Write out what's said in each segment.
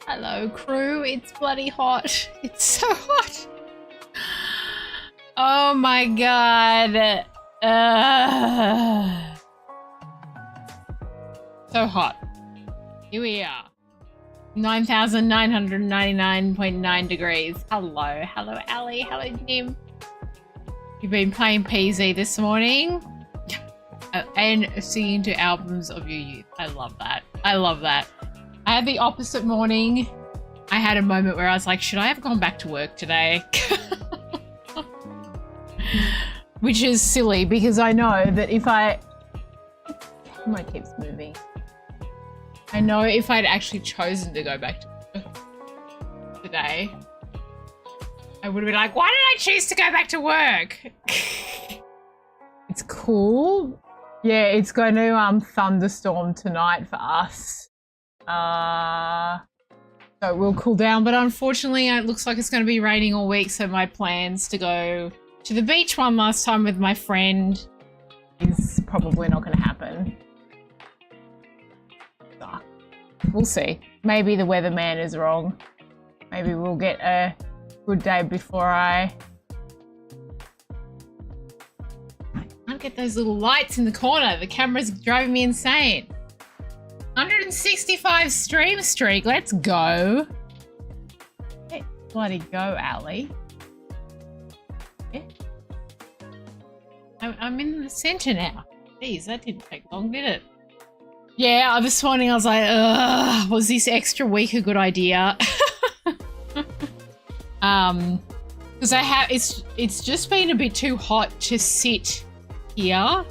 Hello, crew. It's bloody hot. It's so hot. Oh my god. So hot. Here we are. 9,999.9 degrees. Hello. Hello, Ali. Hello, Nim. You've been playing PZ this morning and singing to albums of your youth. I love that. I love that. I had the opposite morning. I had a moment where I was like, should I have gone back to work today? Which is silly because I know that if my keeps moving. I know if I'd actually chosen to go back to work today, I would have been like, why did I choose to go back to work? It's cool. Yeah, it's going to thunderstorm tonight for us. So it will cool down, but unfortunately it looks like it's going to be raining all week, so my plans to go to the beach one last time with my friend is probably not going to happen. So, we'll see. Maybe the weatherman is wrong. Maybe we'll get a good day before I can't get those little lights in the corner. The camera's driving me insane. 165 stream streak. Let's go. Let's bloody go, Ali. Yeah. I'm in the center now. Jeez, that didn't take long, did it? Yeah, this morning I was like, ugh, was this extra week a good idea? Because it's just been a bit too hot to sit here.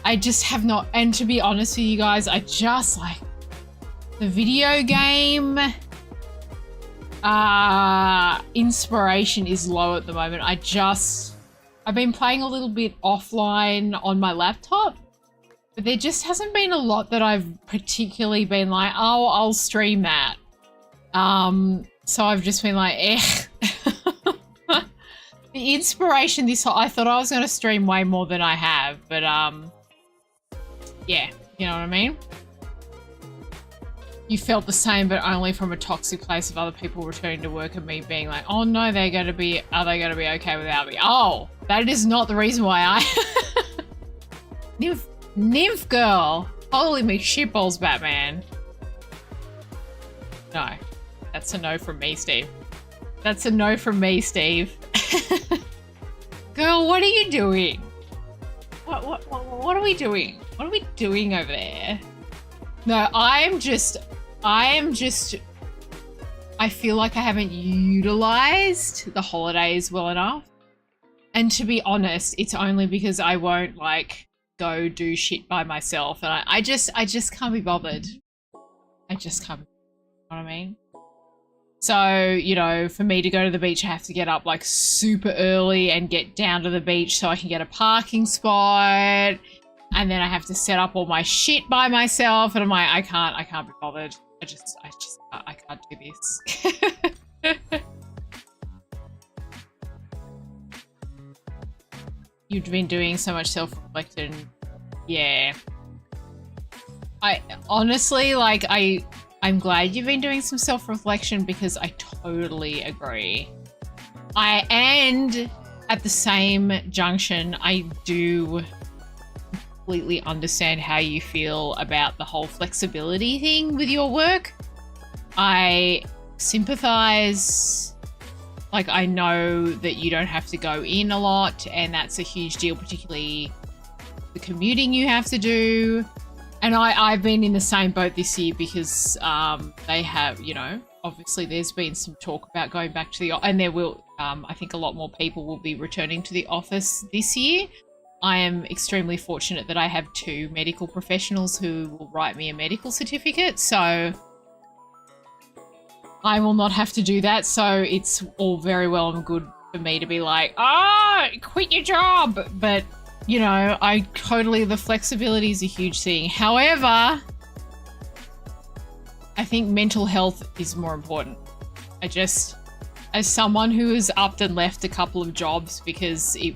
I just have not, and to be honest with you guys, I just like the video game inspiration is low at the moment. I've been playing a little bit offline on my laptop, but there just hasn't been a lot that I've particularly been like, oh, I'll stream that. So I've just been like, eh. The inspiration I thought I was going to stream way more than I have, but yeah, you know what I mean? You felt the same, but only from a toxic place of other people returning to work and me being like, oh no, are they going to be okay without me? Oh, that is not the reason why I... Nymph girl. Holy me shitballs, Batman. No, that's a no from me, Steve. That's a no from me, Steve. Girl, what are you doing? What are we doing? What are we doing over there? No, I feel like I haven't utilized the holidays well enough. And to be honest, it's only because I won't like go do shit by myself. And I just can't be bothered. I just can't, you know what I mean? So, you know, for me to go to the beach, I have to get up like super early and get down to the beach so I can get a parking spot. And then I have to set up all my shit by myself. And I'm like, I can't be bothered. I can't do this. You've been doing so much self-reflection. Yeah. I honestly, like, I'm glad you've been doing some self-reflection because I totally agree. And at the same junction, I do completely understand how you feel about the whole flexibility thing with your work. I sympathize. Like, I know that you don't have to go in a lot, and that's a huge deal, particularly the commuting you have to do. And I've been in the same boat this year because they have, you know, obviously there's been some talk about going back to the, and there will, I think a lot more people will be returning to the office this year. I am extremely fortunate that I have 2 medical professionals who will write me a medical certificate. So I will not have to do that. So it's all very well and good for me to be like, quit your job. But you know, the flexibility is a huge thing. However, I think mental health is more important. As someone who has upped and left a couple of jobs because I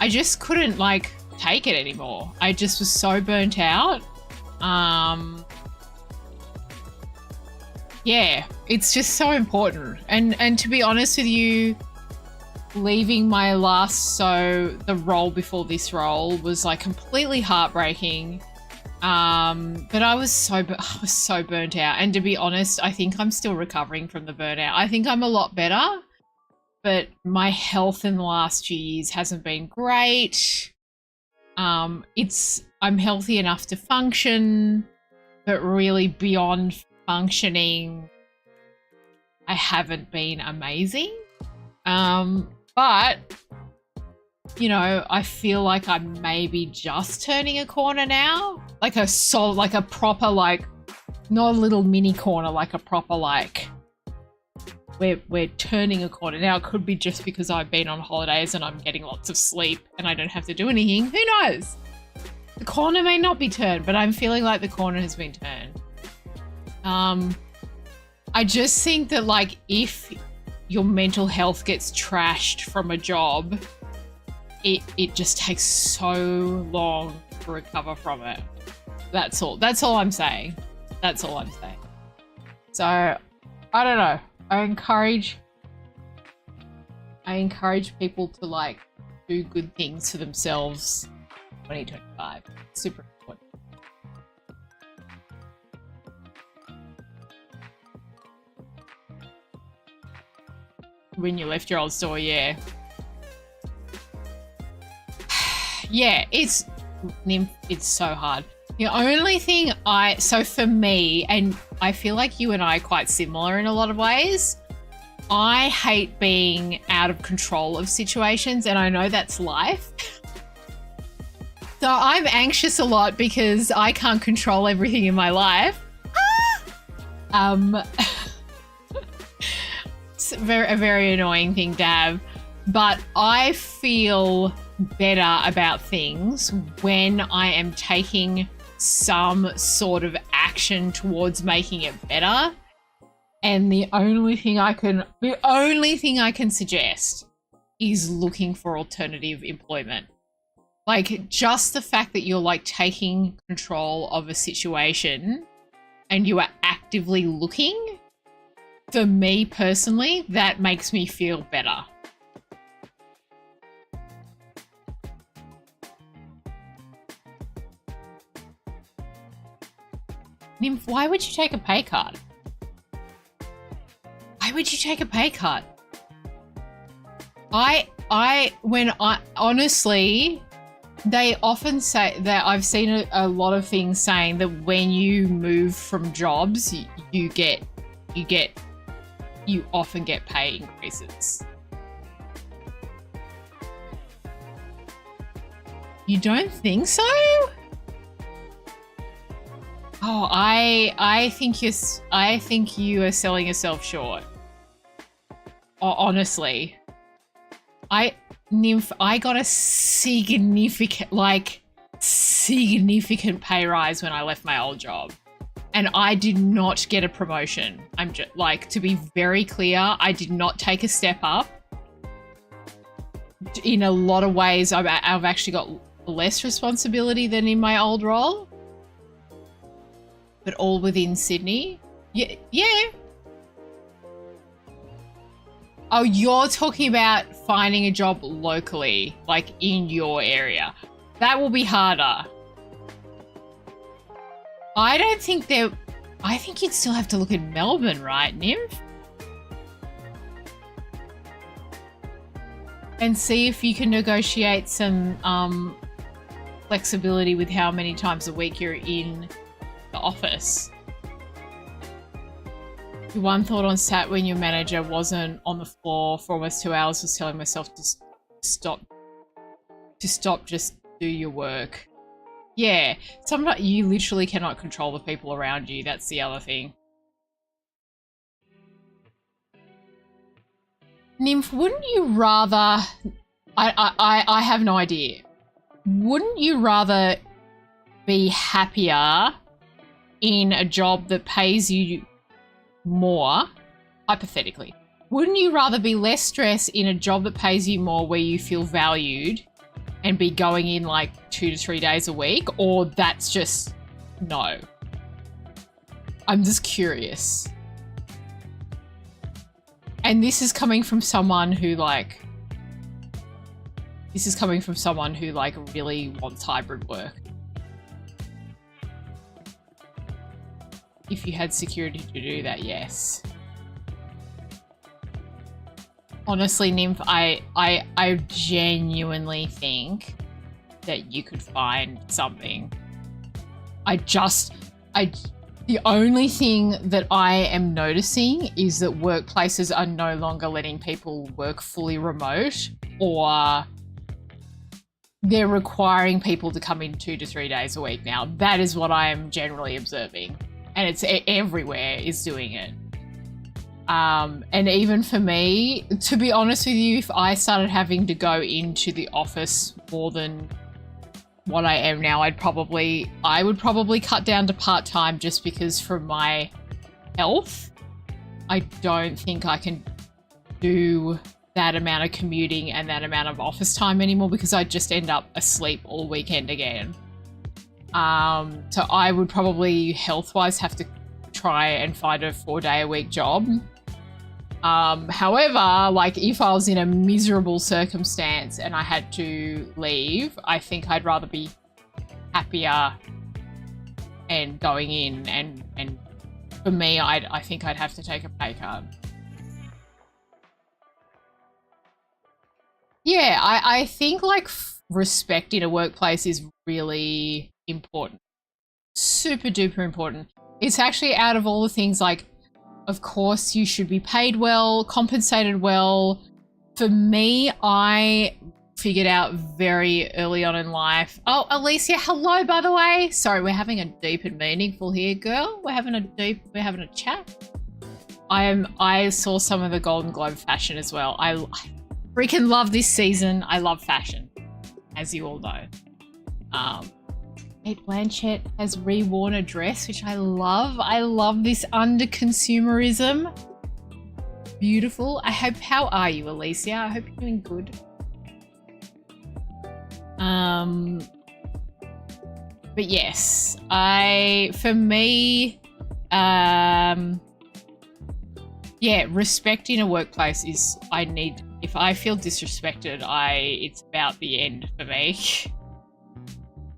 just couldn't like take it anymore. I just was so burnt out. yeah, it's just so important. And to be honest with you, leaving my the role before this role was like completely heartbreaking. But I was so burnt out. And to be honest, I think I'm still recovering from the burnout. I think I'm a lot better, but my health in the last few years hasn't been great. I'm healthy enough to function, but really beyond functioning, I haven't been amazing. But you know, I feel like I'm maybe just turning a corner now. Like a proper, like, not a little mini corner, like a proper, like, we're turning a corner. Now, it could be just because I've been on holidays and I'm getting lots of sleep and I don't have to do anything. Who knows? The corner may not be turned, but I'm feeling like the corner has been turned. I just think that, like, if your mental health gets trashed from a job, it just takes so long to recover from it. That's all I'm saying. That's all I'm saying. So, I don't know. I encourage people to, like, do good things for themselves in 2025. Super important. When you left your old store, yeah. Yeah, it's so hard. The only thing so for me, and I feel like you and I are quite similar in a lot of ways, I hate being out of control of situations, and I know that's life. So I'm anxious a lot because I can't control everything in my life. It's a very annoying thing to have, but I feel better about things when I am taking some sort of action towards making it better. And the only thing I can suggest is looking for alternative employment. Like, just the fact that you're, like, taking control of a situation and you are actively looking, for me personally, that makes me feel better. Nymph, why would you take a pay cut? Why would you take a pay cut? Honestly, they often say that I've seen a lot of things saying that when you move from jobs, you often get pay increases. You don't think so? Oh, I think you are selling yourself short. Honestly. Nymph, I got a significant pay rise when I left my old job. And I did not get a promotion. I'm just, like, to be very clear, I did not take a step up. In a lot of ways, I've actually got less responsibility than in my old role. But all within Sydney. Yeah. Oh, you're talking about finding a job locally, like in your area. That will be harder. I think you'd still have to look in Melbourne, right, Nymph? And see if you can negotiate some flexibility with how many times a week you're in the office. One thought on sat when your manager wasn't on the floor for almost 2 hours was telling myself to stop, just do your work. Yeah, sometimes you literally cannot control the people around you. That's the other thing. Nymph, wouldn't you rather... I have no idea. Wouldn't you rather be happier in a job that pays you more, hypothetically? Wouldn't you rather be less stressed in a job that pays you more where you feel valued and be going in like 2 to 3 days a week? Or that's just no? I'm just curious. And this is coming from someone who like really wants hybrid work. If you had security to do that, yes. Honestly, Nymph, I genuinely think that you could find something. The only thing that I am noticing is that workplaces are no longer letting people work fully remote, or they're requiring people to come in 2 to 3 days a week now. That is what I am generally observing. And it's everywhere is doing it. And even for me, to be honest with you, if I started having to go into the office more than what I am now, I would probably cut down to part-time, just because for my health, I don't think I can do that amount of commuting and that amount of office time anymore, because I just end up asleep all weekend again. So I would probably health-wise have to try and find a 4-day-a-week job. However, like if I was in a miserable circumstance and I had to leave, I think I'd rather be happier and going in, and for me, I think I'd have to take a pay cut. Yeah, I think like respect in a workplace is really important. Super duper important. It's actually out of all the things, like, of course you should be paid well, compensated well. For me, I figured out very early on in life. Oh, Alicia, hello, by the way. Sorry, we're having a deep and meaningful here, girl. We're having a chat. I saw some of the Golden Globe fashion as well. I freaking love this season. I love fashion, as you all know. Kate Blanchett has reworn a dress, which I love. I love this under consumerism. Beautiful. How are you, Alicia? I hope you're doing good. But yes, for me, yeah, respect in a workplace is, if I feel disrespected, it's about the end for me.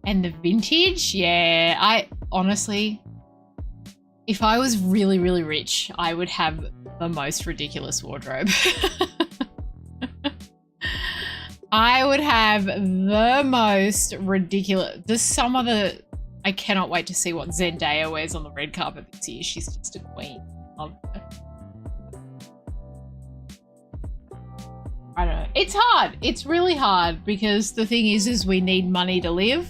And the vintage, yeah, I honestly, if I was really, really rich, I would have the most ridiculous wardrobe. I would have the most ridiculous, I cannot wait to see what Zendaya wears on the red carpet this year. She's just a queen. Love her. I don't know. It's hard. It's really hard, because the thing is we need money to live.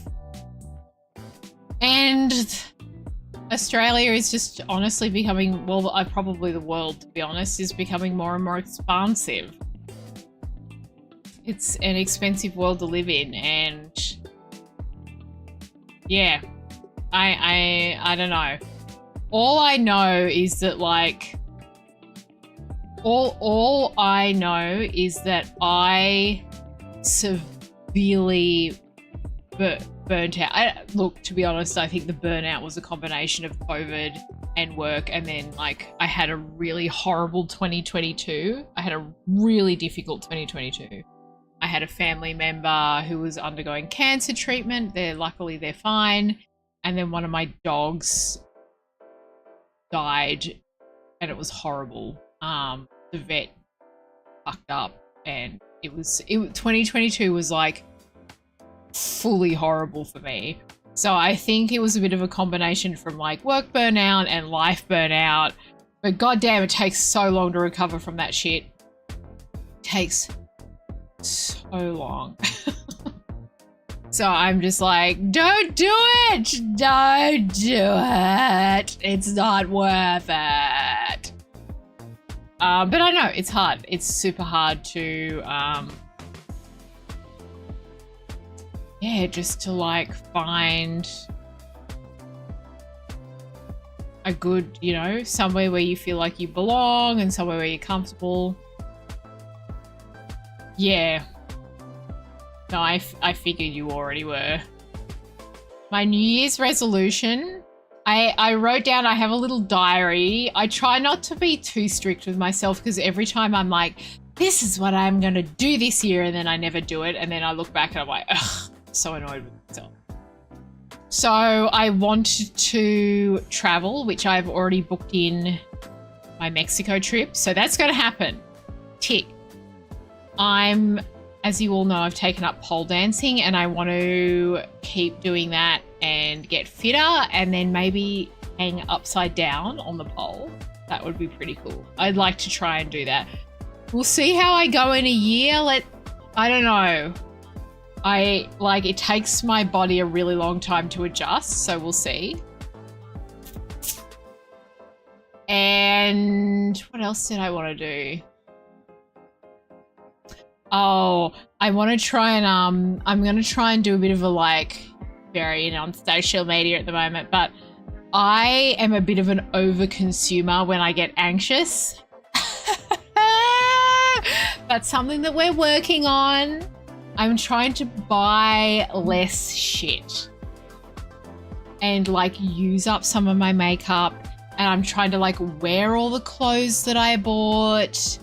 And Australia is just honestly becoming, well, probably the world, to be honest, is becoming more and more expansive. It's an expensive world to live in, and yeah, I don't know. All I know is that, like, all I know is that I severely burnt out. Look, to be honest, I think the burnout was a combination of COVID and work, and then like I had a really horrible 2022. I had a really difficult 2022. I had a family member who was undergoing cancer treatment. Luckily they're fine. And then one of my dogs died, and it was horrible. The vet fucked up, and 2022 was like fully horrible for me. So I think it was a bit of a combination from like work burnout and life burnout. But goddamn, it takes so long to recover from that shit. It takes so long. So I'm just like, don't do it! Don't do it! It's not worth it. But I know, it's hard. It's super hard to, yeah, just to like find a good, somewhere where you feel like you belong and somewhere where you're comfortable. Yeah. No, I figured you already were. My New Year's resolution, I wrote down, I have a little diary. I try not to be too strict with myself because every time I'm like, this is what I'm going to do this year, and then I never do it. And then I look back and I'm like, ugh, so annoyed with myself. So I wanted to travel, which I've already booked in my Mexico trip. So that's going to happen. Tick. As you all know, I've taken up pole dancing and I want to keep doing that and get fitter and then maybe hang upside down on the pole. That would be pretty cool. I'd like to try and do that. We'll see how I go in a year. I don't know. It takes my body a really long time to adjust, so we'll see. And what else did I want to do? Oh, I want to try and I'm going to try and do a bit of a very on social media at the moment, but I am a bit of an over-consumer when I get anxious. That's something that we're working on. I'm trying to buy less shit and use up some of my makeup, and I'm trying to wear all the clothes that I bought.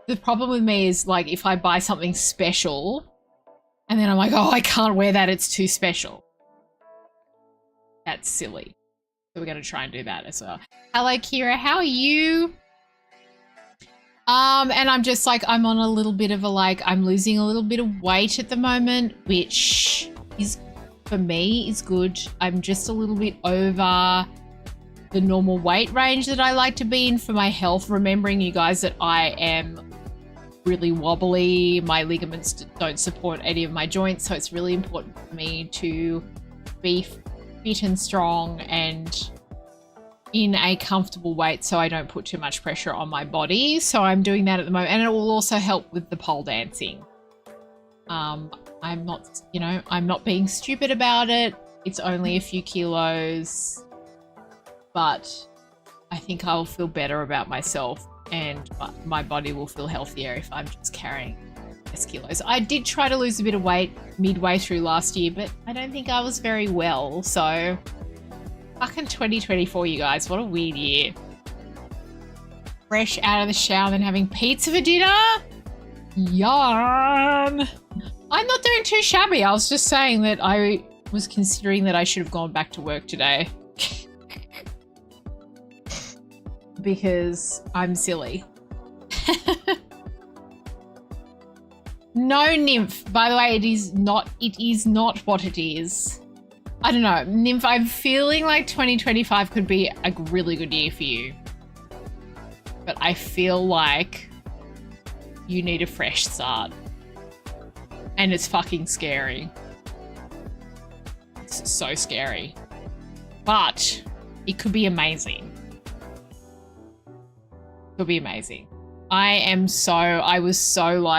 The problem with me is if I buy something special and then I'm like, oh, I can't wear that, it's too special. That's silly. So we're going to try and do that as well. Hello, Kira. How are you? And I'm just I'm on a little bit of I'm losing a little bit of weight at the moment, which is, for me, is good. I'm just a little bit over the normal weight range that I like to be in for my health. Remembering, you guys, that I am really wobbly. My ligaments don't support any of my joints, so it's really important for me to be fit and strong and in a comfortable weight so I don't put too much pressure on my body. So I'm doing that at the moment, and it will also help with the pole dancing. I'm not being stupid about it. It's only a few kilos, but I think I'll feel better about myself and my body will feel healthier if I'm just carrying less kilos. I did try to lose a bit of weight midway through last year, but I don't think I was very well. So fucking 2024, you guys, what a weird year. Fresh out of the shower and then having pizza for dinner? Yarn. I'm not doing too shabby. I was just saying that I was considering that I should have gone back to work today. Because I'm silly. No, Nymph. By the way, it is not what it is. I don't know. Nymph, I'm feeling like 2025 could be a really good year for you. But I feel like you need a fresh start. And it's fucking scary. It's so scary. But it could be amazing. Could be amazing. I was so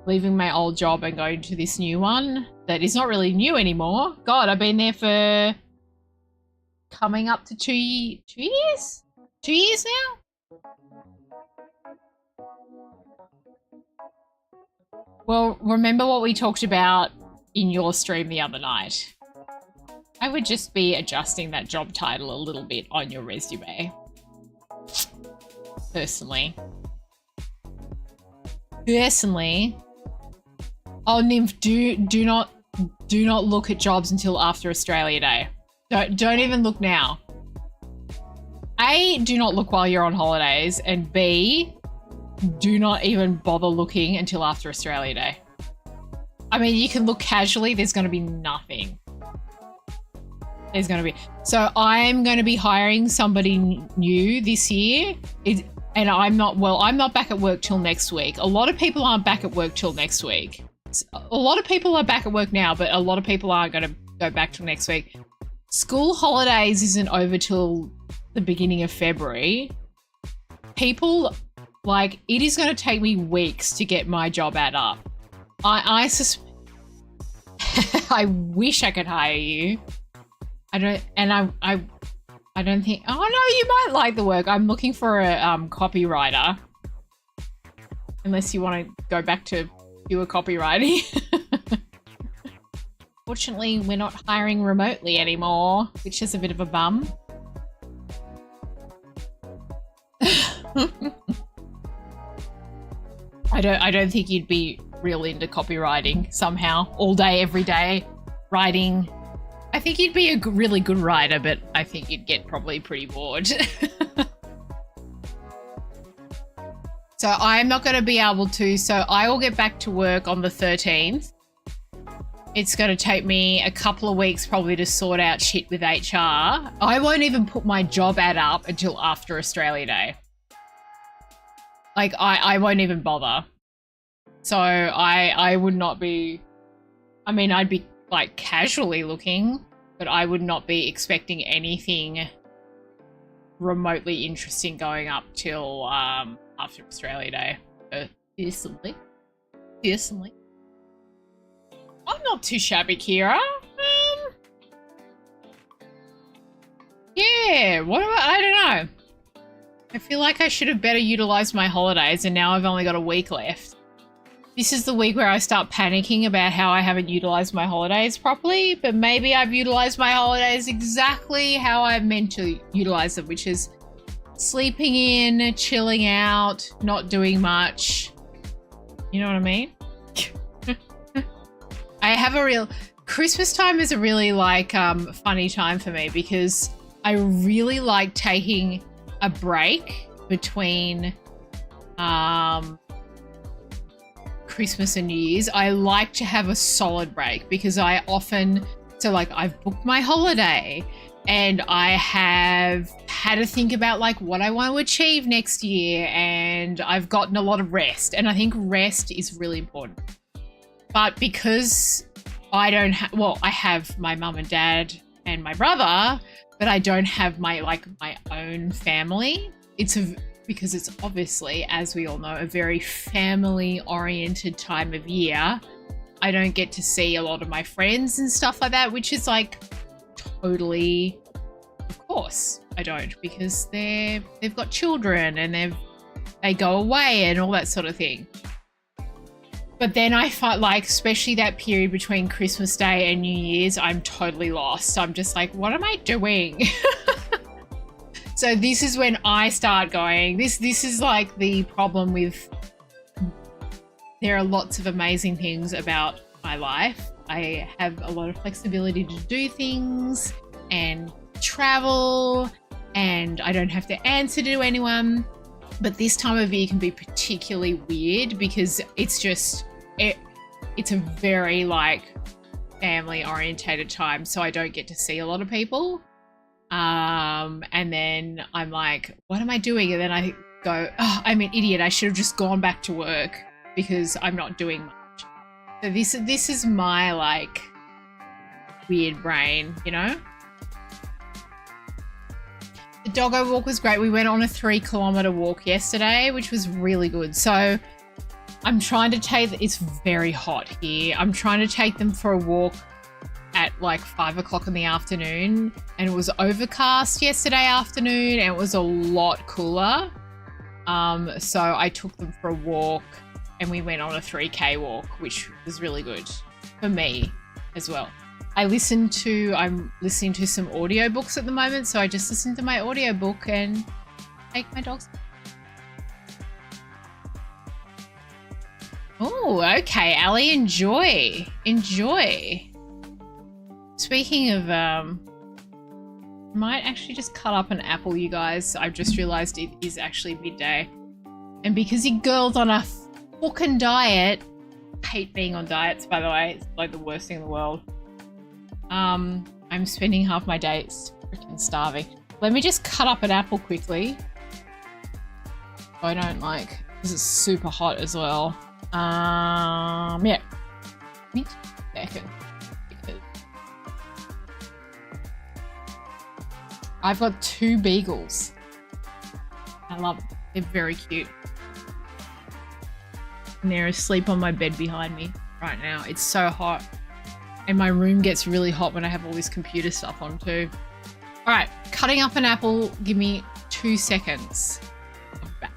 leaving my old job and going to this new one that is not really new anymore. God, I've been there for coming up to 2 years? 2 years now? Well, remember what we talked about in your stream the other night. I would just be adjusting that job title a little bit on your resume. Personally. Oh, Nymph, do not look at jobs until after Australia Day. Don't even look now. A, do not look while you're on holidays, and B, do not even bother looking until after Australia Day. I mean, you can look casually, there's going to be nothing. So I'm going to be hiring somebody new this year. And I'm not back at work till next week. A lot of people aren't back at work till next week. A lot of people are back at work now, but a lot of people aren't going to go back till next week. School holidays isn't over till the beginning of February. People, it is going to take me weeks to get my job ad up. I wish I could hire you. I don't think, oh no, you might like the work. I'm looking for a copywriter. Unless you want to go back to pure copywriting. Fortunately, we're not hiring remotely anymore, which is a bit of a bum. I don't think you'd be real into copywriting somehow, all day, every day, writing. I think you'd be a really good writer, but I think you'd get probably pretty bored. So I'm not going to be able to, so I will get back to work on the 13th. It's going to take me a couple of weeks probably to sort out shit with HR. I won't even put my job ad up until after Australia Day. Like, I won't even bother. So I would not be, I mean, I'd be like casually looking, but I would not be expecting anything remotely interesting going up till after Australia Day. Personally. I'm not too shabby, Kira. Yeah, I don't know. I feel like I should have better utilized my holidays, and now I've only got a week left. This is the week where I start panicking about how I haven't utilized my holidays properly, but maybe I've utilized my holidays exactly how I'm meant to utilize them, which is sleeping in, chilling out, not doing much. You know what I mean? I have a real... Christmas time is a really, like, funny time for me because I really like taking a break between Christmas and New Year's. I like to have a solid break because I often... So, like, I've booked my holiday and I have had to think about, like, what I want to achieve next year, and I've gotten a lot of rest. And I think rest is really important. But because I don't have, well, I have my mum and dad and my brother, but I don't have my own family. Because it's obviously, as we all know, a very family-oriented time of year. I don't get to see a lot of my friends and stuff like that, which is like totally, of course I don't, because they've got children and they go away and all that sort of thing. But then I find, like, especially that period between Christmas Day and New Year's, I'm totally lost. I'm just like, what am I doing? So this is when I start going, this is like the problem with, there are lots of amazing things about my life. I have a lot of flexibility to do things and travel, and I don't have to answer to anyone. But this time of year can be particularly weird because it's just, it's a very, like, family orientated time, so I don't get to see a lot of people. And then I'm like, what am I doing? And then I go, oh, I'm an idiot. I should have just gone back to work because I'm not doing much. So this is my, like, weird brain, you know? The doggo walk was great. We went on a 3-kilometer walk yesterday, which was really good. So I'm trying to take, it's very hot here. I'm trying to take them for a walk at like 5 o'clock in the afternoon, and it was overcast yesterday afternoon and it was a lot cooler. So I took them for a walk and we went on a 3K walk, which was really good for me as well. I'm listening to some audiobooks at the moment, so I just listened to my audiobook and take my dogs. Oh, okay, Ali, enjoy. Speaking of, might actually just cut up an apple, you guys. I've just realized it is actually midday. And because you girls on a fucking diet, I hate being on diets, by the way. It's like the worst thing in the world. I'm spending half my days freaking starving. Let me just cut up an apple quickly. I don't like, because it's super hot as well. Yeah. Wait a second. Because I've got 2 beagles. I love them. They're very cute. And they're asleep on my bed behind me right now. It's so hot. And my room gets really hot when I have all this computer stuff on too. All right, cutting up an apple. Give me 2 seconds. I'm back.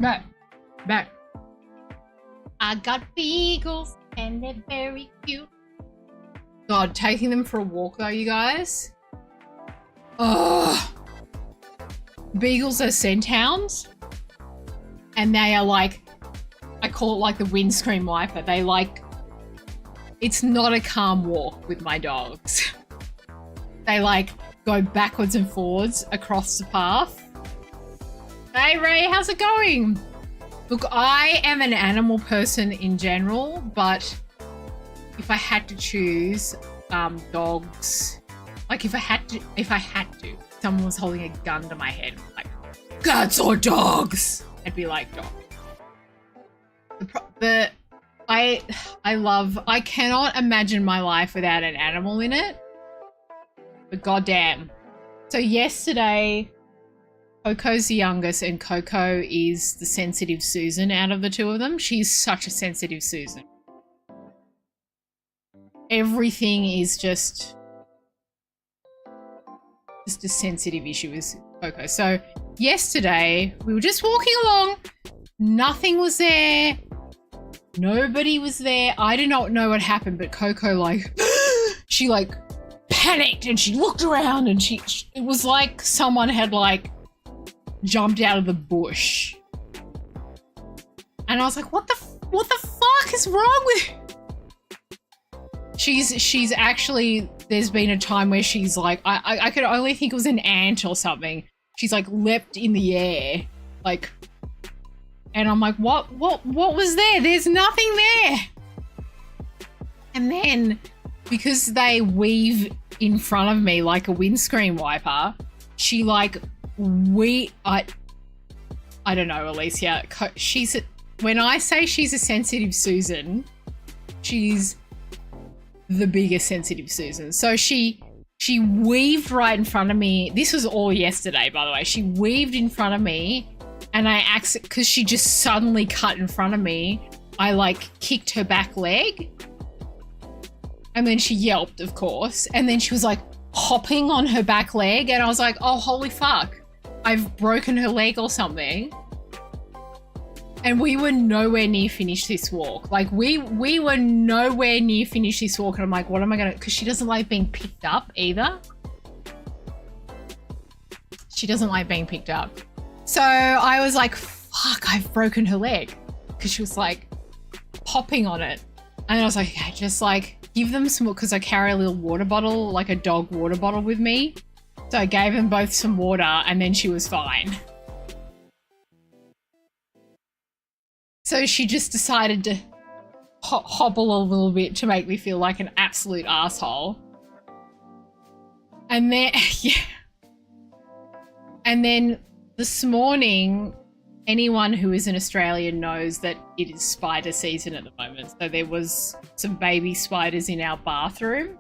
Back. Back. I got beagles and they're very cute. God, taking them for a walk though, you guys. Oh. Beagles are scent hounds. And they are like, I call it like the windscreen wiper. They like, it's not a calm walk with my dogs. They like go backwards and forwards across the path. Hey Ray, how's it going? Look, I am an animal person in general, but if I had to choose dogs, like if I had to, someone was holding a gun to my head, like, cats or dogs? I'd be like, dog. I cannot imagine my life without an animal in it. But goddamn. So yesterday, Coco's the youngest and Coco is the sensitive Susan out of the two of them. She's such a sensitive Susan. Everything is just a sensitive issue with Coco. So yesterday, we were just walking along. Nothing was there. Nobody was there. I do not know what happened, but Coco, like, she, like, panicked and she looked around and it was like someone had, like, jumped out of the bush. And I was like, what the fuck is wrong with... She's actually, there's been a time where she's like, I could only think it was an ant or something. She's like leapt in the air, like, and I'm like, what was there? There's nothing there. And then because they weave in front of me like a windscreen wiper, she like, I don't know, Alicia, when I say she's a sensitive Susan, she's the biggest sensitive Susan. So she weaved right in front of me. This was all yesterday, by the way. She weaved in front of me and because she just suddenly cut in front of me, I like kicked her back leg. And then she yelped, of course. And then she was like hopping on her back leg. And I was like, oh, holy fuck. I've broken her leg or something. And we were nowhere near finished this walk. Like, we were nowhere near finished this walk. And I'm like, what am I going to... Because she doesn't like being picked up either. She doesn't like being picked up. So I was like, fuck, I've broken her leg. Because she was, like, hopping on it. And I was like, okay, just, like, give them some... Because I carry a little water bottle, like a dog water bottle with me. So I gave them both some water and then she was fine. So she just decided to hobble a little bit to make me feel like an absolute asshole. And then, yeah. And then this morning, anyone who is an Australian knows that it is spider season at the moment. So there was some baby spiders in our bathroom.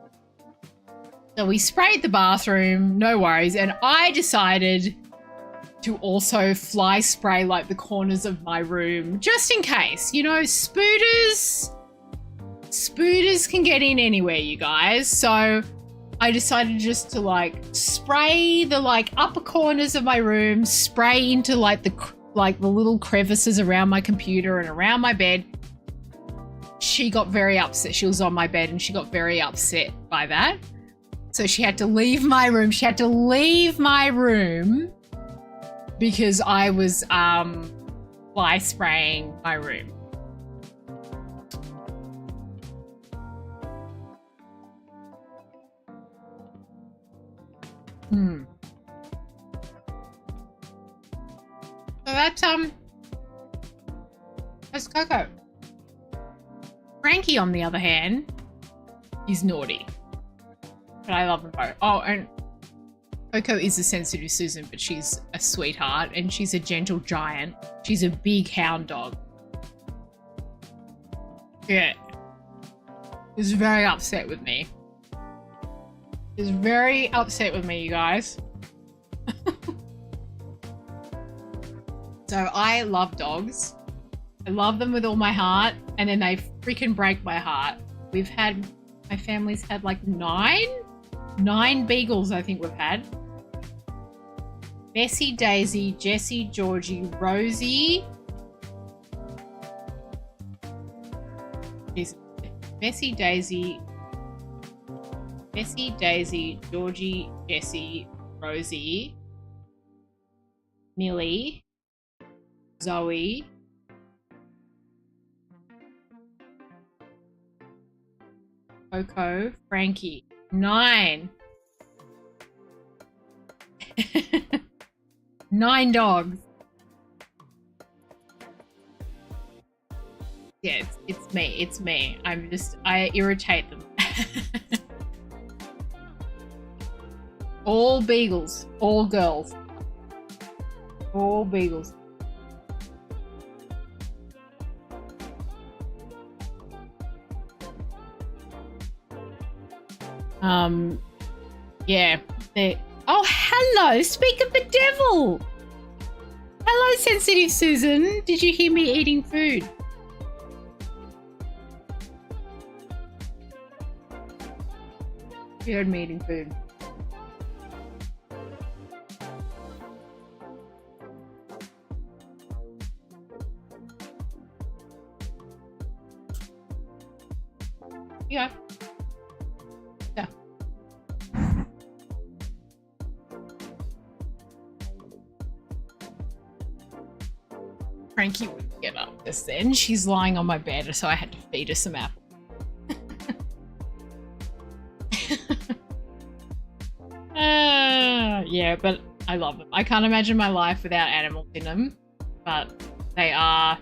So we sprayed the bathroom, no worries. And I decided to also fly spray like the corners of my room, just in case. You know, spooters can get in anywhere, you guys. So I decided just to like spray the like upper corners of my room, spray into like the little crevices around my computer and around my bed. She got very upset. She was on my bed and she got very upset by that. So she had to leave my room. She had to leave my room because I was fly spraying my room. So that's Coco. Frankie, on the other hand, is naughty. But I love them both. Oh, and Coco is a sensitive Susan, but she's a sweetheart and she's a gentle giant. She's a big hound dog. Yeah. Is very upset with me. Is very upset with me, you guys. So I love dogs. I love them with all my heart, and then they freaking break my heart. My family's had like nine beagles, I think we've had. Bessie, Daisy, Jessie, Georgie, Rosie, Jesus. Bessie, Daisy, Georgie, Jessie, Rosie, Millie, Zoe, Coco, Frankie. 9. 9 dogs. Yeah, it's me. It's me. I irritate them. All beagles. All girls. All beagles. Yeah. Oh, hello. Speak of the devil. Hello, sensitive Susan. Did you hear me eating food? You heard me eating food. Yeah. Yeah. Frankie wouldn't get up just then. She's lying on my bed, so I had to feed her some apples. Yeah, but I love them. I can't imagine my life without animals in them, but they are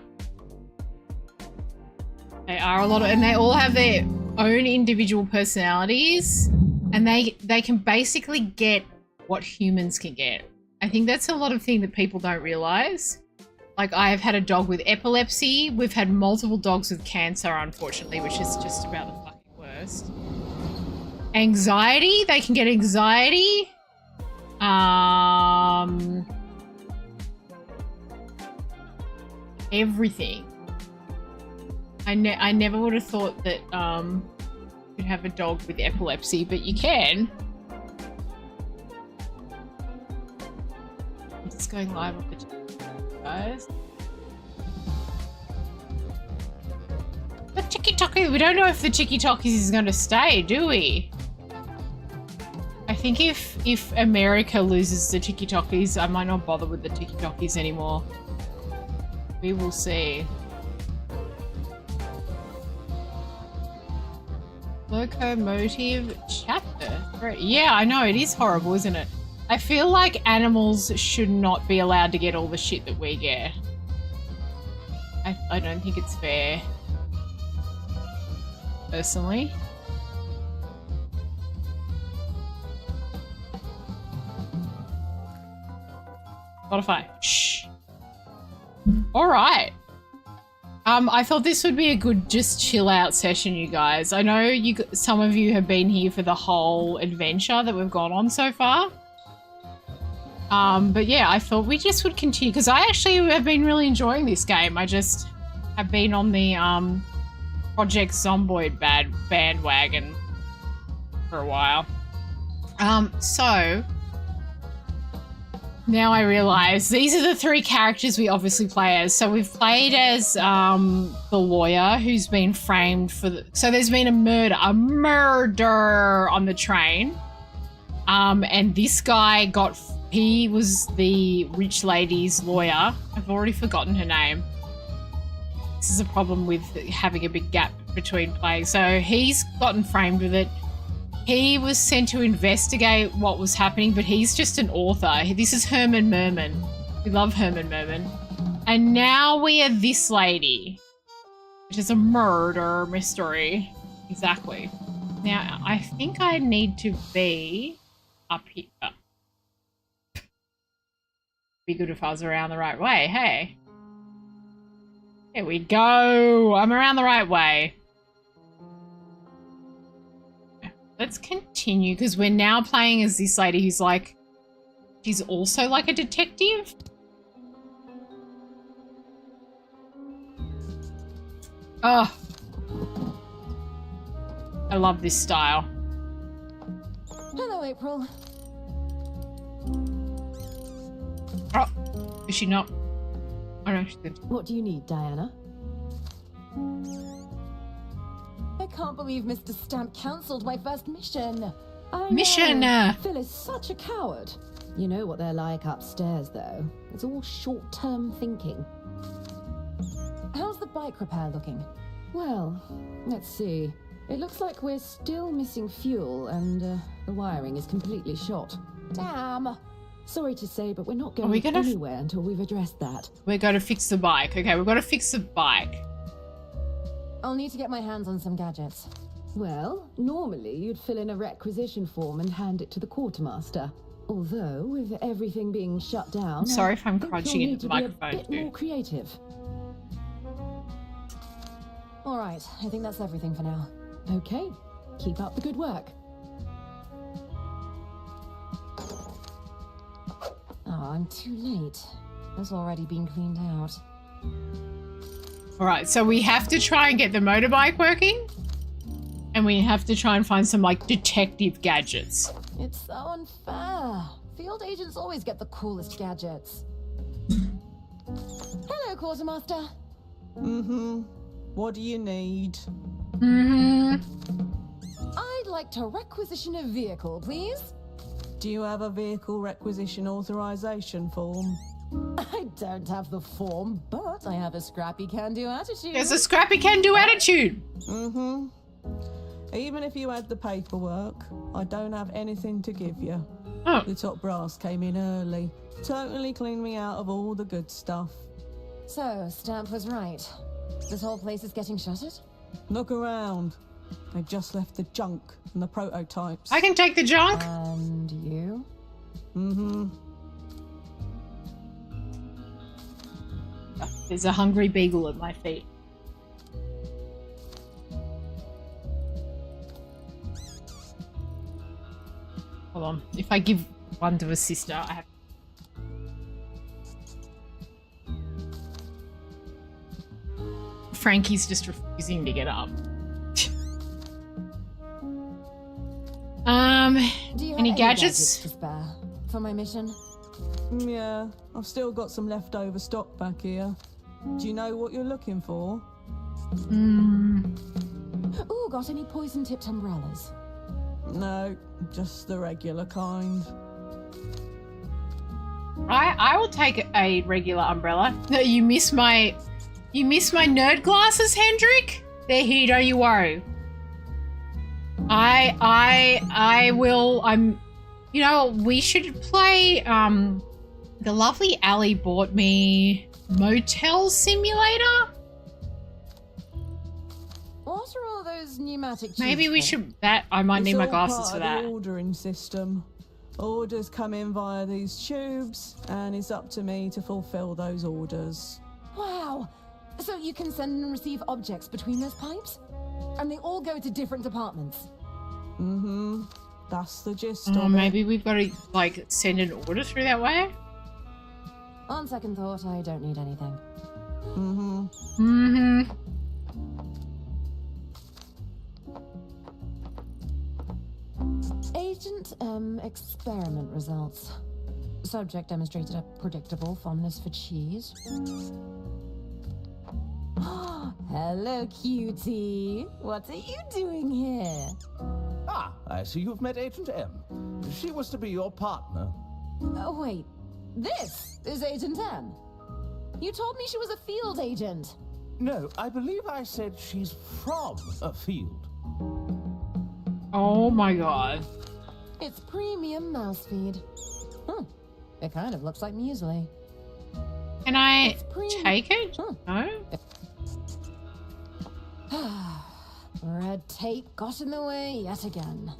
a lot of, and they all have their own individual personalities, and they can basically get what humans can get. I think that's a lot of thing that people don't realize. Like, I've had a dog with epilepsy. We've had multiple dogs with cancer, unfortunately, which is just about the fucking worst. Anxiety, they can get anxiety. Everything. I never would have thought that you'd have a dog with epilepsy, but you can. I'm just going live on the chat, guys. The tiki-taki, we don't know if the tiki-takis is going to stay, do we? I think if America loses the tiki-takis, I might not bother with the tiki-takis anymore. We will see. Loco Motive Chapter. Yeah, I know, it is horrible, isn't it? I feel like animals should not be allowed to get all the shit that we get. I don't think it's fair. Personally. Spotify. Shh. Alright. I thought this would be a good just chill out session, you guys. I know some of you have been here for the whole adventure that we've gone on so far. But yeah, I thought we just would continue because I actually have been really enjoying this game. I just have been on the Project Zomboid bandwagon for a while. So now I realise these are the 3 characters we obviously play as. So we've played as the lawyer who's been framed for so there's been a murder on the train. And this guy he was the rich lady's lawyer. I've already forgotten her name. This is a problem with having a big gap between playing. So he's gotten framed with it. He was sent to investigate what was happening, but he's just an author. This is Herman Merman. We love Herman Merman. And now we are this lady, which is a murder mystery. Exactly. Now, I think I need to be up here. Be good if I was around the right way. Hey. There we go. I'm around the right way. Let's continue because we're now playing as this lady who's like, she's also like a detective. Oh, I love this style. Hello, April. Oh, is she not? Oh no, she's good. What do you need, Diana? can't believe Mr. Stamp cancelled my first mission. I Mission! know. Phil is such a coward. You know what they're like upstairs, though. It's all short-term thinking. How's the bike repair looking? Well, let's see. It looks like we're still missing fuel, and the wiring is completely shot. Damn! Sorry to say, but we're not going anywhere until we've addressed that. We're going to fix the bike. Okay, we've got to fix the bike. I'll need to get my hands on some gadgets. Well, normally you'd fill in a requisition form and hand it to the quartermaster. Although, with everything being shut down, I'm sorry if I'm crunching into the microphone. A bit more creative. All right, I think that's everything for now. Okay, keep up the good work. Oh, I'm too late. It's already been cleaned out. All right, so we have to try and get the motorbike working, and we have to try and find some like detective gadgets. It's so unfair. Field agents always get the coolest gadgets. Hello, Quartermaster. Mm-hmm. What do you need? Mm-hmm. I'd like to requisition a vehicle, please. Do you have a vehicle requisition authorization form? I don't have the form, but I have a scrappy can-do attitude. There's a scrappy can-do attitude. Mm-hmm. Even if you had the paperwork, I don't have anything to give you. Oh. The top brass came in early. Totally cleaned me out of all the good stuff. So, Stamp was right. This whole place is getting shuttered? Look around. They've just left the junk and the prototypes. I can take the junk. And you? Mm-hmm. There's a hungry beagle at my feet. Hold on. If I give one to a sister, I have... Frankie's just refusing to get up. Do you have any gadgets? To spare for my mission? Yeah, I've still got some leftover stock back here. Do you know what you're looking for? Ooh, got any poison-tipped umbrellas? No, just the regular kind. I will take a regular umbrella. No, you miss my nerd glasses, Hendrik? They're here, don't you worry. I will. You know, we should play. The lovely Ali bought me Motel Simulator. What are all those pneumatic tubes Maybe we for? should. I might need my glasses for that. The ordering system. Orders come in via these tubes, and it's up to me to fulfill those orders. Wow! So you can send and receive objects between those pipes? And they all go to different departments? Mm-hmm. That's the gist of it. Maybe we've got to, like, send an order through that way? On second thought, I don't need anything. Mm-hmm. Mm-hmm. Agent experiment results. Subject demonstrated a predictable fondness for cheese. Hello, cutie. What are you doing here? Ah, I see you've met Agent M. She was to be your partner. Oh, wait. This is Agent M. You told me she was a field agent. No, I believe I said she's from a field. Oh my god. It's premium mouse feed. It kind of looks like muesli. Can I take it? No? Red tape got in the way yet again.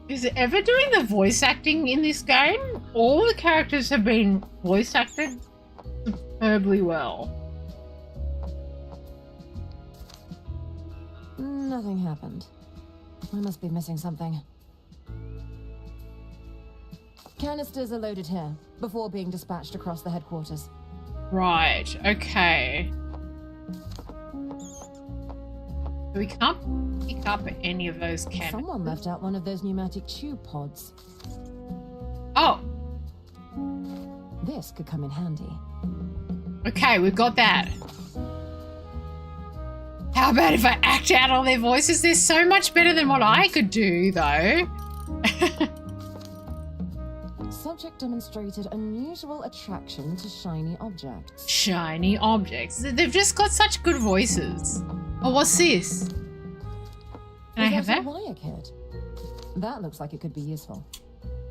Is it ever doing the voice acting in this game? All the characters have been voice acted superbly well. Nothing happened. I must be missing something. Canisters are loaded here, before being dispatched across the headquarters. Right, okay. So we can't pick up any of those cannons. Someone left out one of those pneumatic tube pods. Oh, This could come in handy. okay, we've got that. How about if I act out all their voices? They're so much better than what I could do, though. Subject demonstrated unusual attraction to shiny objects. Shiny objects. They've just got such good voices. Oh, what's this? Can I have that? A wire kit? That looks like it could be useful.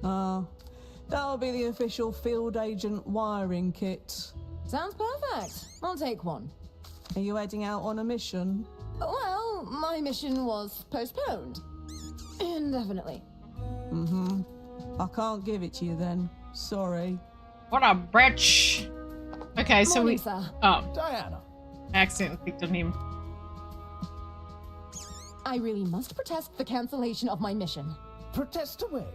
That'll be the official field agent wiring kit. Sounds perfect. I'll take one. Are you heading out on a mission? Well, my mission was postponed. Indefinitely. I can't give it to you then. Sorry. What a bitch. Okay, so Morning, we... sir. Oh, Diana. I accidentally clicked on him. I really must protest the cancellation of my mission. Protest away.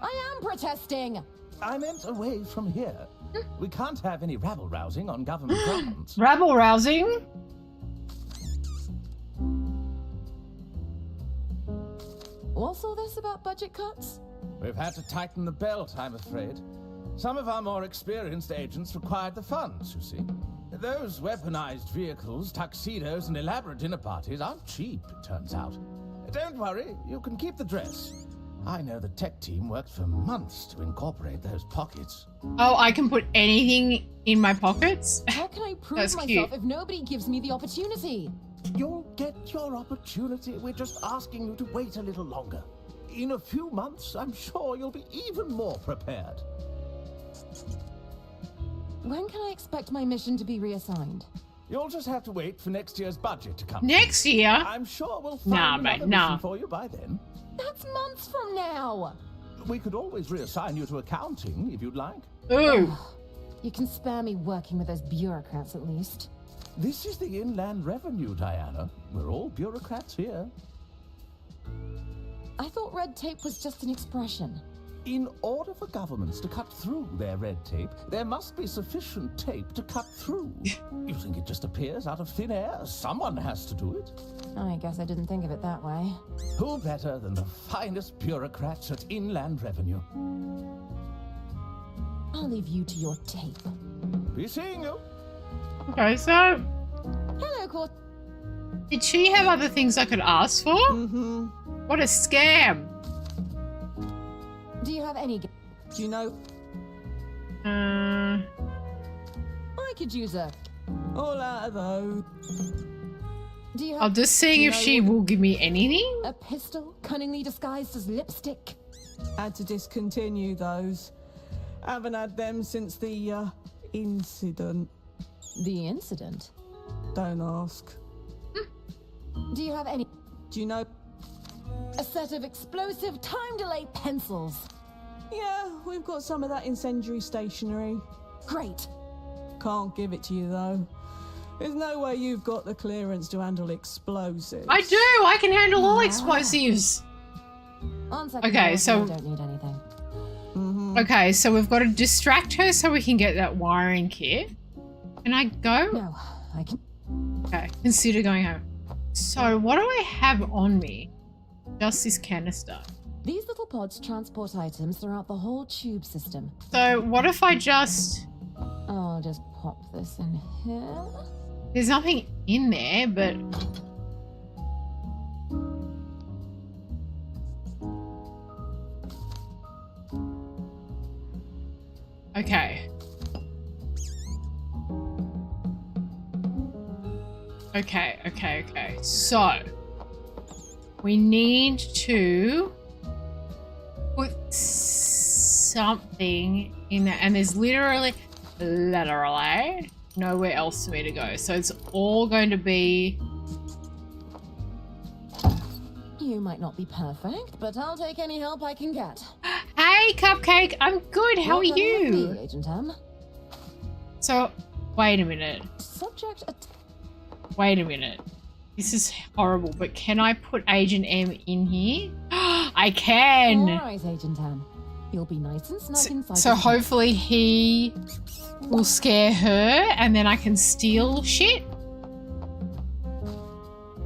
I am protesting! I meant away from here. We can't have any rabble-rousing on government grounds. Rabble-rousing? What's all this about budget cuts? We've had to tighten the belt, I'm afraid. Some of our more experienced agents required the funds, you see. Those weaponized vehicles, tuxedos, and elaborate dinner parties aren't cheap, it turns out. Don't worry, you can keep the dress. I know the tech team worked for months to incorporate those pockets. Oh, I can put anything in my pockets? How can I prove That's myself cute. if nobody gives me the opportunity? You'll get your opportunity. We're just asking you to wait a little longer. In a few months, I'm sure you'll be even more prepared. When can I expect my mission to be reassigned? You'll just have to wait for next year's budget to come. Next year? I'm sure we'll find Nah, another mate, nah. mission for you by then. That's months from now! We could always reassign you to accounting if you'd like. Ooh. You can spare me working with those bureaucrats at least. This is the Inland Revenue, Diana. We're all bureaucrats here. I thought red tape was just an expression. In order for governments to cut through their red tape, there must be sufficient tape to cut through. You think it just appears out of thin air? Someone has to do it. I guess I didn't think of it that way. Who better than the finest bureaucrats at Inland Revenue? I'll leave you to your tape. Be seeing you. Okay, so Hello, Court. did she have other things I could ask for? What a scam. Do you have any... Do you know? I could use a... All out of those. Do you have I'm just seeing if she will give me anything. a pistol cunningly disguised as lipstick? Had to discontinue those. Haven't had them since the incident. The incident? Don't ask. Do you have any... Do you know? A set of explosive time delay pencils? Yeah, we've got some of that incendiary stationery. Great. Can't give it to you though. There's no way you've got the clearance to handle explosives. I do. I can handle all explosives. On second Okay, thought, so- I don't need anything. Okay, so we've got to distract her so we can get that wiring kit. Can I go? No, I can... Okay, consider going home. So what do I have on me? Just this canister. These little pods transport items throughout the whole tube system. So what if I just... I'll just pop this in here. There's nothing in there, but... Okay. Okay. So, we need to put something in there, and there's literally nowhere else for me to go. So it's all going to be... You might not be perfect, but I'll take any help I can get. Hey, Cupcake! I'm good, how are What can I help you? you, Agent M? So, wait a minute. Subject Wait a minute. This is horrible, but can I put Agent M in here? I can! Alright, Agent M. You'll be nice and snug inside. So your head. hopefully he will scare her and then I can steal shit?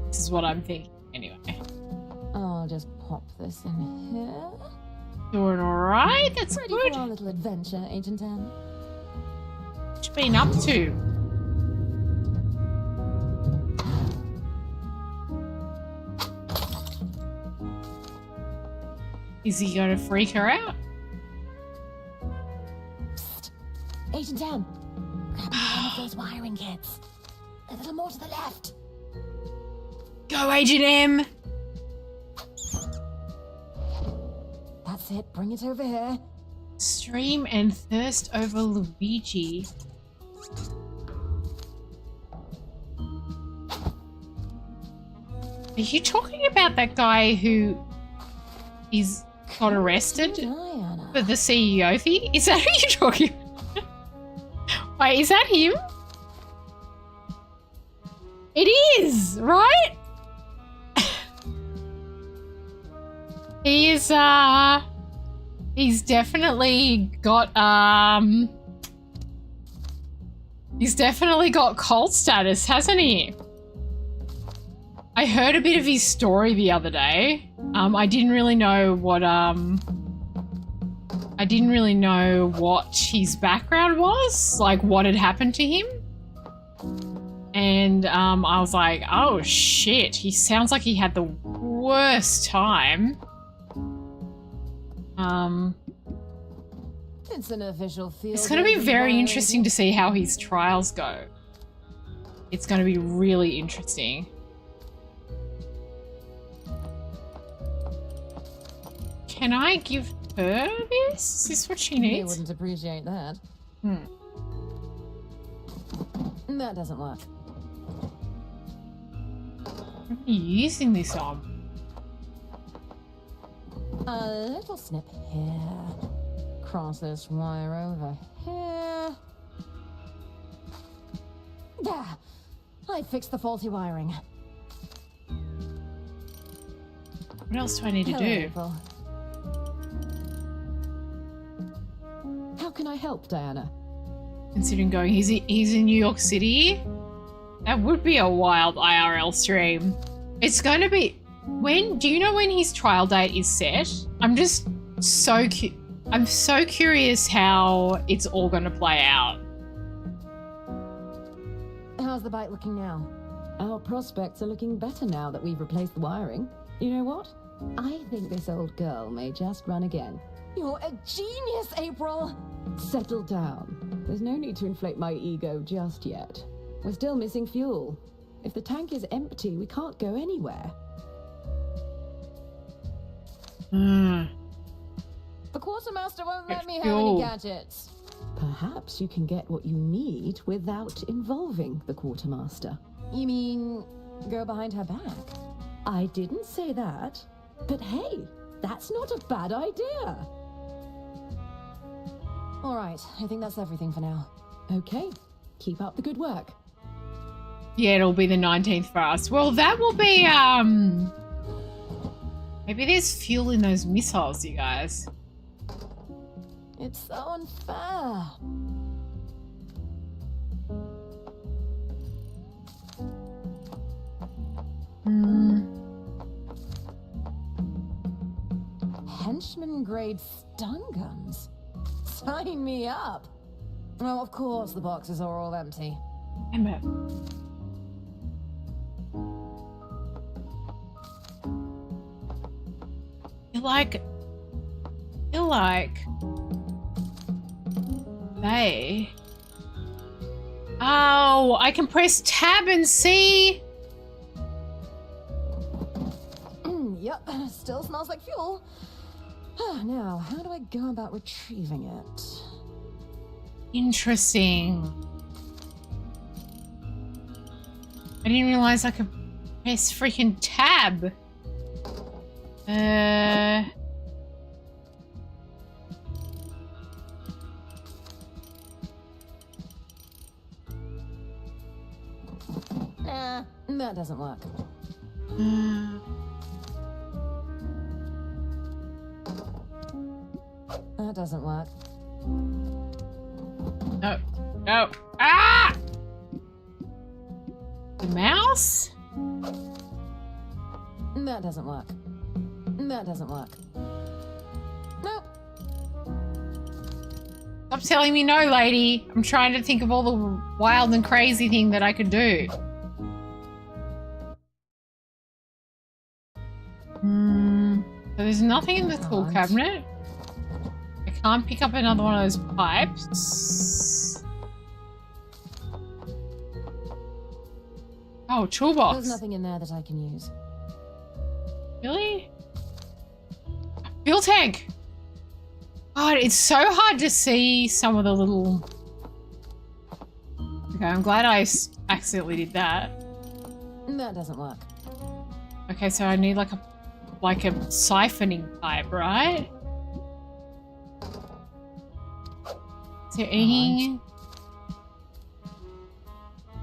This is what I'm thinking, anyway. I'll just pop this in here. Doing alright? That's Ready good. for our little adventure, Agent M? What you been up to? Is he going to freak her out? Psst. Agent M, grab me one of those wiring kits. A little more to the left. Go, Agent M! That's it. Bring it over here. Stream and thirst over Luigi. Are you talking about that guy who got arrested Diana. for the CEO thing? Is that who you're talking about? Wait, is that him? It is, right? He is, he's definitely got cult status, hasn't he? I heard a bit of his story the other day. I didn't really know what his background was, like what had happened to him. And I was like, oh shit, he sounds like he had the worst time. It's an official field. It's going to be very interesting to see how his trials go. It's going to be really interesting. Can I give her this? Is this what she They needs? wouldn't appreciate that. That doesn't work. What are you using this on? A little snip here. Cross this wire over here. There! I fixed the faulty wiring. What else do I need to Hello, do? April. How can I help, Diana? Considering going, he's in New York City? That would be a wild IRL stream. It's going to be... do you know when his trial date is set? I'm just so I'm so curious how it's all going to play out. How's the bite looking now? Our prospects are looking better now that we've replaced the wiring. You know what? I think this old girl may just run again. You're a genius, April! Settle down. There's no need to inflate my ego just yet. We're still missing fuel. If the tank is empty, we can't go anywhere. The quartermaster won't let me have any gadgets. Perhaps you can get what you need without involving the quartermaster. You mean go behind her back? I didn't say that. But hey, that's not a bad idea. All right, I think that's everything for now. Okay, keep up the good work. Yeah, it'll be the 19th for us. Well, that will be, maybe there's fuel in those missiles, you guys. It's so unfair. Henchman-grade stun guns? Sign me up. Oh, of course the boxes are all empty. Damn it. Feel like they... Oh, I can press tab and see. Yep, still smells like fuel. Now, how do I go about retrieving it? Interesting. I didn't realize I could press freaking tab. That doesn't work. That doesn't work. No. No. Ah! The mouse? That doesn't work. That doesn't work. Nope. Stop telling me no, lady. I'm trying to think of all the wild and crazy thing that I could do. So there's nothing in the tool Alright. cabinet. I can't pick up another one of those pipes. Oh, toolbox. There's nothing in there that I can use. Really? Fuel tank! God, it's so hard to see some of the little... Okay, I'm glad I accidentally did that. That doesn't work. Okay, so I need like a siphoning pipe, right? Is there any...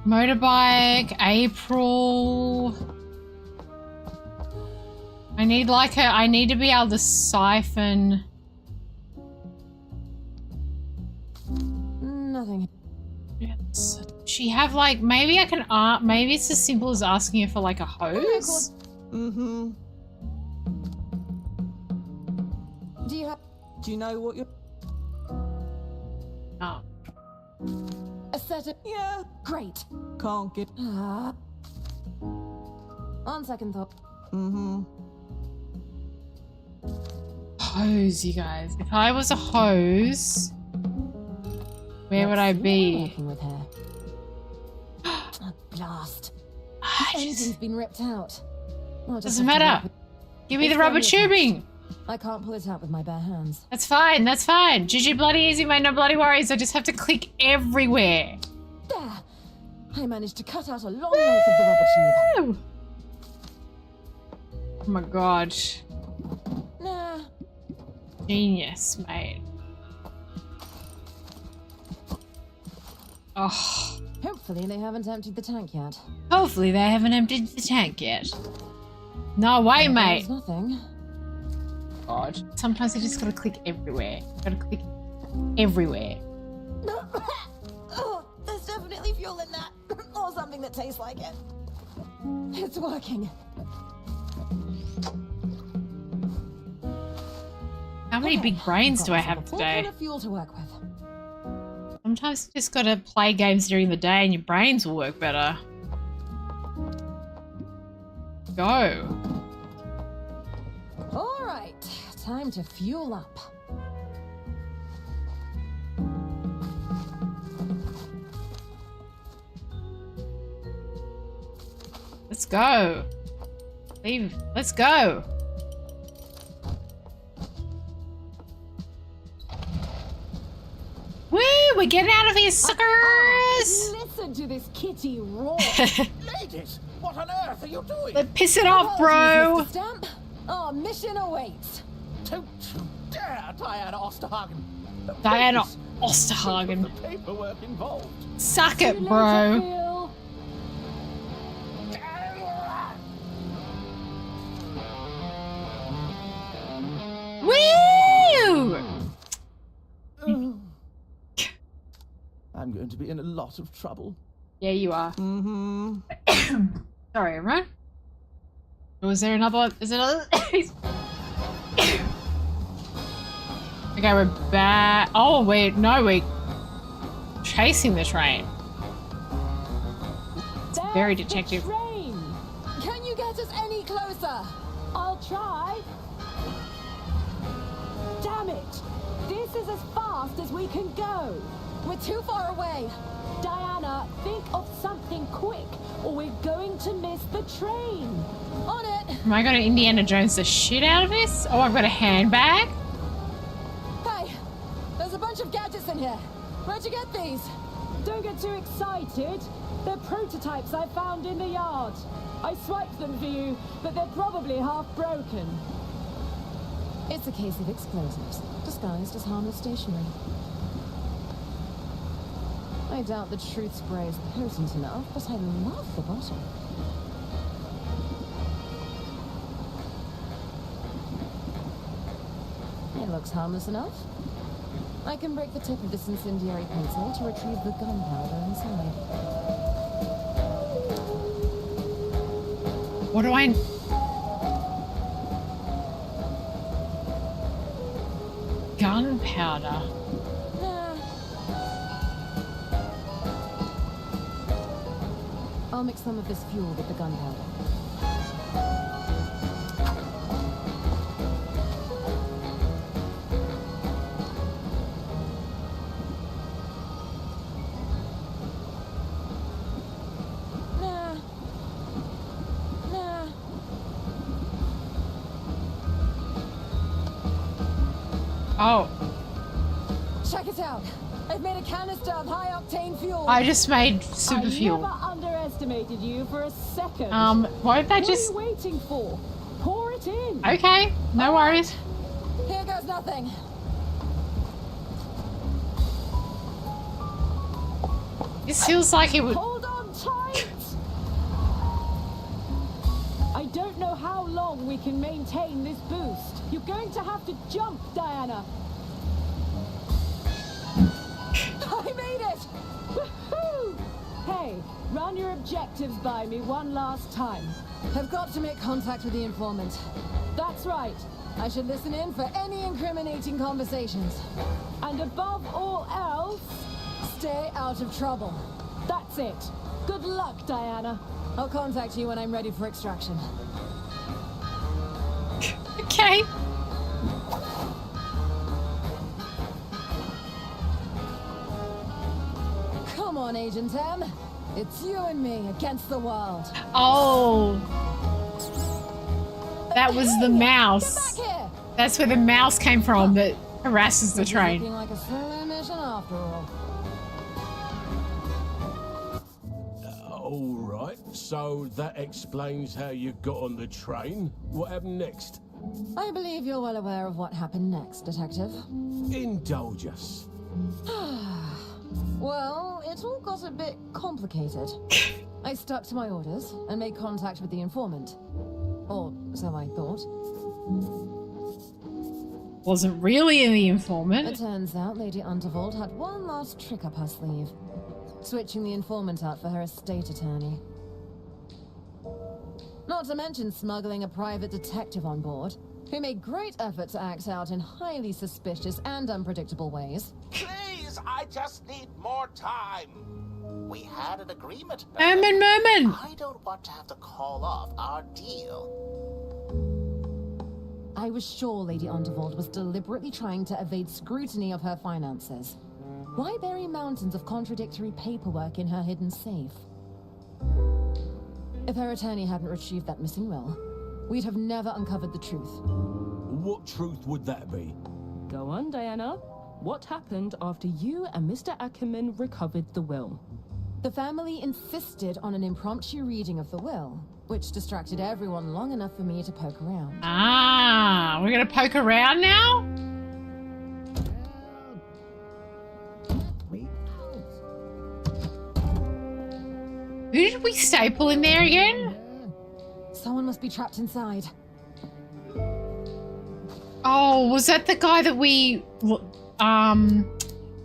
Motorbike, April... I need to be able to siphon... Nothing. Yes. She have like, maybe I can, maybe it's as simple as asking her for like a hose? Mm-hmm. Do you have Do you know what you're... Oh. a set of... Yeah, Great. can't get... On second thought. Mm-hmm. Hose, you guys. If I was a hose, where would I be? Working with her. A blast. I Anything's just, been ripped out. I'll just doesn't have to matter. work Give me It's the rubber firmly attached. tubing. I can't pull it out with my bare hands. That's fine, that's fine. GG bloody easy, mate, no bloody worries. I just have to click everywhere. There! I managed to cut out a long length of the rubber tube. Woo! Oh my god. Nah. Genius, mate. Oh. Hopefully they haven't emptied the tank yet. Hopefully they haven't emptied the tank yet. No way, mate. There's nothing. God. Sometimes I just gotta click everywhere. Gotta click everywhere. Oh, there's definitely fuel in that. Or something that tastes like it. It's working. How many Okay, big brains I've do got I myself have a full today? ton of fuel to work with. Sometimes you just gotta play games during the day and your brains will work better. Go. All right, time to fuel up. Let's go. Leave. Let's go. Woo! We're getting out of here, suckers! Listen to this kitty roar. Ladies, what on earth are you doing? Let's piss it off, bro. Apologies, Mr. Stamp. Our mission awaits. Don't you dare, Diana Osterhagen. Diana Please, Osterhagen. think of the paperwork involved. Suck See it, you bro. later, Phil. Woo! I'm going to be in a lot of trouble. Yeah, you are. Mm-hmm. Sorry, everyone. Was there another one? Is it another? Okay, we're back. Oh, wait. No, we're chasing the train. It's very There's the detective. train. Can you get us any closer? I'll try. Damn it! This is as fast as we can go. We're too far away. Diana, think of something quick, or we're going to miss the train. On it. Am I going to Indiana Jones the shit out of this? Oh, I've got a handbag? Hey, there's a bunch of gadgets in here. Where'd you get these? Don't get too excited. They're prototypes I found in the yard. I swiped them for you, but they're probably half broken. It's a case of explosives, disguised as harmless stationery. I doubt the truth spray is potent enough, but I love the bottle. It looks harmless enough. I can break the tip of this incendiary pencil to retrieve the gunpowder inside. What do I... Gunpowder. I'll mix some of this fuel with the gunpowder. Oh, Check it out. I've made a canister of high-octane fuel. I just made super fuel. I never underestimated you for a second. Why did that just... What are you waiting for? Pour it in. Okay, no worries. Here goes nothing. This feels like it would... Hold on tight. I don't know how long we can maintain this boost. You're going to have to jump, Diana. I made it! Woohoo! Hey, run your objectives by me one last time. I've got to make contact with the informant. That's right. I should listen in for any incriminating conversations. And above all else, stay out of trouble. That's it. Good luck, Diana. I'll contact you when I'm ready for extraction. Okay. Come on, Agent M. It's you and me against the world. Oh. That was the Get mouse. back here! That's where the mouse came from that harasses the train. Looking like a solo mission after all. All right, so that explains how you got on the train. What happened next? I believe you're well aware of what happened next, Detective. Indulge us. Well, it all got a bit complicated. I stuck to my orders and made contact with the informant. Or so I thought. Wasn't really in the It informant. turns out Lady Unterwald had one last trick up her sleeve. Switching the informant out for her estate attorney. Not to mention smuggling a private detective on board, who made great effort to act out in highly suspicious and unpredictable ways. Please, I just need more time. We had an agreement. Merman. I don't want to have to call off our deal. I was sure Lady Unterwald was deliberately trying to evade scrutiny of her finances. Why bury mountains of contradictory paperwork in her hidden safe? If her attorney hadn't retrieved that missing will, we'd have never uncovered the truth. What truth would that be? Go on, Diana. What happened after you and Mr. Ackerman recovered the will? The family insisted on an impromptu reading of the will, which distracted everyone long enough for me to poke around. Ah, we're gonna poke around now? Who did we staple in there again? Someone must be trapped inside. Oh, was that the guy that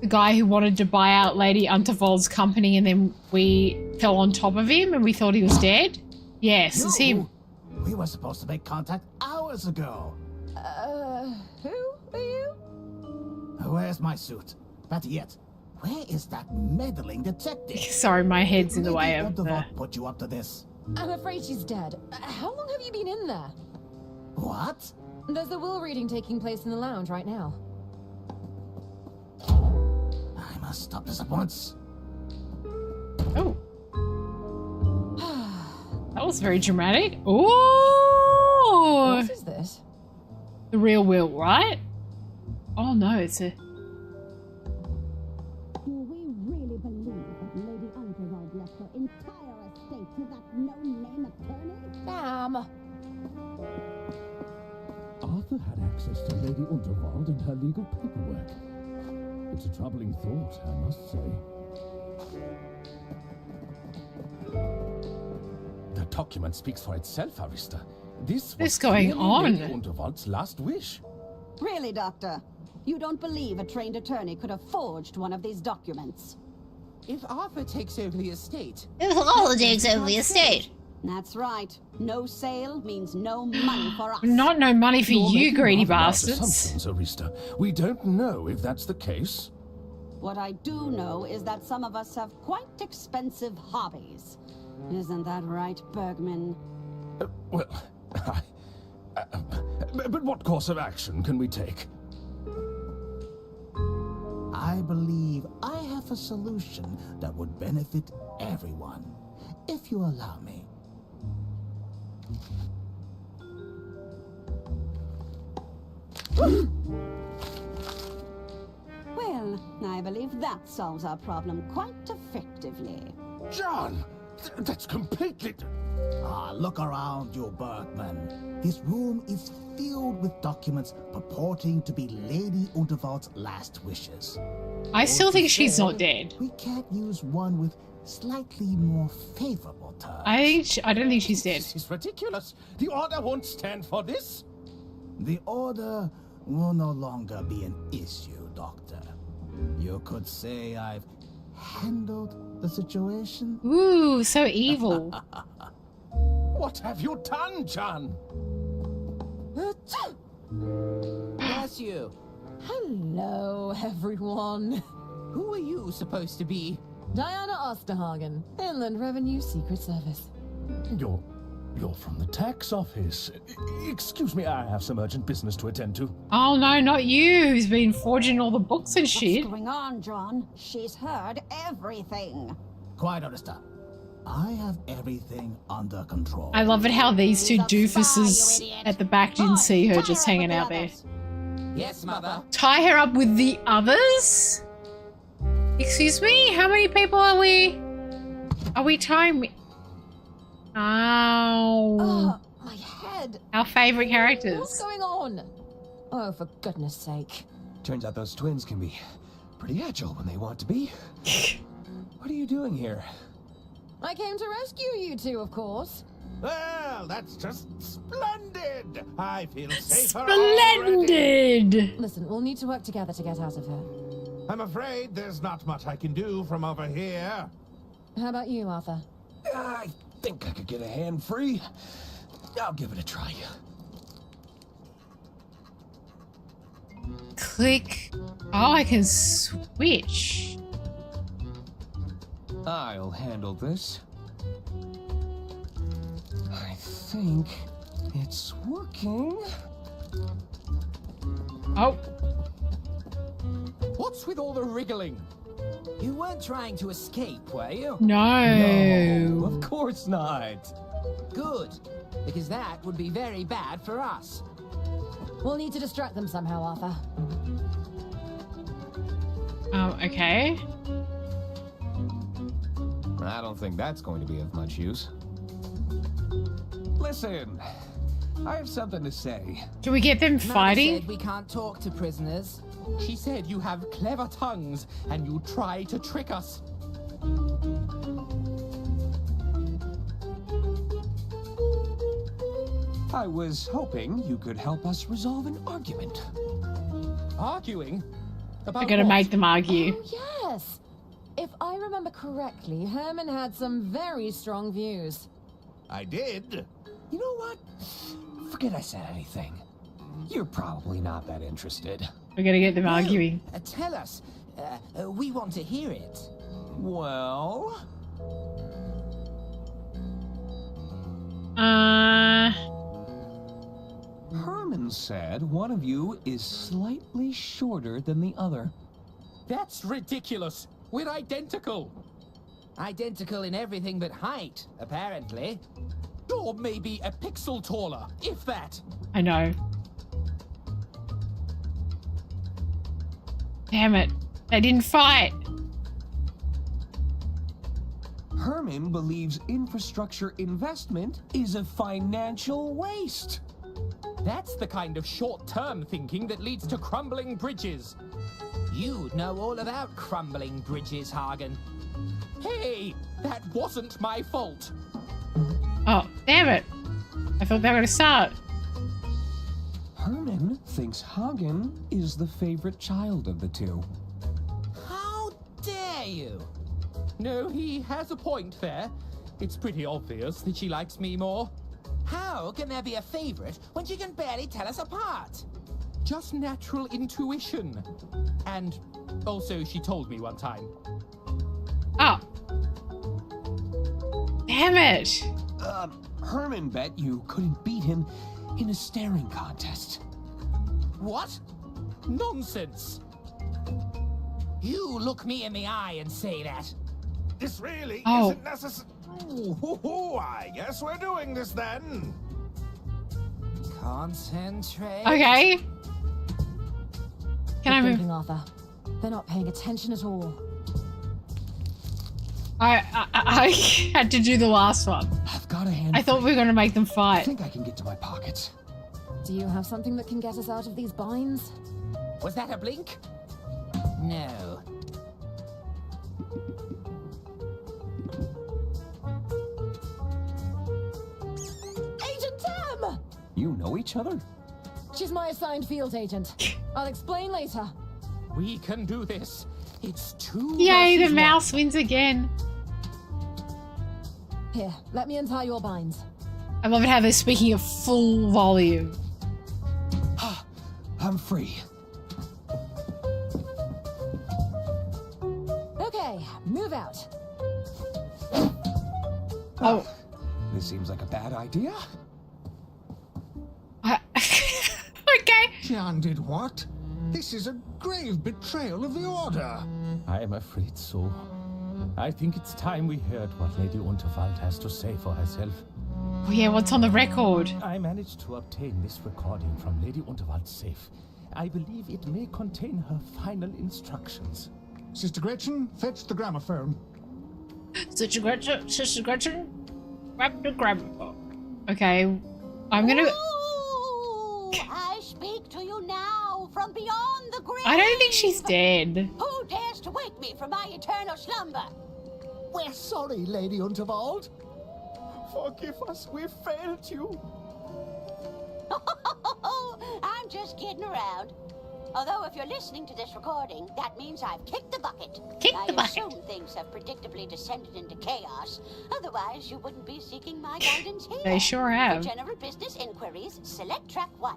the guy who wanted to buy out Lady Unterwald's company and then we fell on top of him and we thought he was dead? Yes, it's him. We were supposed to make contact hours ago. Who are you? Where's my suit? Better yet, where is that meddling detective? Sorry, my head's in the way Lady of the... Unterwald put you up to this. I'm afraid she's dead. How long have you been in there? What? There's a will reading taking place in the lounge right now. I must stop this at once. Oh. That was very dramatic. Ooh! What is this? The real will, right? Oh no, it's a... Do we really believe that Lady Unterwald left her entire estate to that no-name attorney? Damn! Arthur had access to Lady Unterwald and her legal paperwork. It's a troubling thought, I must say. The document speaks for itself, Arista. This What's was going clearly on? Lady Unterwald's last wish. Really, Doctor? You don't believe a trained attorney could have forged one of these documents? If Arthur takes over the estate... That's right. No sale means no money for us. Not no money for You're you, making greedy rather large bastards. assumptions, Arista. We don't know if that's the case. What I do know is that some of us have quite expensive hobbies. Isn't that right, Bergman? But what course of action can we take? I believe I have a solution that would benefit everyone, if you allow me. I believe that solves our problem quite effectively. John, that's completely... Ah, look around you, Bergman. This room is filled with documents purporting to be Lady Unterwald's last wishes. I still think she's not dead. We can't use one with slightly more favorable terms. I don't think she's dead. This is ridiculous. The Order won't stand for this. The Order will no longer be an issue, Doctor. You could say I've handled the situation. Ooh, so evil. What have you done, John? Bless you. Hello, everyone. Who are you supposed to be? Diana Osterhagen, Inland Revenue Secret Service. You're from the tax office. Excuse me, I have some urgent business to attend to. Oh no, not you, who's been forging all the books and shit. What's going on, John? She's heard everything. Quite understand. I have everything under control. I love it how these two doofuses at the back didn't see her just hanging out there. Yes, Mother. Tie her up with the others? Excuse me? How many people are we tying me? Oh. Oh, my head. Our favourite What's characters. going on? Oh, for goodness sake. Turns out those twins can be pretty agile when they want to be. What are you doing here? I came to rescue you two, of course. Well, that's just splendid. I feel safer already. Splendid! Listen, we'll need to work together to get out of here. I'm afraid there's not much I can do from over here. How about you, Arthur? I think I could get a hand free. I'll give it a try. Click. Oh, I can switch. I'll handle this. I think it's working. Oh. What's with all the wriggling? You weren't trying to escape, were you? No. Of course not. Good, because that would be very bad for us. We'll need to distract them somehow, Arthur. Okay. I don't think that's going to be of much use. Listen, I have something to say. Do we get them Mother fighting? said we can't talk to prisoners. She said you have clever tongues and you try to trick us. I was hoping you could help us resolve an argument. Arguing? About We're gonna what? make them argue. Oh, yes. If I remember correctly, Herman had some very strong views. I did. You know what? Forget I said anything. You're probably not that interested. We're gonna get them No, arguing. Tell us. We want to hear it. Well... Herman said one of you is slightly shorter than the other. That's ridiculous. We're identical. Identical in everything but height, apparently. Or maybe a pixel taller, if that. I know. Damn it. They didn't fight. Herman believes infrastructure investment is a financial waste. That's the kind of short-term thinking that leads to crumbling bridges. You know all about crumbling bridges, Hagen. Hey, that wasn't my fault. Oh, damn it. I thought they were gonna start. Herman thinks Hagen is the favorite child of the two. How dare you? No, he has a point there. It's pretty obvious that she likes me more. How can there be a favorite when she can barely tell us apart? Just natural intuition. And also she told me one time. Oh. Damn it. Herman bet you couldn't beat him in a staring contest. What? Nonsense. You look me in the eye and say that. This really Oh. isn't necessary. I guess we're doing this then. Concentrate. Okay. Can I Good move? thinking, Arthur. They're not paying attention at all. I had to do the last one. I've got a hand. I thought we were going to make them I fight. think I can get to my pockets. Do you have something that can get us out of these binds? Was that a blink? No. Agent Tam! You know each other? She's my assigned field agent. I'll explain later. We can do this. It's two. Yay, the versus mouse one. wins again. Here, let me untie your binds. I love it how they're speaking at full volume. I'm free. Okay, move out. Oh. This seems like a bad idea. Okay. Jan did what? This is a grave betrayal of the Order. I am afraid so. I think it's time we heard what Lady Unterwald has to say for herself. Oh yeah, what's on the record? I managed to obtain this recording from Lady Unterwald's safe. I believe it may contain her final instructions. Sister Gretchen, fetch the gramophone. Sister Gretchen, grab the gramophone. Okay, I'm gonna... Ooh, I speak to you now from beyond the grave. I don't think she's dead. Who dares to wake me from my eternal slumber? We're sorry, Lady Unterwald. Forgive us, we failed you. I'm just kidding around. Although if you're listening to this recording, that means I've kicked the bucket. I assume things have predictably descended into chaos. Otherwise, you wouldn't be seeking my guidance here. They sure have. For general business inquiries, select track 1.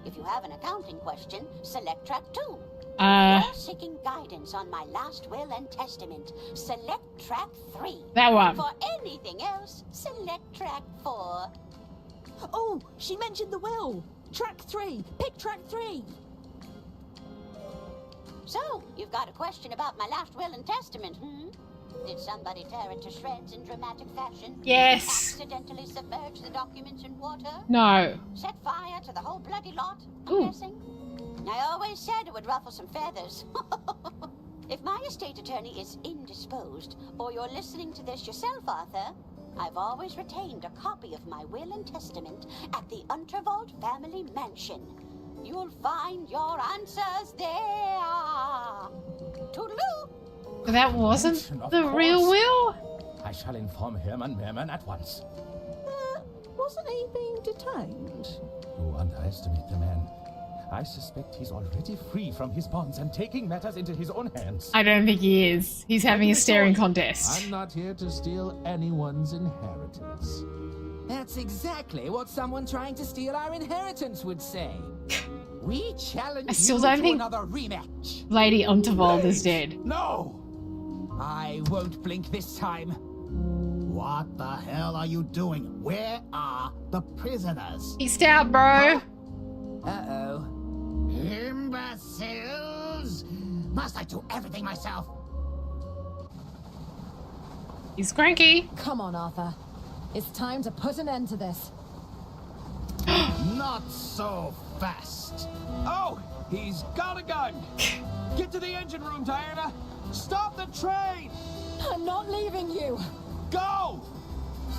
If you have an accounting question, select track 2. If you're seeking guidance on my last will and testament, select track 3. That one. For anything else, select track 4. Oh, she mentioned the will. Track 3. Pick track 3. So, you've got a question about my last will and testament, Did somebody tear it to shreds in dramatic fashion? Yes. Accidentally submerge the documents in water? No. Set fire to the whole bloody lot, Ooh. I'm guessing? I always said it would ruffle some feathers. If my estate attorney is indisposed, or you're listening to this yourself, Arthur, I've always retained a copy of my will and testament at the Unterwald family mansion. You'll find your answers there. Toodaloo! That wasn't Of the course. real will? I shall inform Hermann Merman at once. Wasn't he being detained? You underestimate the man. I suspect he's already free from his bonds and taking matters into his own hands. I don't think he is. He's having a staring contest. I'm not here to steal anyone's inheritance. That's exactly what someone trying to steal our inheritance would say. We challenge I still you don't to think another rematch. Lady Unterwald is dead. No! I won't blink this time. What the hell are you doing? Where are the prisoners? East out, bro. Uh-oh. Imbeciles! Must I do everything myself? He's cranky. Come on, Arthur. It's time to put an end to this. Not so fast. Oh, he's got a gun. Get to the engine room, Diana. Stop the train. I'm not leaving you. Go.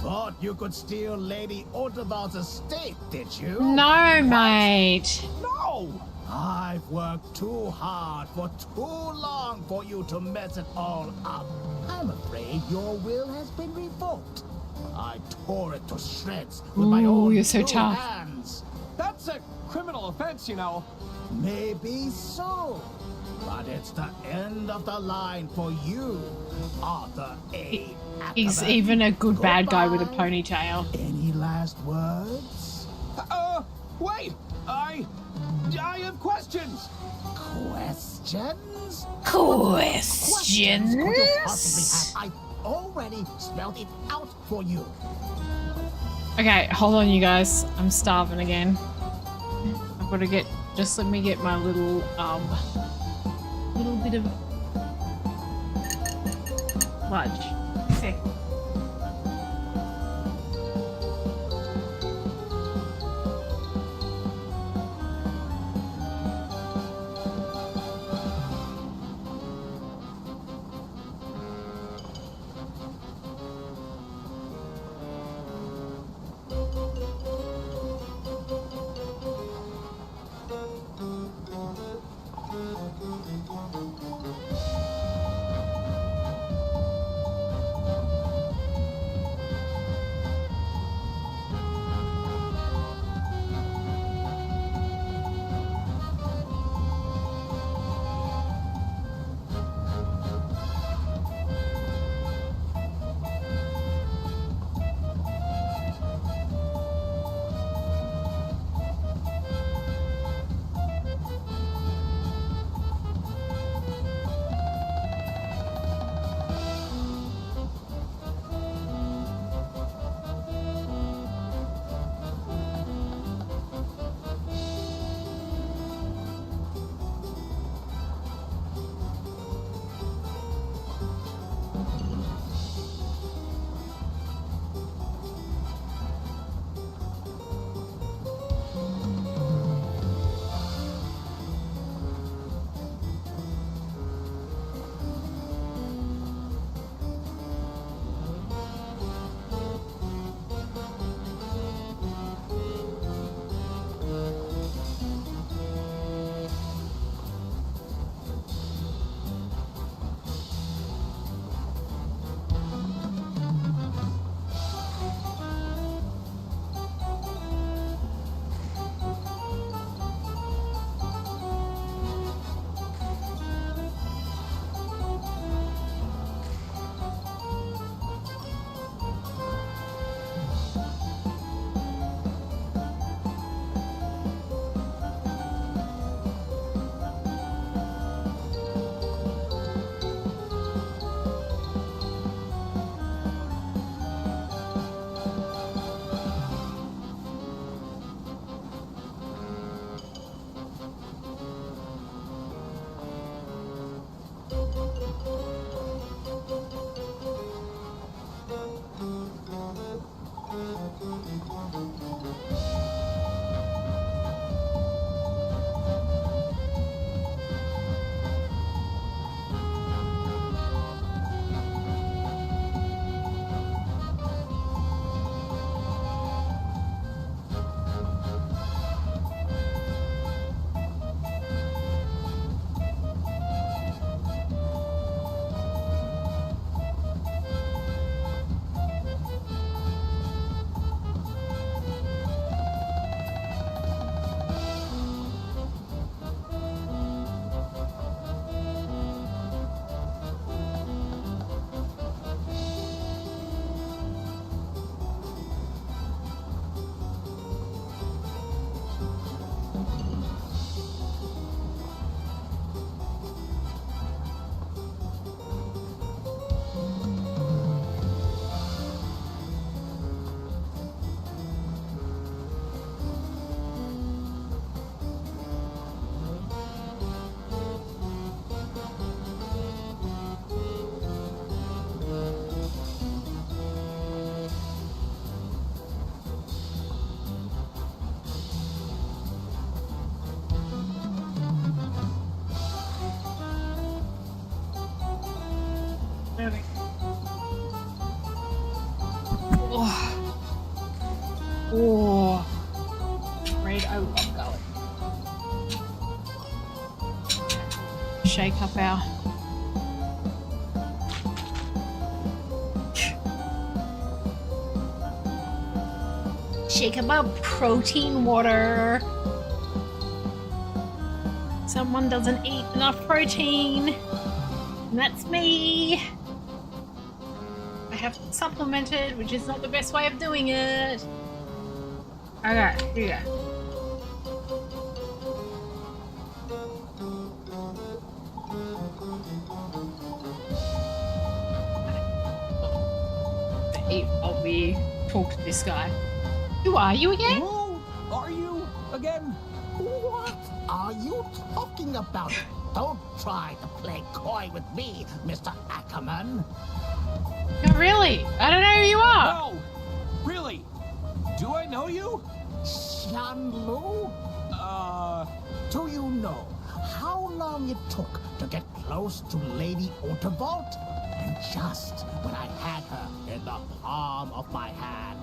Thought you could steal Lady Unterwald's estate, did you? No, mate. No. I've worked too hard for too long for you to mess it all up. I'm afraid your will has been revoked. I tore it to shreds with my Ooh, own you're so two tough. hands. That's a criminal offense, you know. Maybe so. But it's the end of the line for you, Arthur A. He's Ackerman. even a good bad guy with a Goodbye. ponytail. Any last words? Wait. I have questions. Questions? Questions? Could you possibly have? I already spelled it out for you. Okay, hold on, you guys. I'm starving again. I've got to get. Just let me get my little bit of lunch. Okay. Oh. Oh. Great, I love garlic. Shake up our... Shake up our protein water. Someone doesn't eat enough protein. And that's me. I have supplemented, which is not the best way of doing it. Okay, here you go. I'll be talk to this guy. Who are you again? Who are you again? What are you talking about? Don't try to play coy with me, Mr. Ackerman. No, really? I don't know who you are. No, really? Do I know you? Shanlu? Do you know how long it took to get close to Lady Unterwald? And just when I had her in the palm of my hand,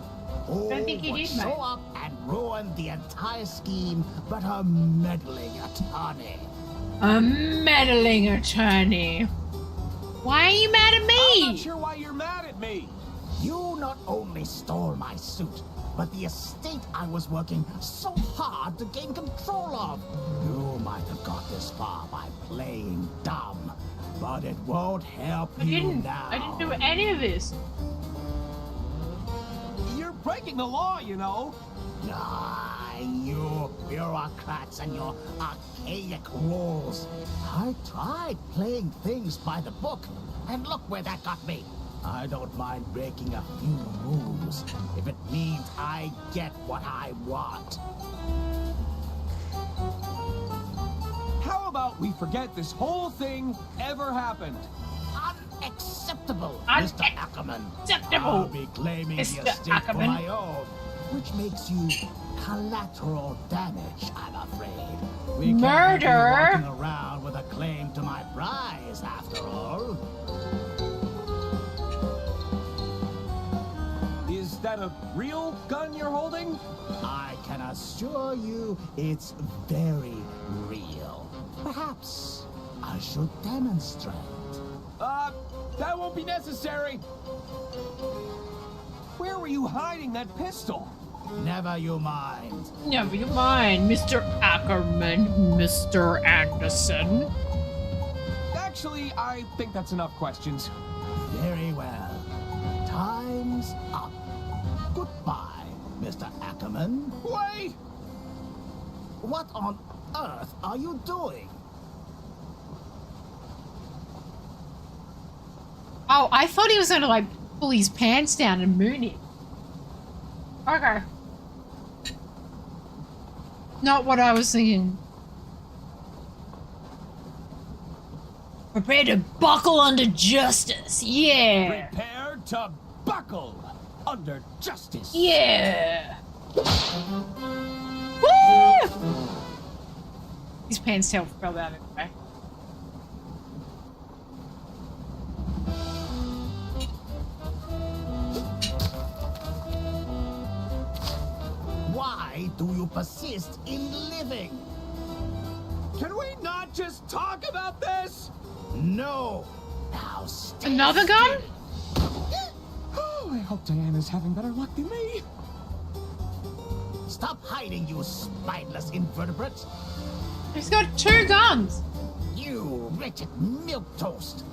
who would show up and ruin the entire scheme but a meddling attorney? A meddling attorney. Why are you mad at me? I'm not sure why you're mad at me. You not only stole my suit, but the estate I was working so hard to gain control of. You might have got this far by playing dumb, but it won't help you now. I didn't do any of this. You're breaking the law, you know. Ah, you bureaucrats and your archaic rules. I tried playing things by the book, and look where that got me. I don't mind breaking a few rules if it means I get what I want. How about we forget this whole thing ever happened? Unacceptable, Mr. Ackerman. Unacceptable, I'll be claiming the Mr. estate Ackerman. for my own, which makes you collateral damage, I'm afraid. We can't have you walking around with a claim to my prize, after all. Is that a real gun you're holding? I can assure you it's very real. Perhaps I should demonstrate. That won't be necessary. Where were you hiding that pistol? Never you mind. Never you mind, Mr. Ackerman, Mr. Anderson. Actually, I think that's enough questions. Very well. Time's up. Goodbye, Mr. Ackerman. Wait! What on earth are you doing? Oh, I thought he was gonna like pull his pants down and moon it. Okay. Not what I was thinking. Prepare to buckle under justice. Yeah. Prepare to buckle under justice. Yeah. Woo! His pants tail fell down anyway. Why do you persist in living? Can we not just talk about this? No. Now stay Another gun? Oh, I hope Diana's having better luck than me. Stop hiding, you spineless invertebrate. He's got 2 guns. You wretched milquetoast.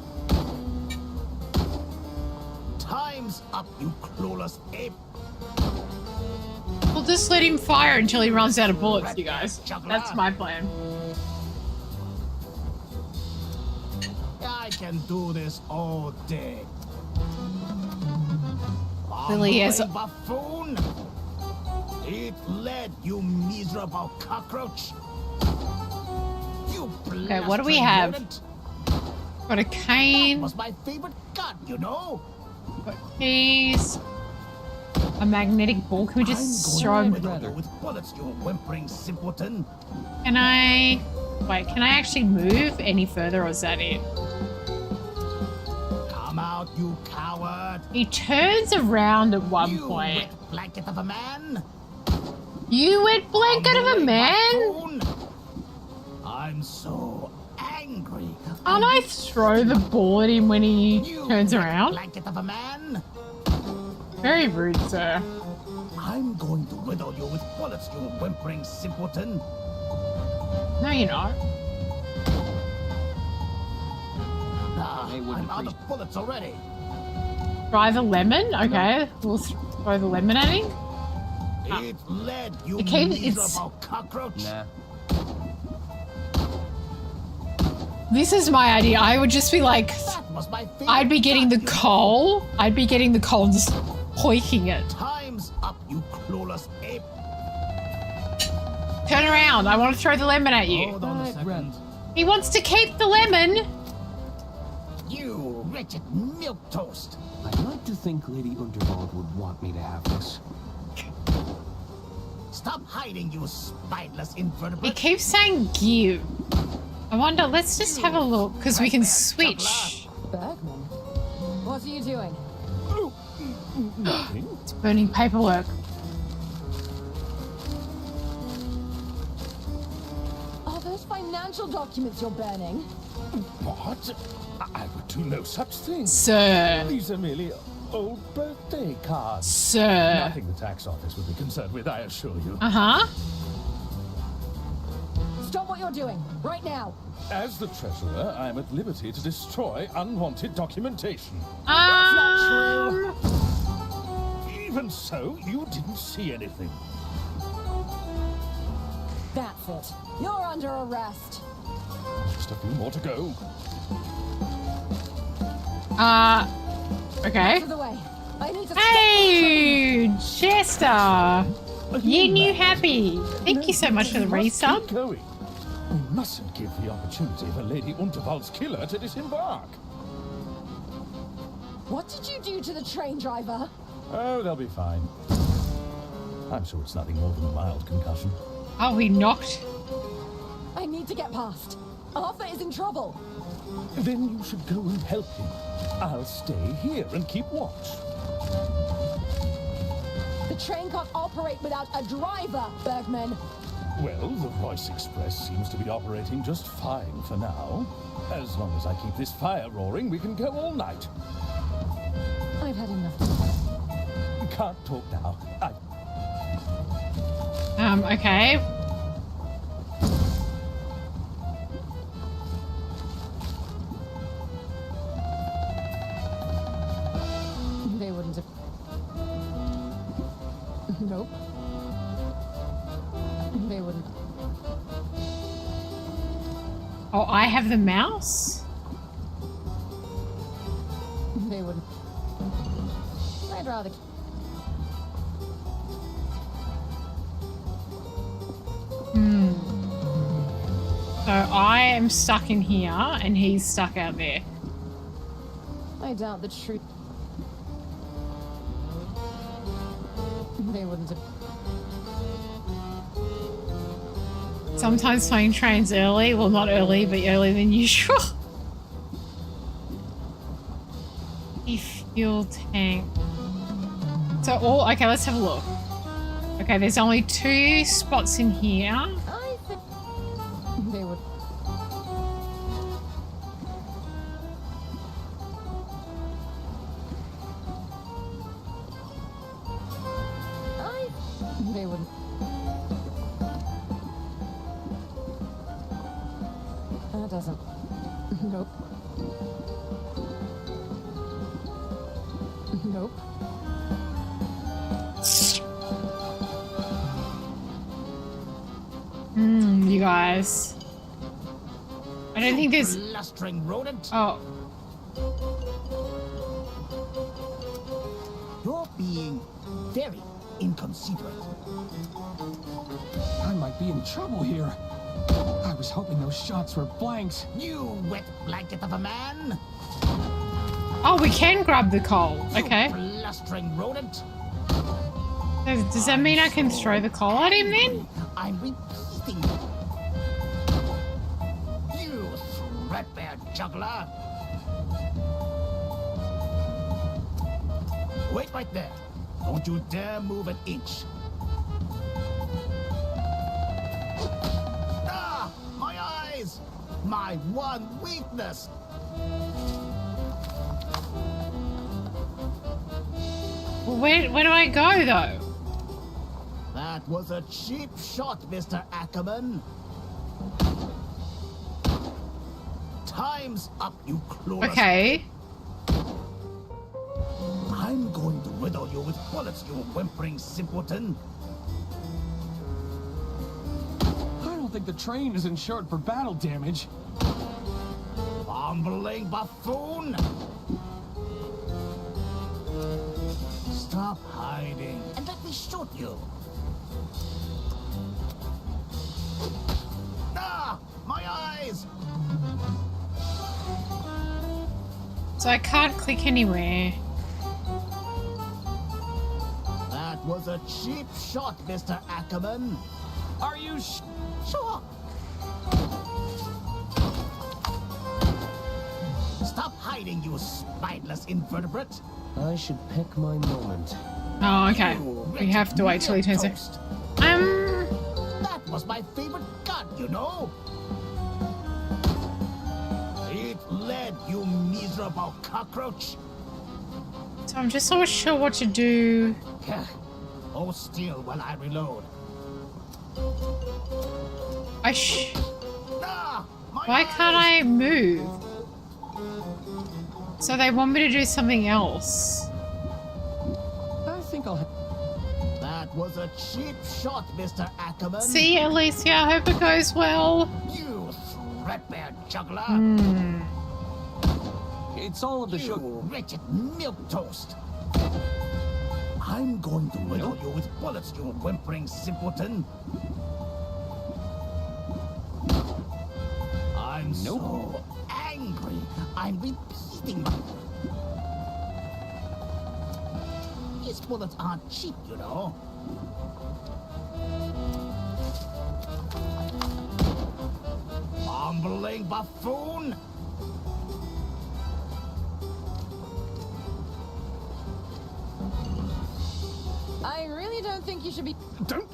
Time's up, you clueless ape. We'll just let him fire until he runs out of bullets, you guys. That's my plan. I can do this all day. Lily has a buffoon. Eat lead, you miserable cockroach. You okay, what do we have? rodent. Got a cane. That was my favorite gun, you know. Got keys. A magnetic ball. Can we just throw him? With bullets, you whimpering simpleton. Can I... Wait, can I actually move any further or is that it? Come out you coward! He turns around at one point. You wet blanket of a man! You wet blanket of a man? I'm so angry. Can't I throw the ball at him when he turns around? Blanket of a man! Very rude, sir. I'm going to riddle you with bullets, you whimpering simpleton. No, you're not. I'm out of bullets already. Try the lemon? Okay, we'll throw the lemon at him. Eat lead, you miserable cockroach. Nah. This is my idea. I would just be like, I'd be getting the coal. I'd be getting the coal and just poiking it. Time's up, you clueless ape. Turn around. I want to throw the lemon at you. Hold on a second. He wants to keep the lemon. You wretched milquetoast. I'd like to think Lady Unterwald would want me to have this. Stop hiding, you spineless invertebrate. He keeps saying give. I wonder, let's just have a look, because we can switch. Bergman, what are you doing? Nothing. It's burning paperwork. Are those financial documents you're burning? What? I would do no such thing. Sir. These are merely old birthday cards. Sir. Nothing the tax office would be concerned with, I assure you. Uh-huh. Stop what you're doing, right now. As the treasurer, I am at liberty to destroy unwanted documentation. Even so, you didn't see anything. That's it. You're under arrest. Just a few more to go. Okay. Out of the way. I need to Hey, Chester. You new happy. Thank you so much for the resub. Going. We mustn't give the opportunity for Lady Unterwald's killer to disembark. What did you do to the train driver? Oh, they'll be fine. I'm sure it's nothing more than a mild concussion. Oh, he knocked. I need to get past. Arthur is in trouble. Then you should go and help him. I'll stay here and keep watch. The train can't operate without a driver, Bergman. Well, the Voice Express seems to be operating just fine for now. As long as I keep this fire roaring, we can go all night. I've had enough. Can't talk now. Okay. They wouldn't have. Nope. They wouldn't. Oh, I have the mouse? They wouldn't. I'd rather. So I am stuck in here and he's stuck out there. I doubt the truth. They wouldn't have. Sometimes playing trains early. Well, not early, but earlier than usual. A fuel tank. So all okay, let's have a look. Okay, there's only 2 spots in here. I think they would. They wouldn't. That doesn't. Nope. Nope. You guys. I don't think there's. Blustering rodent. Oh. You're being very inconsiderate. I might be in trouble here. I was hoping those shots were blanks. You wet blanket of a man. Oh, we can grab the coal. Okay. Blustering rodent. Does that mean I can throw the coal at him then? I'm repeating. You threadbare juggler. Wait right there. Don't you dare move an inch. Ah! My eyes! My one weakness! Well, where do I go, though? That was a cheap shot, Mr. Ackerman. Time's up, you clueless. Okay. I'm going to riddle you with bullets, you whimpering simpleton. I don't think the train is insured for battle damage. Bumbling buffoon! Stop hiding and let me shoot you. Ah! My eyes! So I can't click anywhere. That was a cheap shot, Mr. Ackerman. Are you Sure. Stop hiding, you spineless invertebrate. I should pick my moment. Oh, okay. We have to wait till he turns it. That was my favorite gun, you know. Eat lead, you miserable cockroach. So I'm just not sure what to do. Hold still while I reload. Why can't I move? So they want me to do something else. I think I'll... That was a cheap shot, Mr. Ackerman. See, Alicia, I hope it goes well. You threadbare juggler. It's all of the sugar. Wretched milquetoast. I'm going to riddle you with bullets, you whimpering simpleton. I'm so angry. I'm repeating my... These bullets aren't cheap, you know. Bumbling buffoon. I really don't think you should be... Don't...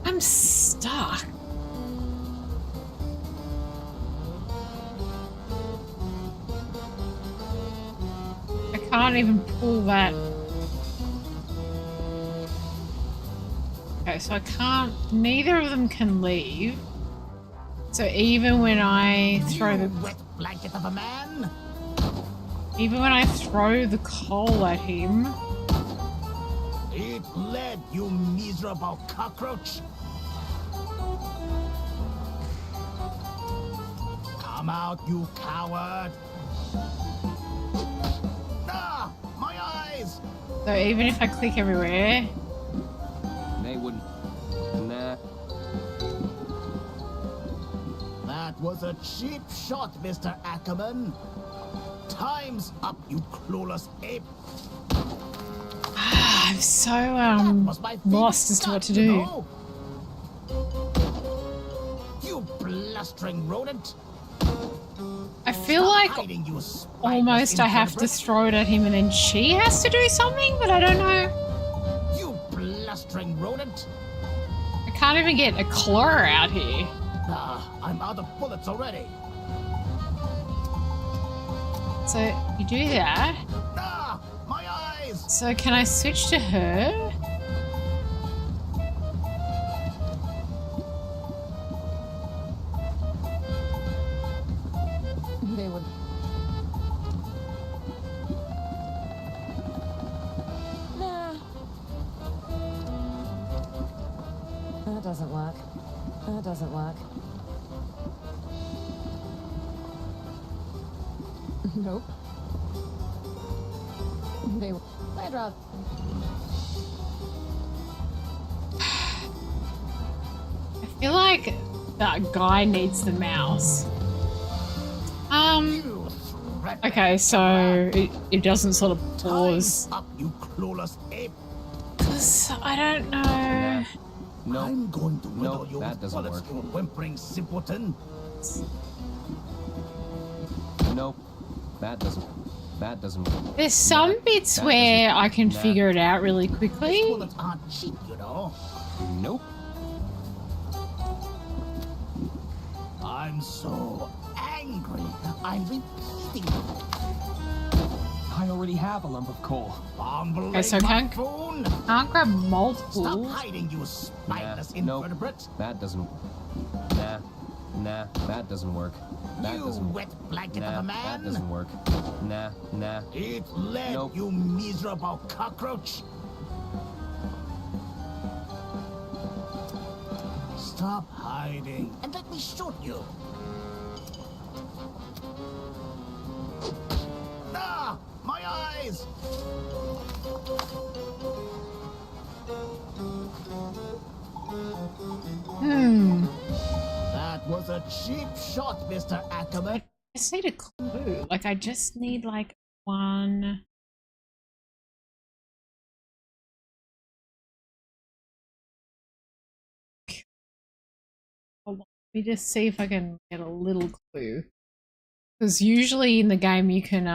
I'm stuck. I can't even pull that. Okay, so I can't, neither of them can leave. So even when I throw the wet blanket of a man. Even when I throw the coal at him. Eat lead, you miserable cockroach. Come out, you coward. Ah, my eyes. So even if I click everywhere. They wouldn't. Nah. That was a cheap shot, Mr. Ackerman. Time's up, you clueless ape. I'm so lost as to what to do. You blustering rodent. I feel like almost I have to throw it at him and then she has to do something, but I don't know. You blustering rodent. I can't even get a claw out here. I'm out of bullets already. So you do that. My eyes. So can I switch to her? They would... Nah. That doesn't work. That doesn't work. Nope. They... I'd rather... I feel like that guy needs the mouse. Okay, so it doesn't sort of pause. Up, you clueless ape. Because I don't know. Nope. I'm going to whittle Nope, you that with doesn't bullets, work. you whimpering simpleton. Nope. That doesn't work. There's some bits that where doesn't- I can nah. figure it out really quickly. Bullets aren't cheap, you know. Nope. I'm so angry. I'm repeating. I already have a lump of coal. Okay, so can't grab multiple. Stop hiding, you spineless invertebrate. That doesn't. Nah, that doesn't work. That You doesn't. wet blanket Nah, of a man. that doesn't work. Nah. Eat lead, Nope. you miserable cockroach. Stop hiding and let me shoot you. Ah, my eyes! That was a cheap shot, Mr. Ackerman. I just need a clue. Like, I just need, like, one... Hold on. Let me just see if I can get a little clue. Because usually in the game you can,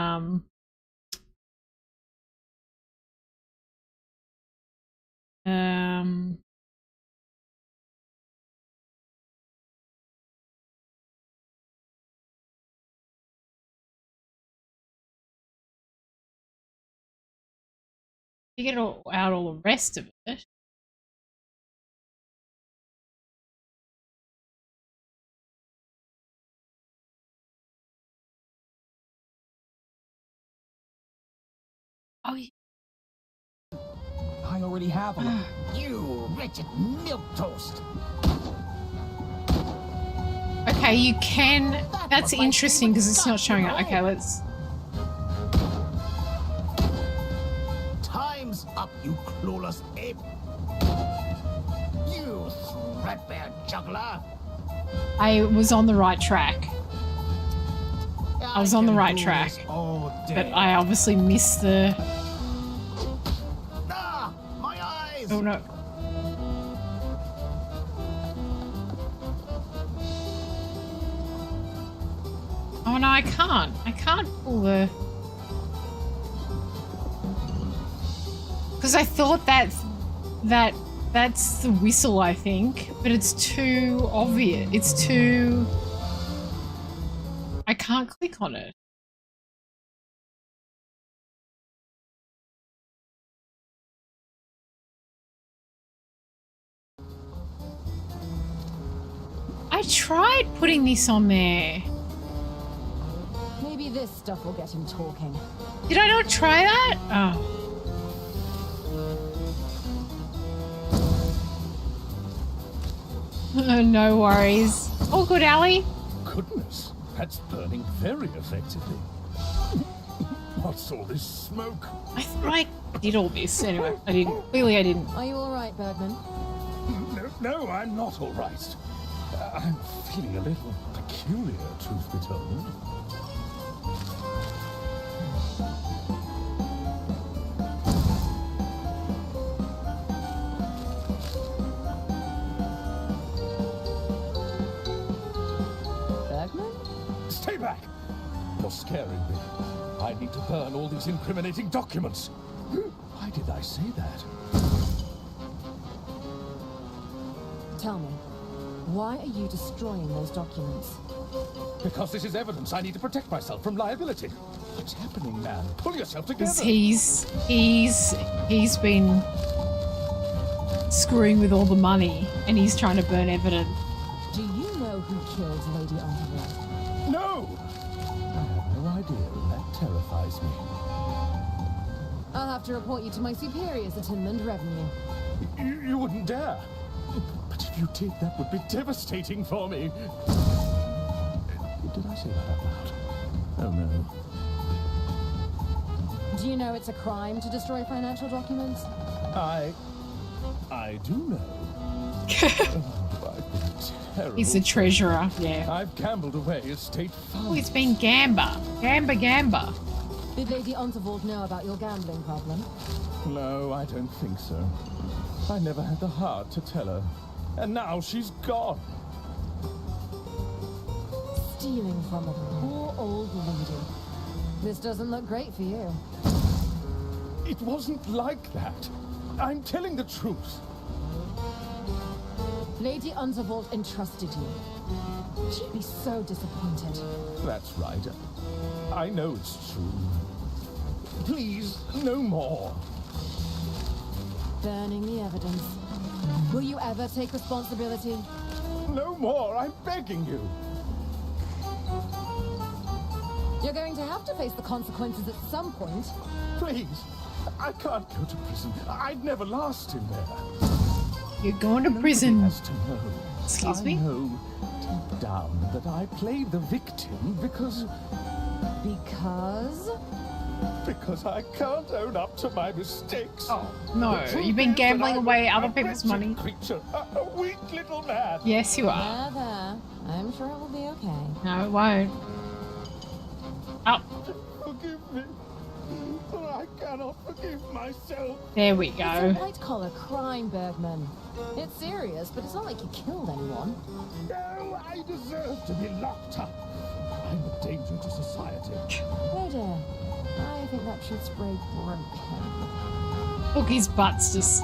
figure out all the rest of it. Oh, yeah. I already have a lump. You wretched milquetoast. Okay, you can. That's interesting because it's not showing up. Okay, let's. Time's up, you clueless ape. You threadbare juggler. I was on the right track. I was on the right track. But I obviously missed the. Ah, my eyes. Oh no. Oh no, I can't. I can't pull the. Because I thought that's the whistle, I think, but it's too obvious. It's too. I can't click on it. I tried putting this on there. Maybe this stuff will get him talking. Did I not try that? Oh. No worries. All good, Ali. Goodness, that's burning very effectively. What's all this smoke? I thought I did all this. Anyway, I didn't. Clearly I didn't. Are you all right, Bergman? No, I'm not all right. I'm feeling a little peculiar, truth be told. Bergman? Stay back! You're scaring me. I need to burn all these incriminating documents. Why did I say that? Tell me, why are you destroying those documents? Because this is evidence. I need to protect myself from liability. What's happening, man? Pull yourself together. Because he's been screwing with all the money and he's trying to burn evidence. Do you know who killed Lady Underwood? No! I have no idea, and that terrifies me. I'll have to report you to my superiors at Inland Revenue. You wouldn't dare. But if you did, that would be devastating for me. Did I say that out loud? Oh no. Do you know it's a crime to destroy financial documents? I do know. Oh, I've been a terrible He's the treasurer, yeah. I've gambled away estate funds. Oh, it's been Gamba. Gamba. Did Lady Unterwald know about your gambling problem? No, I don't think so. I never had the heart to tell her. And now she's gone. Stealing from a poor old lady. This doesn't look great for you. It wasn't like that. I'm telling the truth. Lady Unterwald entrusted you. She'd be so disappointed. That's right. I know it's true. Please, no more. Burning the evidence. Will you ever take responsibility? No more, I'm begging you. You're going to have to face the consequences at some point. Please, I can't go to prison. I'd never last in there. You're going to prison. Nobody has to know. Excuse me? I know deep down that I played the victim because I can't own up to my mistakes. Oh, no. You've been gambling away other people's money. Creature, a weak little man. Yes, you are. There. I'm sure it will be okay. No, it won't. Oh. Forgive me. But I cannot forgive myself. There we It's go. a white-collar crime, Bergman. It's serious, but it's not like you killed anyone. No, I deserve to be locked up. I'm a danger to society. Oh dear. I think that should spray broke him. Look, his butt's just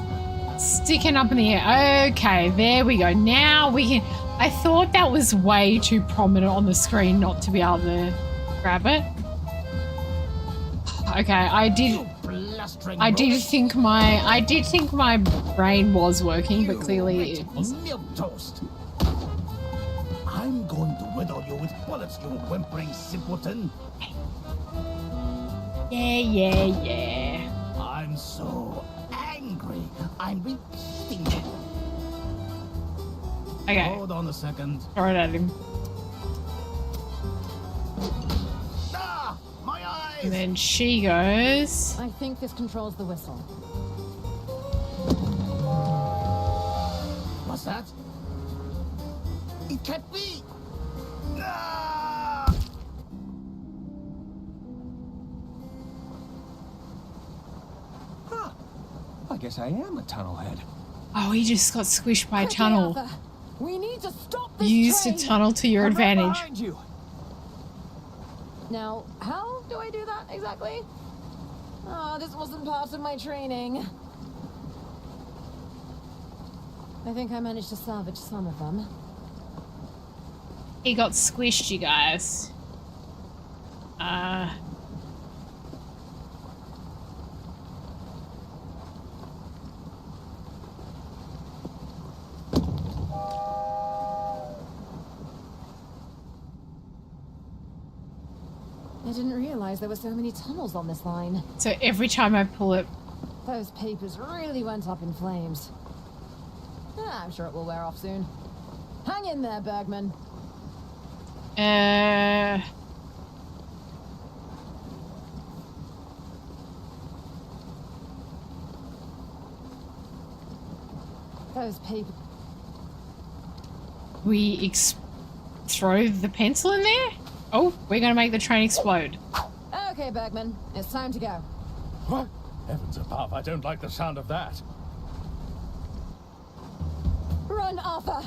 sticking up in the air. Okay, there we go. Now we can... I thought that was way too prominent on the screen not to be able to grab it. Okay, I did think my brain was working, but clearly it wasn't. Milquetoast. I'm going to whittle you with bullets, you whimpering simpleton. Yeah. I'm so angry. I'm repeating it. Okay. Hold on a second. Throw it at him. Ah, my eyes. And then she goes. I think this controls the whistle. What's that? It can't be. Ah! I guess I am a tunnelhead. Oh, he just got squished by a Quickly, tunnel. Arthur. We need to stop this Use the train. tunnel to your I'm right advantage. behind you. Now, how do I do that exactly? Oh, this wasn't part of my training. I think I managed to salvage some of them. He got squished, you guys. I didn't realize there were so many tunnels on this line. So every time I pull it... Those papers really went up in flames. I'm sure it will wear off soon. Hang in there, Bergman. Those papers... We throw the pencil in there? Oh, we're gonna make the train explode. Okay, Bergman. It's time to go. What? Heavens above, I don't like the sound of that. Run, Arthur!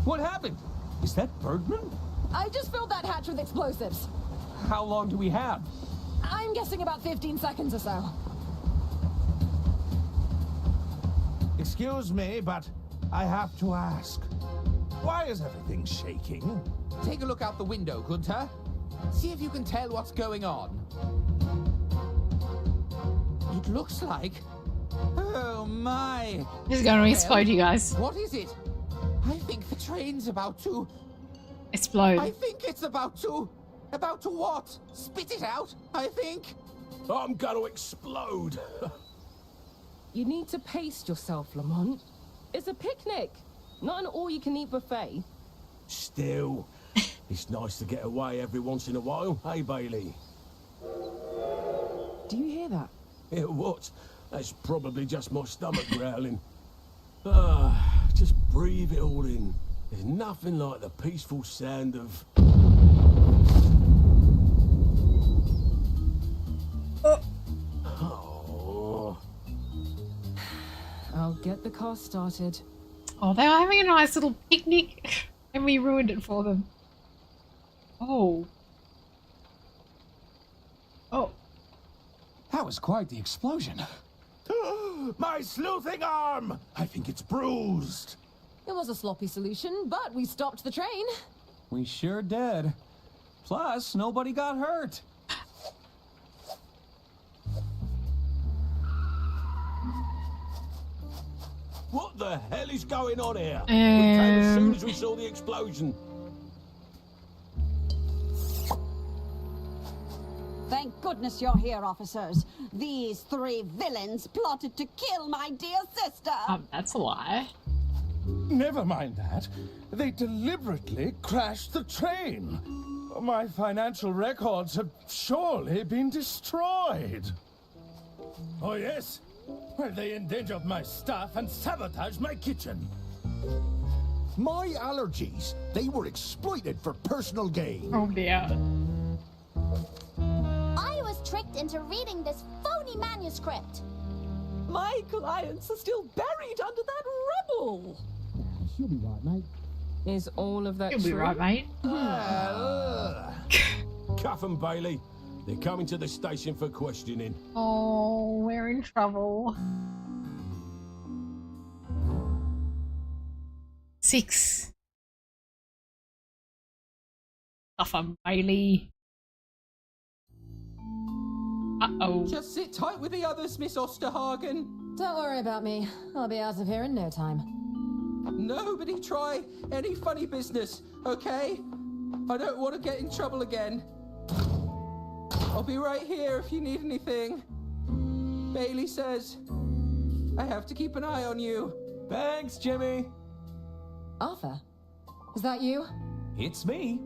What happened? Is that Bergman? I just filled that hatch with explosives. How long do we have? I'm guessing about 15 seconds or so. Excuse me, but I have to ask. Why is everything shaking? Take a look out the window, Gunter. See if you can tell what's going on. It looks like... Oh my! This is gonna explode, you guys. What is it? I think the train's about to... Explode. I think it's about to... About to what? Spit it out, I think. I'm gonna explode. You need to pace yourself, Lamont. It's a picnic, not an all-you-can-eat buffet. Still, it's nice to get away every once in a while, hey, Bailey? Do you hear that? Yeah, what? That's probably just my stomach growling. Just breathe it all in. There's nothing like the peaceful sound of... I'll get the car started. Oh, they were having a nice little picnic and we ruined it for them. Oh. Oh. That was quite the explosion. My sleuthing arm! I think it's bruised. It was a sloppy solution, but we stopped the train. We sure did. Plus, nobody got hurt. What the hell is going on here? We came as soon as we saw the explosion. Thank goodness you're here, officers. These three villains plotted to kill my dear sister. That's a lie. Never mind that. They deliberately crashed the train. My financial records have surely been destroyed. Oh, yes? Well, they endangered my stuff and sabotaged my kitchen. My allergies, they were exploited for personal gain. Oh, dear. I was tricked into reading this phony manuscript. My clients are still buried under that rubble. She'll be right, mate. Is all of that You'll be true? right, mate. Cuff 'em, Bailey. They're coming to the station for questioning. Oh, we're in trouble. 6. Stuff Bailey. Uh-oh. Just sit tight with the others, Miss Osterhagen. Don't worry about me. I'll be out of here in no time. Nobody try any funny business, okay? I don't want to get in trouble again. I'll be right here if you need anything. Bailey says I have to keep an eye on you. Thanks, Jimmy. Arthur, is that you? It's me.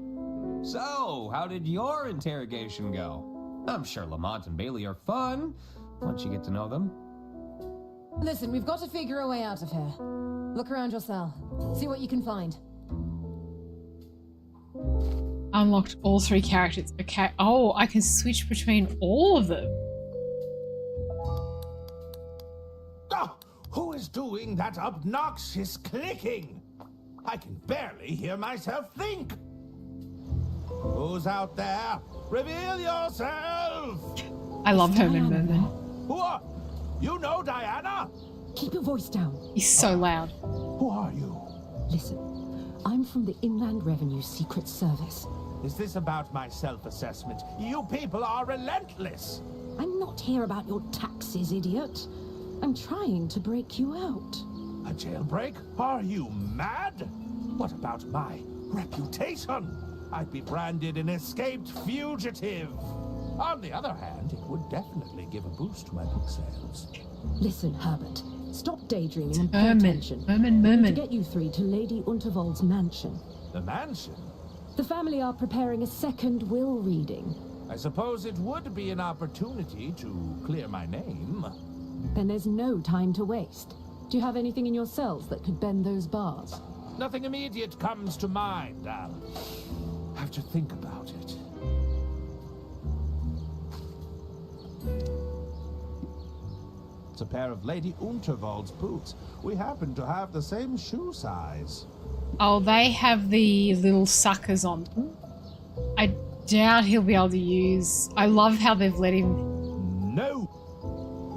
So, how did your interrogation go? I'm sure Lamont and Bailey are fun once you get to know them. Listen, we've got to figure a way out of here. Look around your cell. See what you can find. Unlocked all 3 characters. Okay. Oh, I can switch between all of them. Oh, who is doing that obnoxious clicking? I can barely hear myself think. Who's out there? Reveal yourself! I love Herman Merman. Who are... You know Diana? Keep your voice down. He's so loud. Who are you? Listen, I'm from the Inland Revenue Secret Service. Is this about my self-assessment? You people are relentless! I'm not here about your taxes, idiot. I'm trying to break you out. A jailbreak? Are you mad? What about my reputation? I'd be branded an escaped fugitive. On the other hand, it would definitely give a boost to my book sales. Listen, Herbert. Stop daydreaming and pay Merman. attention. Merman. To get you 3 to Lady Unterwald's mansion. The mansion? The family are preparing a second will reading. I suppose it would be an opportunity to clear my name. Then there's no time to waste. Do you have anything in your cells that could bend those bars? Nothing immediate comes to mind. I'll have to think about it. It's a pair of Lady Unterwald's boots. We happen to have the same shoe size. Oh, they have the little suckers on them. I doubt he'll be able to use... I love how they've let him... No!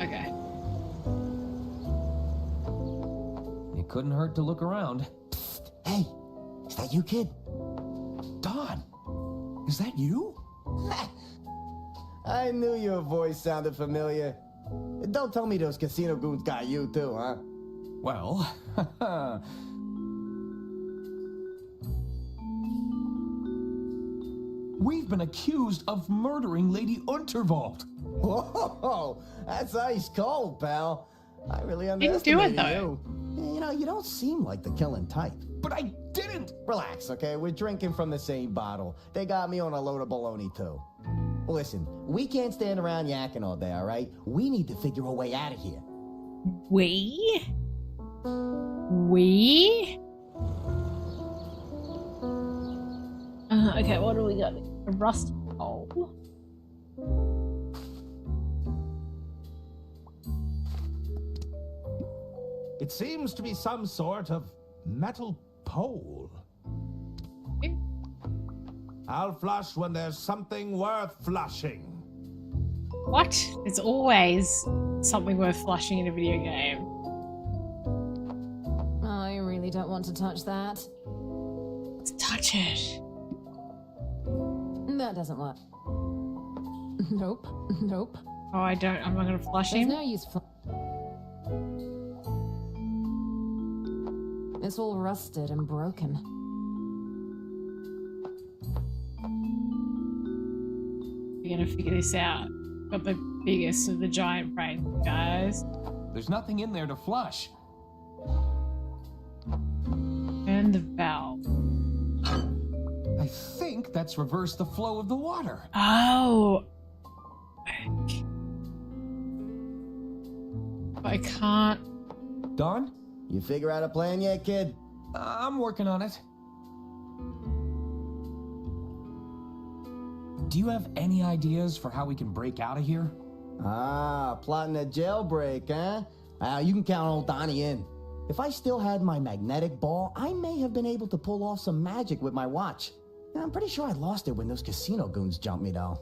Okay. It couldn't hurt to look around. Hey, is that you, kid? Don, is that you? I knew your voice sounded familiar. Don't tell me those casino goons got you too, huh? Well, we've been accused of murdering Lady Unterwald. Whoa, that's ice cold, pal. I really Didn't underestimated do it, though. you. You know, you don't seem like the killing type. But I didn't! Relax, okay? We're drinking from the same bottle. They got me on a load of baloney, too. Listen, we can't stand around yakking all day, all right? We need to figure a way out of here. We? Okay, what do we got? A rust pole. It seems to be some sort of Metal pole. I'll flush when there's something worth flushing. What? It's always something worth flushing in a video game. I really don't want to touch that. Let's touch it. That doesn't work. Nope. Nope. Oh, I'm not gonna flush There's him. no use for... It's all rusted and broken. We're gonna figure this out. Got the biggest of the giant brains, guys. There's nothing in there to flush. Turn the valve. I think that's reversed the flow of the water. Oh. I can't. Don? You figure out a plan yet, kid? I'm working on it. Do you have any ideas for how we can break out of here? Ah, plotting a jailbreak, huh? You can count old Donnie in. If I still had my magnetic ball, I may have been able to pull off some magic with my watch. I'm pretty sure I lost it when those casino goons jumped me, though.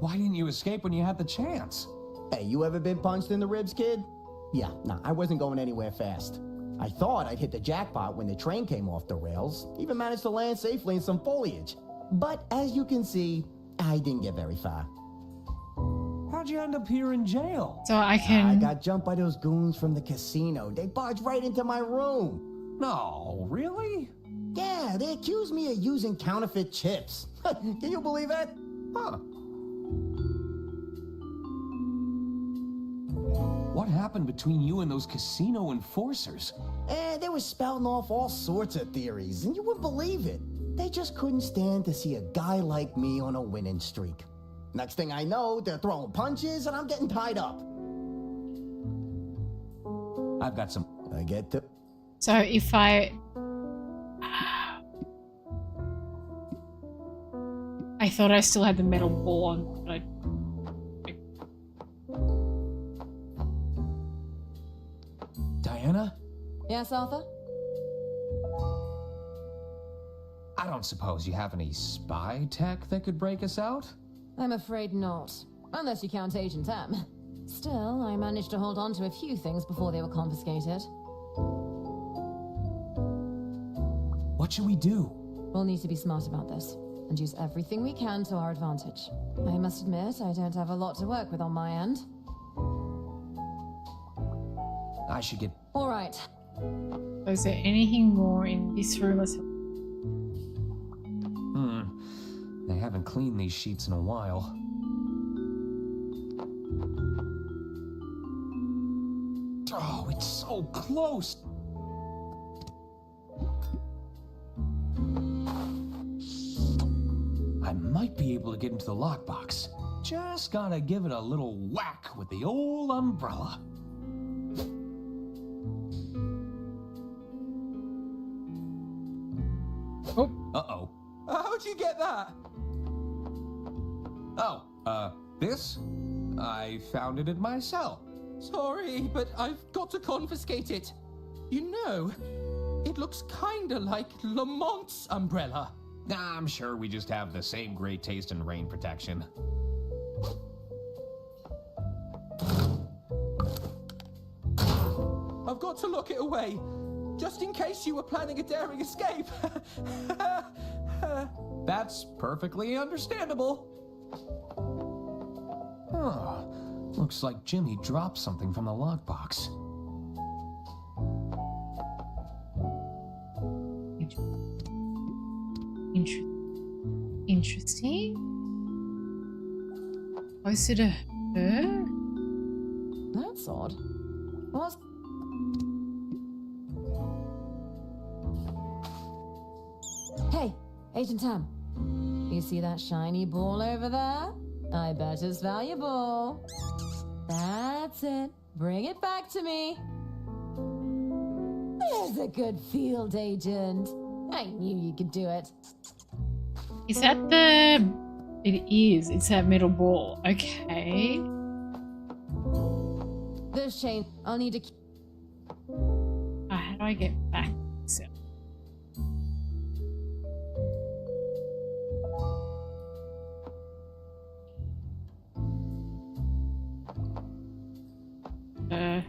Why didn't you escape when you had the chance? Hey, you ever been punched in the ribs, kid? Yeah, nah, I wasn't going anywhere fast. I thought I'd hit the jackpot when the train came off the rails. Even managed to land safely in some foliage. But as you can see, I didn't get very far. How'd you end up here in jail? So I can... I got jumped by those goons from the casino. They barged right into my room. No, really? Yeah, they accused me of using counterfeit chips. Can you believe that? Huh. What happened between you and those casino enforcers? They were spouting off all sorts of theories, and you wouldn't believe it. They just couldn't stand to see a guy like me on a winning streak. Next thing I know, they're throwing punches, and I'm getting tied up. I've got some... I get to... So if I thought I still had the metal ball on, but Diana? Yes, Arthur? I don't suppose you have any spy tech that could break us out? I'm afraid not. Unless you count Agent M. Still, I managed to hold on to a few things before they were confiscated. What should we do? We'll need to be smart about this, and use everything we can to our advantage. I must admit, I don't have a lot to work with on my end. I should get... All right. is there anything more in this room? They haven't cleaned these sheets in a while. Oh, it's so close! I might be able to get into the lockbox. Just gotta give it a little whack with the old umbrella. Oh. Uh-oh. How'd you get that? Oh, this? I found it in my cell. Sorry, but I've got to confiscate it. You know, it looks kinda like Lamont's umbrella. Nah, I'm sure we just have the same great taste in rain protection. I've got to lock it away, just in case you were planning a daring escape. That's perfectly understandable. Huh. Looks like Jimmy dropped something from the lockbox. Interesting. Closer to her? That's odd. What? Hey, Agent Tam. You see that shiny ball over there? I bet it's valuable. That's it. Bring it back to me. There's a good field agent. I knew you could do it. Is that the... It is. It's that metal ball. Okay. This chain, I'll need to... do I get back? So. No.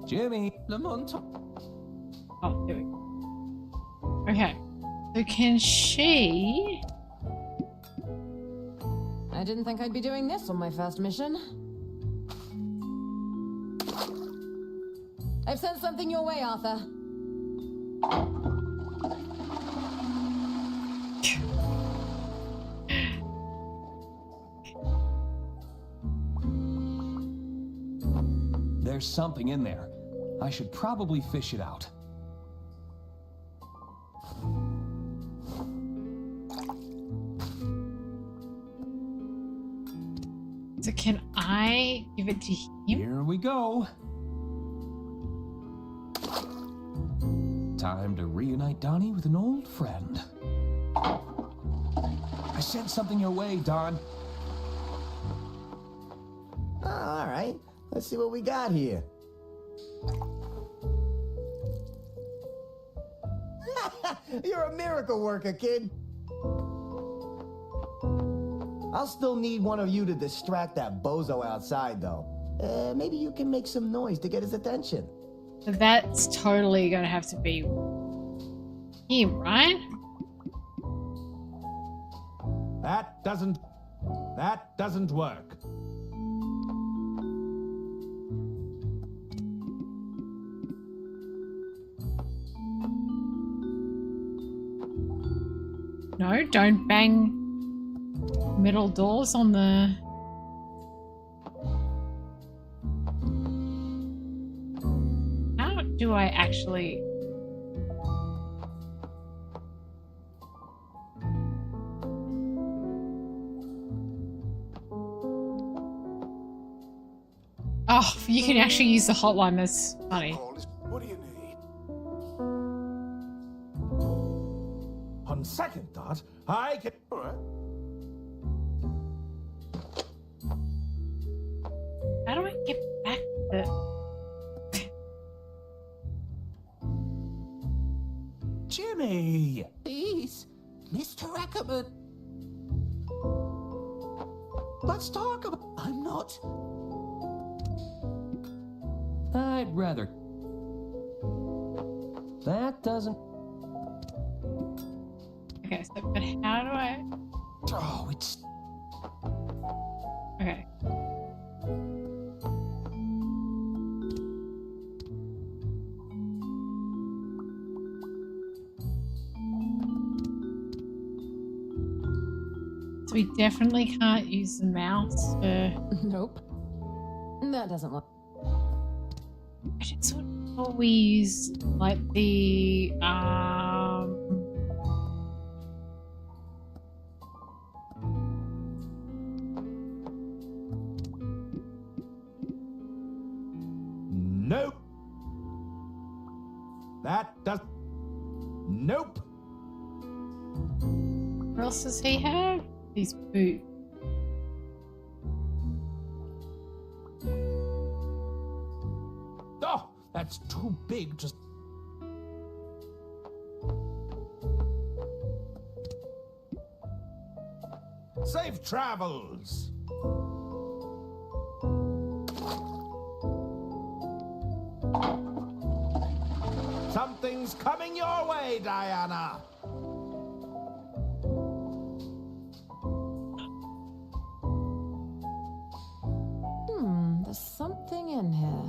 Jimmy, Lamont. Oh, there we go. Okay. So can she... I didn't think I'd be doing this on my first mission. I've sent something your way, Arthur. There's something in there. I should probably fish it out. So can I give it to him? Here we go. Time to reunite Donnie with an old friend. I sent something your way, Don. All right, let's see what we got here. You're a miracle worker, kid. I'll still need one of you to distract that bozo outside, though. Maybe you can make some noise to get his attention. So that's totally gonna have to be him, right? That doesn't work. No, don't bang metal doors on the... How do I actually... Oh, you can actually use the hotline. That's funny. What do you need? On second thought, I can... All right. How do I get back to... Jimmy! Please, Mr. Ackerman. Let's talk about... I'm not... I'd rather... That doesn't... Okay, so, but how do I... Oh, it's... Okay. So we definitely can't use the mouse for... Nope. That doesn't work. I just thought we use like the Nope. That does... Nope. what else does he have? These boots. Oh, that's too big to... Safe travels. Something's coming your way, Diana. There's something in here.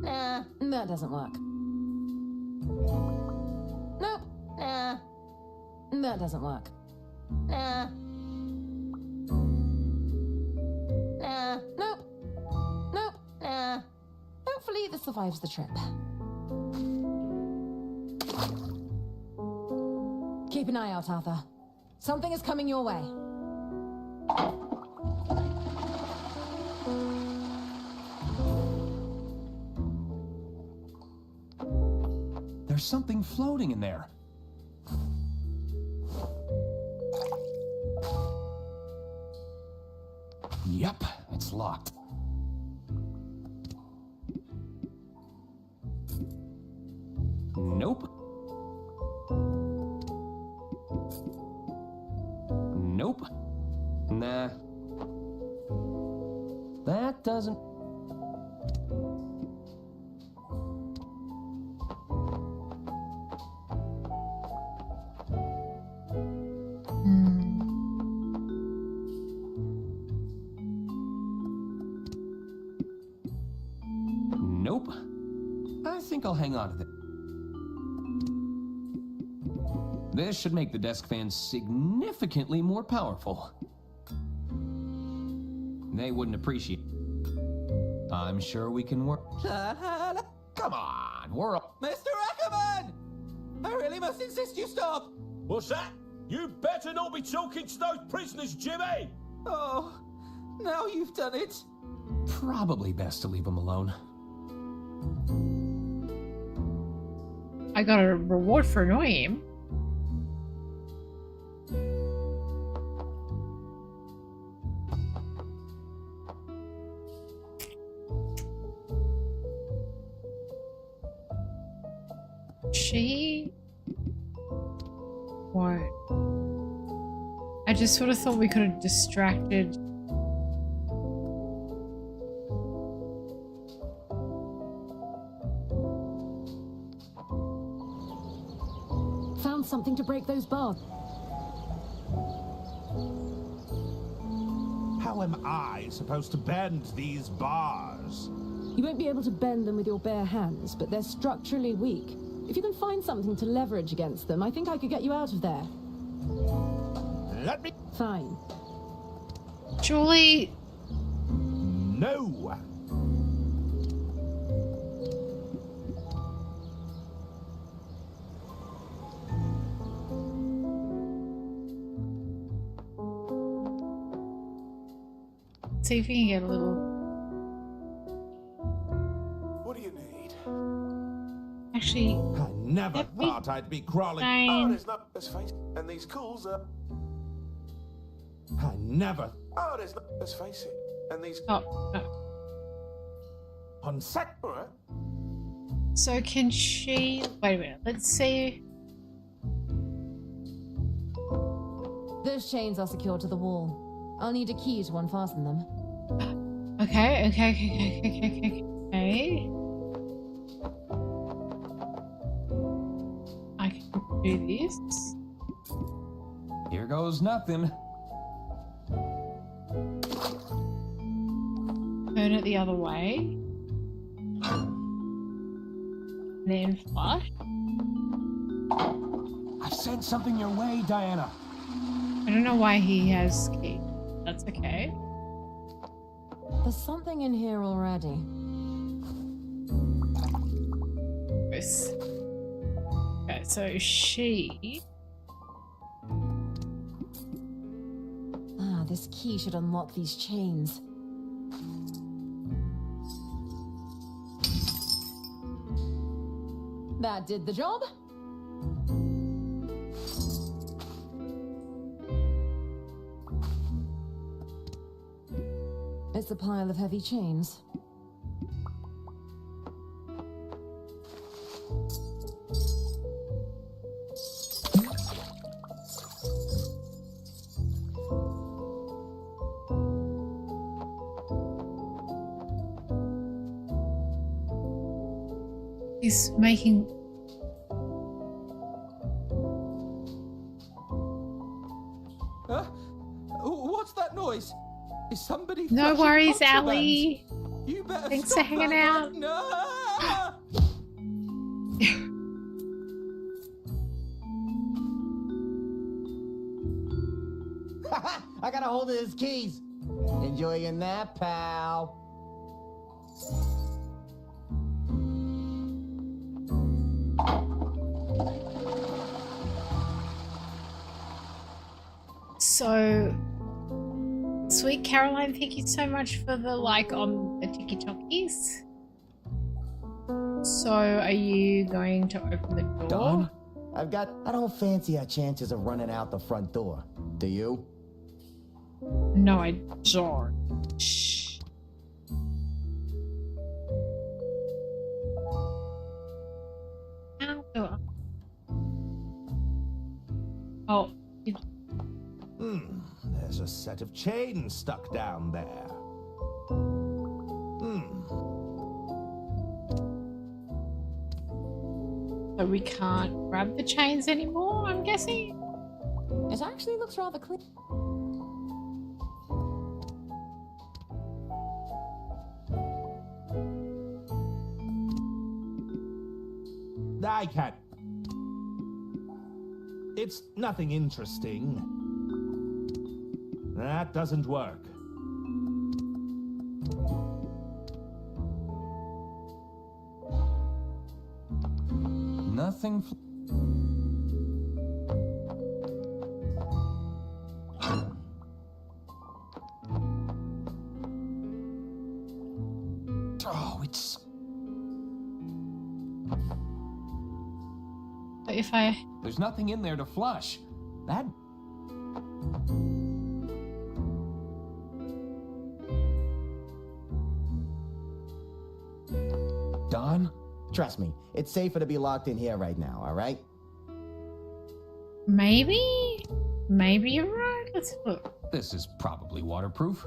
Nah, that doesn't work. Nope. Nah. That doesn't work. Nah. Nah. Nope. Nope. Nah. Hopefully this survives the trip. Keep an eye out, Arthur. Something is coming your way. There's something floating in there. Yep, it's locked. Nope. Nope. Nah. That doesn't... Nope. I think I'll hang on to this. This should make the desk fans significantly more powerful. They wouldn't appreciate it. I'm sure we can work. Come on, we're all... Mr. Ackerman! I really must insist you stop! What's that? You better not be talking to those prisoners, Jimmy! Oh, now you've done it. Probably best to leave them alone. I got a reward for annoying him. She... What? I just sort of thought we could have distracted... Found something to break those bars. How am I supposed to bend these bars? You won't be able to bend them with your bare hands, but they're structurally weak. If you can find something to leverage against them, I think I could get you out of there. Let me... Fine. Julie... No! See if you can get a little... What do you need? Actually... I never thought I'd be crawling... Oh, there's not... Let's face it. And these calls are... I never... Oh, there's not... Let's face it. And these... Oh, no. On sec... Alright. So can she... Wait a minute, let's see... Those chains are secured to the wall. I'll need a key to unfasten them. Okay. I can do this. Here goes nothing. Turn it the other way. Then flush. I've sent something your way, Diana. I don't know why he has key. That's okay. There's something in here already. Gross. Okay, so she... Ah, this key should unlock these chains. That did the job. It's a pile of heavy chains. He's making... Huh? What's that noise? Is somebody... No flushing worries, contraband? Allie. You better Thanks stop for hanging that out. right now. I got a hold of his keys. Enjoy your nap, pal. So, Sweet Caroline, thank you so much for the like on the TikTokies. So, are you going to open the door? Done? I don't fancy our chances of running out the front door. Do you? No, I don't. Shh. How do I? Oh. There's a set of chains stuck down there. So we can't grab the chains anymore, I'm guessing? It actually looks rather clean. I can't. It's nothing interesting. That doesn't work. Nothing. Oh, it's. If I... There's nothing in there to flush. That. Don? Trust me, it's safer to be locked in here right now, all right? Maybe you're right. Let's look. This is probably waterproof.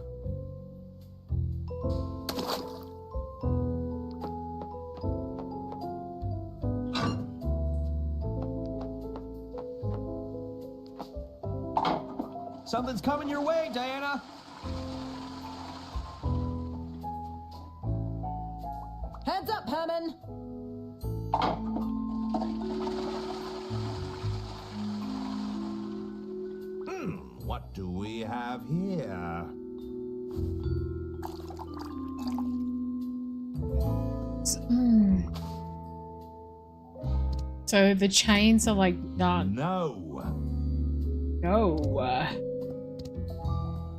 Something's coming your way, Diana. Heads up, Herman. What do we have here? So the chains are like done. No.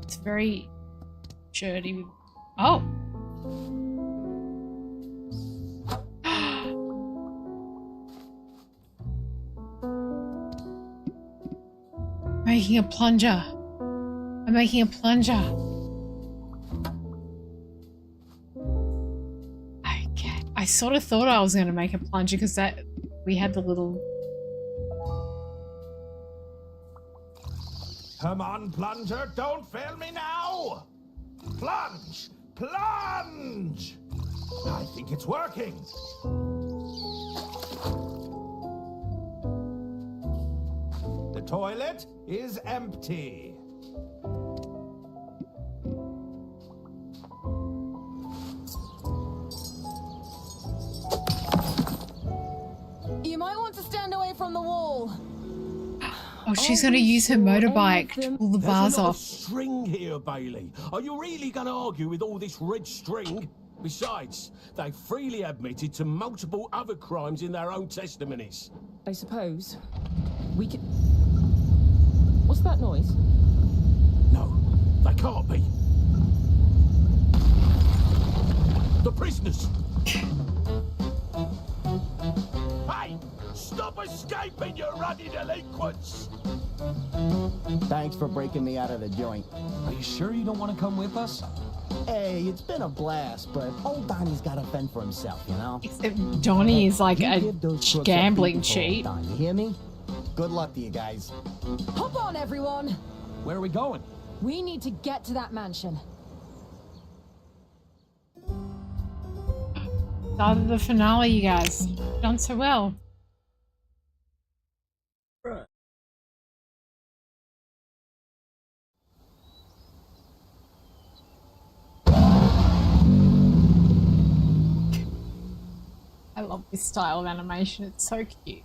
It's very dirty. Oh. Making a plunger. I'm making a plunger. Okay. I sort of thought I was going to make a plunger because we had the little... Come on, plunger, don't fail me now! Plunge! Plunge! I think it's working. The toilet is empty. You might want to stand away from the wall. Oh, she's going to use her motorbike to pull the bars There's a lot off. of string here, Bailey. Are you really going to argue with all this red string? Besides, they freely admitted to multiple other crimes in their own testimonies. I suppose we could. What's that noise? No, they can't be. The prisoners. Hey, stop escaping, you ruddy delinquents! Thanks for breaking me out of the joint. Are you sure you don't want to come with us? Hey, it's been a blast, but old Donnie's got to fend for himself, you know? Except Donnie is like a gambling cheat. Don, you hear me? Good luck to you guys. Hop on, everyone. Where are we going? We need to get to that mansion. Started the finale, you guys. Done so well. I love this style of animation. It's so cute.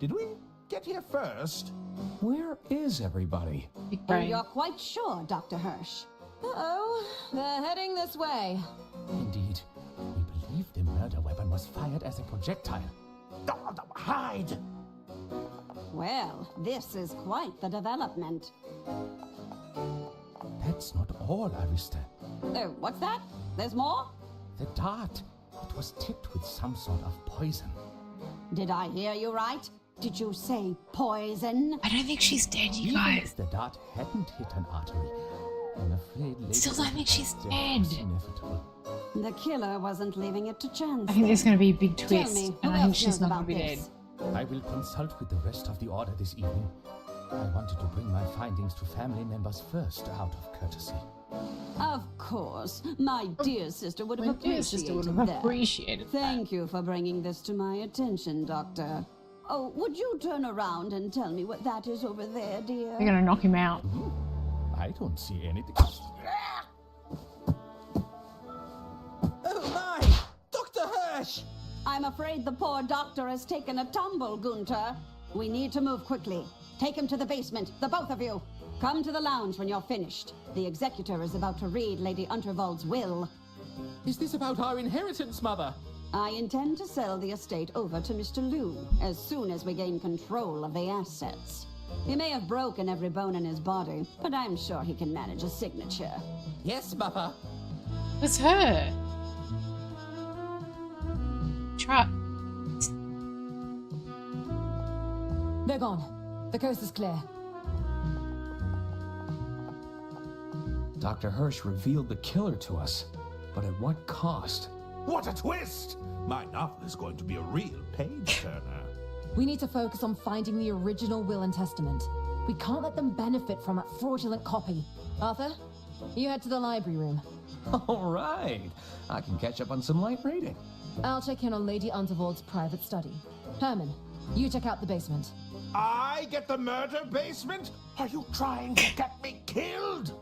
Did we get here first? Where is everybody? Oh, you're quite sure, Dr. Hirsch? Uh-oh, they're heading this way. Indeed. We believe the murder weapon was fired as a projectile. Hide! Well, this is quite the development. That's not all, Arista. Oh, what's that? There's more? The dart. It was tipped with some sort of poison. Did I hear you right? Did you say poison? I don't think she's dead, you Even guys. if the dart hadn't hit an artery, I'm afraid Lady Still don't think she's death dead. was inevitable. The killer wasn't leaving it to chance. I think there's going to be a big Tell twist, me, and who I think else she's knows not going about to be dead. this? I will consult with the rest of the order this evening. I wanted to bring my findings to family members first, out of courtesy. Of course. My dear sister would have My dear sister would have appreciated that. appreciated that. Thank you for bringing this to my attention, Doctor. Oh, would you turn around and tell me what that is over there, dear? They're going to knock him out. I don't see anything. Oh my! Dr. Hirsch! I'm afraid the poor doctor has taken a tumble, Gunter. We need to move quickly. Take him to the basement, the both of you. Come to the lounge when you're finished. The executor is about to read Lady Unterwald's will. Is this about our inheritance, Mother? I intend to sell the estate over to Mr. Liu as soon as we gain control of the assets. He may have broken every bone in his body, but I'm sure he can manage a signature. Yes, Mother. It's her. Try. They're gone. The coast is clear. Dr. Hirsch revealed the killer to us, but at what cost? What a twist! My novel is going to be a real page-turner. We need to focus on finding the original will and testament. We can't let them benefit from a fraudulent copy. Arthur, you head to the library room. All right. I can catch up on some light reading. I'll check in on Lady Unterwald's private study. Herman, you check out the basement. I get the murder basement? Are you trying to get me killed?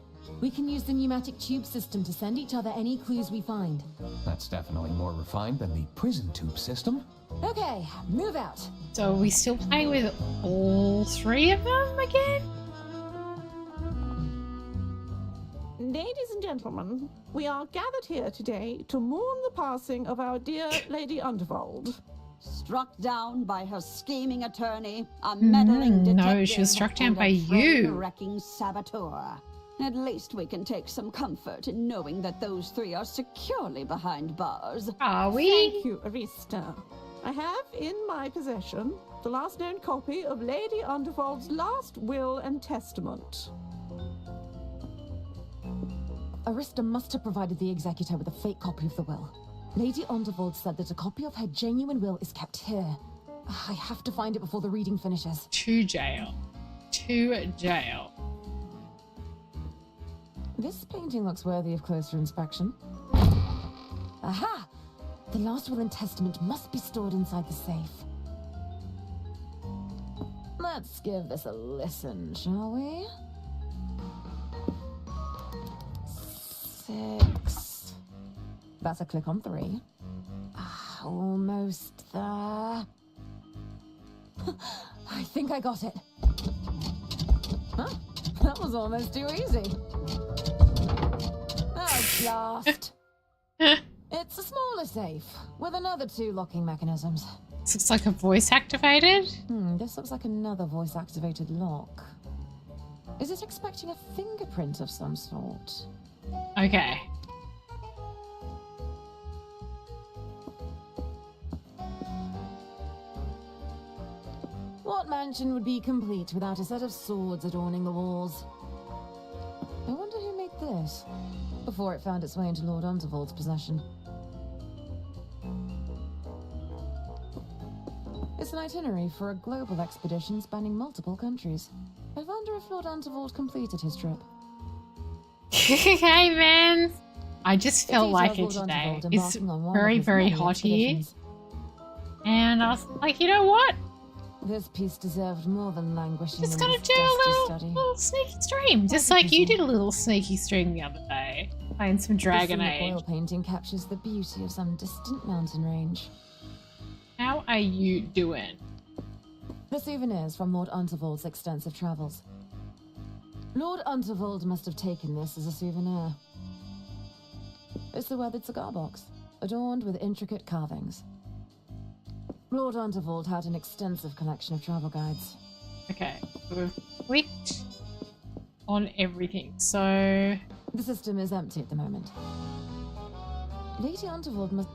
We can use the pneumatic tube system to send each other any clues we find. That's definitely more refined than the prison tube system. Okay, move out. So are we still playing with all three of them again? Ladies and gentlemen, we are gathered here today to mourn the passing of our dear Lady Unterwald. Struck down by her scheming attorney, a meddling detective, no, she was struck down and by a you. train-wrecking saboteur. At least we can take some comfort in knowing that those three are securely behind bars. Are we? Thank you, Arista. I have in my possession the last known copy of Lady Unterwald's last will and testament. Arista must have provided the executor with a fake copy of the will. Lady Unterwald said that a copy of her genuine will is kept here. I have to find it before the reading finishes. To jail. To jail. This painting looks worthy of closer inspection. Aha! The last will and testament must be stored inside the safe. Let's give this a listen, shall we? 6. That's a click on 3. Almost there. I think I got it. Huh? That was almost too easy. Oh, blast. It's a smaller safe, with another 2 locking mechanisms. This looks like a voice activated. This looks like another voice-activated lock. Is it expecting a fingerprint of some sort? Okay. What mansion would be complete without a set of swords adorning the walls? I wonder who made this, before it found its way into Lord Unterwald's possession. It's an itinerary for a global expedition spanning multiple countries. I wonder if Lord Unterwald completed his trip. Hey, man. I just felt like it Lord today. Unterwald It's embarking on one very, of his very many hot here. expeditions. And I was like, you know what? This piece deserved more than languishing Just in gonna this do a dusty little sneaky stream. Just like you did a little sneaky stream the other day. Playing some Dragon This Age. oil painting captures the beauty of some distant mountain range. How are you doing? The souvenirs from Lord Unterwald's extensive travels. Lord Unterwald must have taken this as a souvenir. It's a weathered cigar box, adorned with intricate carvings. Lord Unterwald had an extensive collection of travel guides. Okay. Wait. on everything. So the system is empty at the moment. Lady Unterwald must...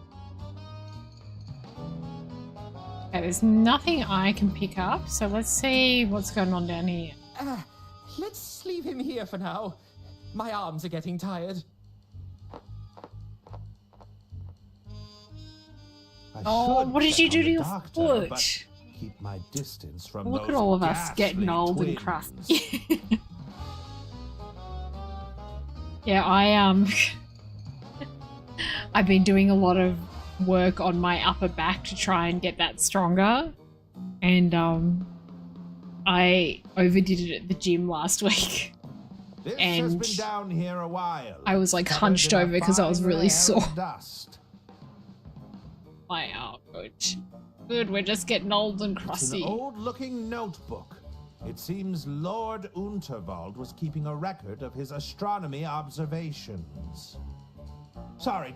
okay, there's nothing I can pick up. So let's see what's going on down here. Let's leave him here for now. My arms are getting tired. Oh, what did you do to your doctor, foot? but keep my distance from Look those at all of us ghastly getting old and twins. crusty. Yeah, I've been doing a lot of work on my upper back to try and get that stronger, and I overdid it at the gym last week. This and has been down here a while. I was like hunched over because I was really sore. Dust. My arm, good. We're just getting old and It's crusty. an old-looking notebook. It seems Lord Unterwald was keeping a record of his astronomy observations. Sorry.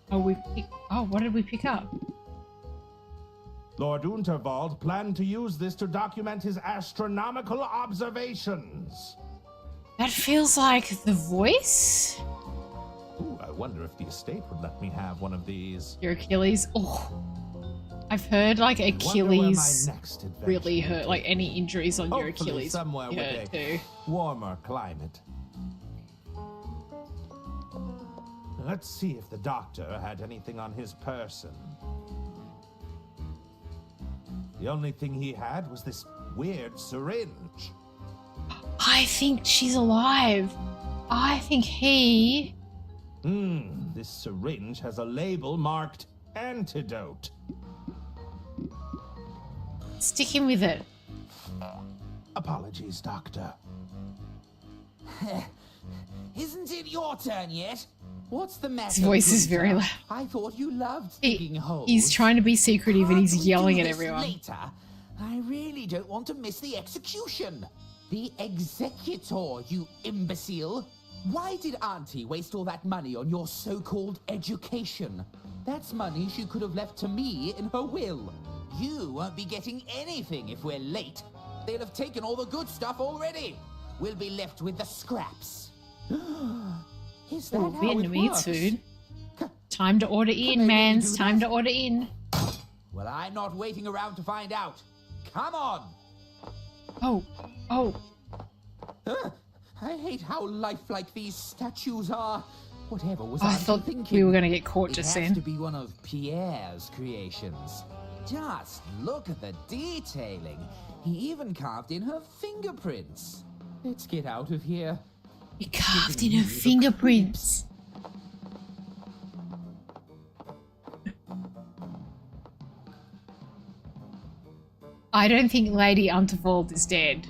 What did we pick up? Lord Unterwald planned to use this to document his astronomical observations. That feels like the voice. Ooh, I wonder if the estate would let me have one of these. Your Achilles. Oh, I've heard like Achilles really hurt. Like any injuries on your Hopefully Achilles somewhere with hurt a too. warmer climate. Let's see if the doctor had anything on his person. The only thing he had was this weird syringe. I think she's alive. I think he... This syringe has a label marked antidote. Stick him with it. Apologies, Doctor. Isn't it your turn yet? What's the matter? His voice is very loud. I thought you loved digging holes. He's trying to be secretive and he's yelling at everyone. Later. I really don't want to miss the execution. The executor, you imbecile. Why did Auntie waste all that money on your so-called education? That's money she could have left to me in her will. You won't be getting anything if we're late. They'll have taken all the good stuff already. We'll be left with the scraps. Is that how Vietnamese it works? food. Time to order in, mans. Time to order in. Well, I'm not waiting around to find out. Come on! Oh. I hate how lifelike these statues are. Whatever was I Auntie thought thinking? we were going to get caught just It then. has to be one of Pierre's creations. Just look at the detailing. He even carved in her fingerprints. Let's get out of here. He carved in her fingerprints. I don't think Lady Unterwald is dead.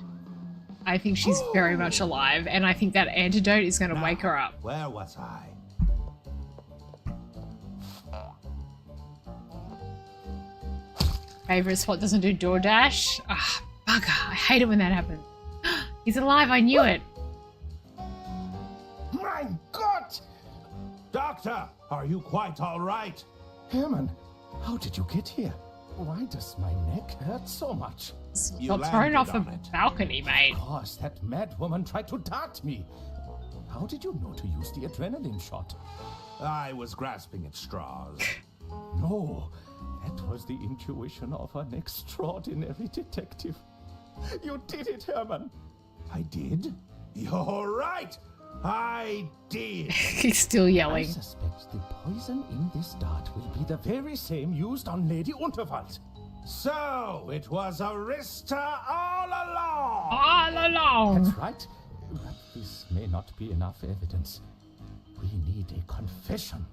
I think she's very much alive, and I think that antidote is going to wake her up. Where was I? Favorite spot doesn't do DoorDash? Ah, bugger. I hate it when that happens. He's alive, I knew it. My God! Doctor, are you quite all right? Herman, how did you get here? Why does my neck hurt so much? Stop throwing off the balcony, mate. Of course, that mad woman tried to dart me. How did you know to use the adrenaline shot? I was grasping at straws. No, that was the intuition of an extraordinary detective. You did it, Herman. I did? You're right! I did! He's still yelling. I suspect the poison in this dart will be the very same used on Lady Unterwald. So, it was Arista all along! All along! That's right. But this may not be enough evidence. We need a confession.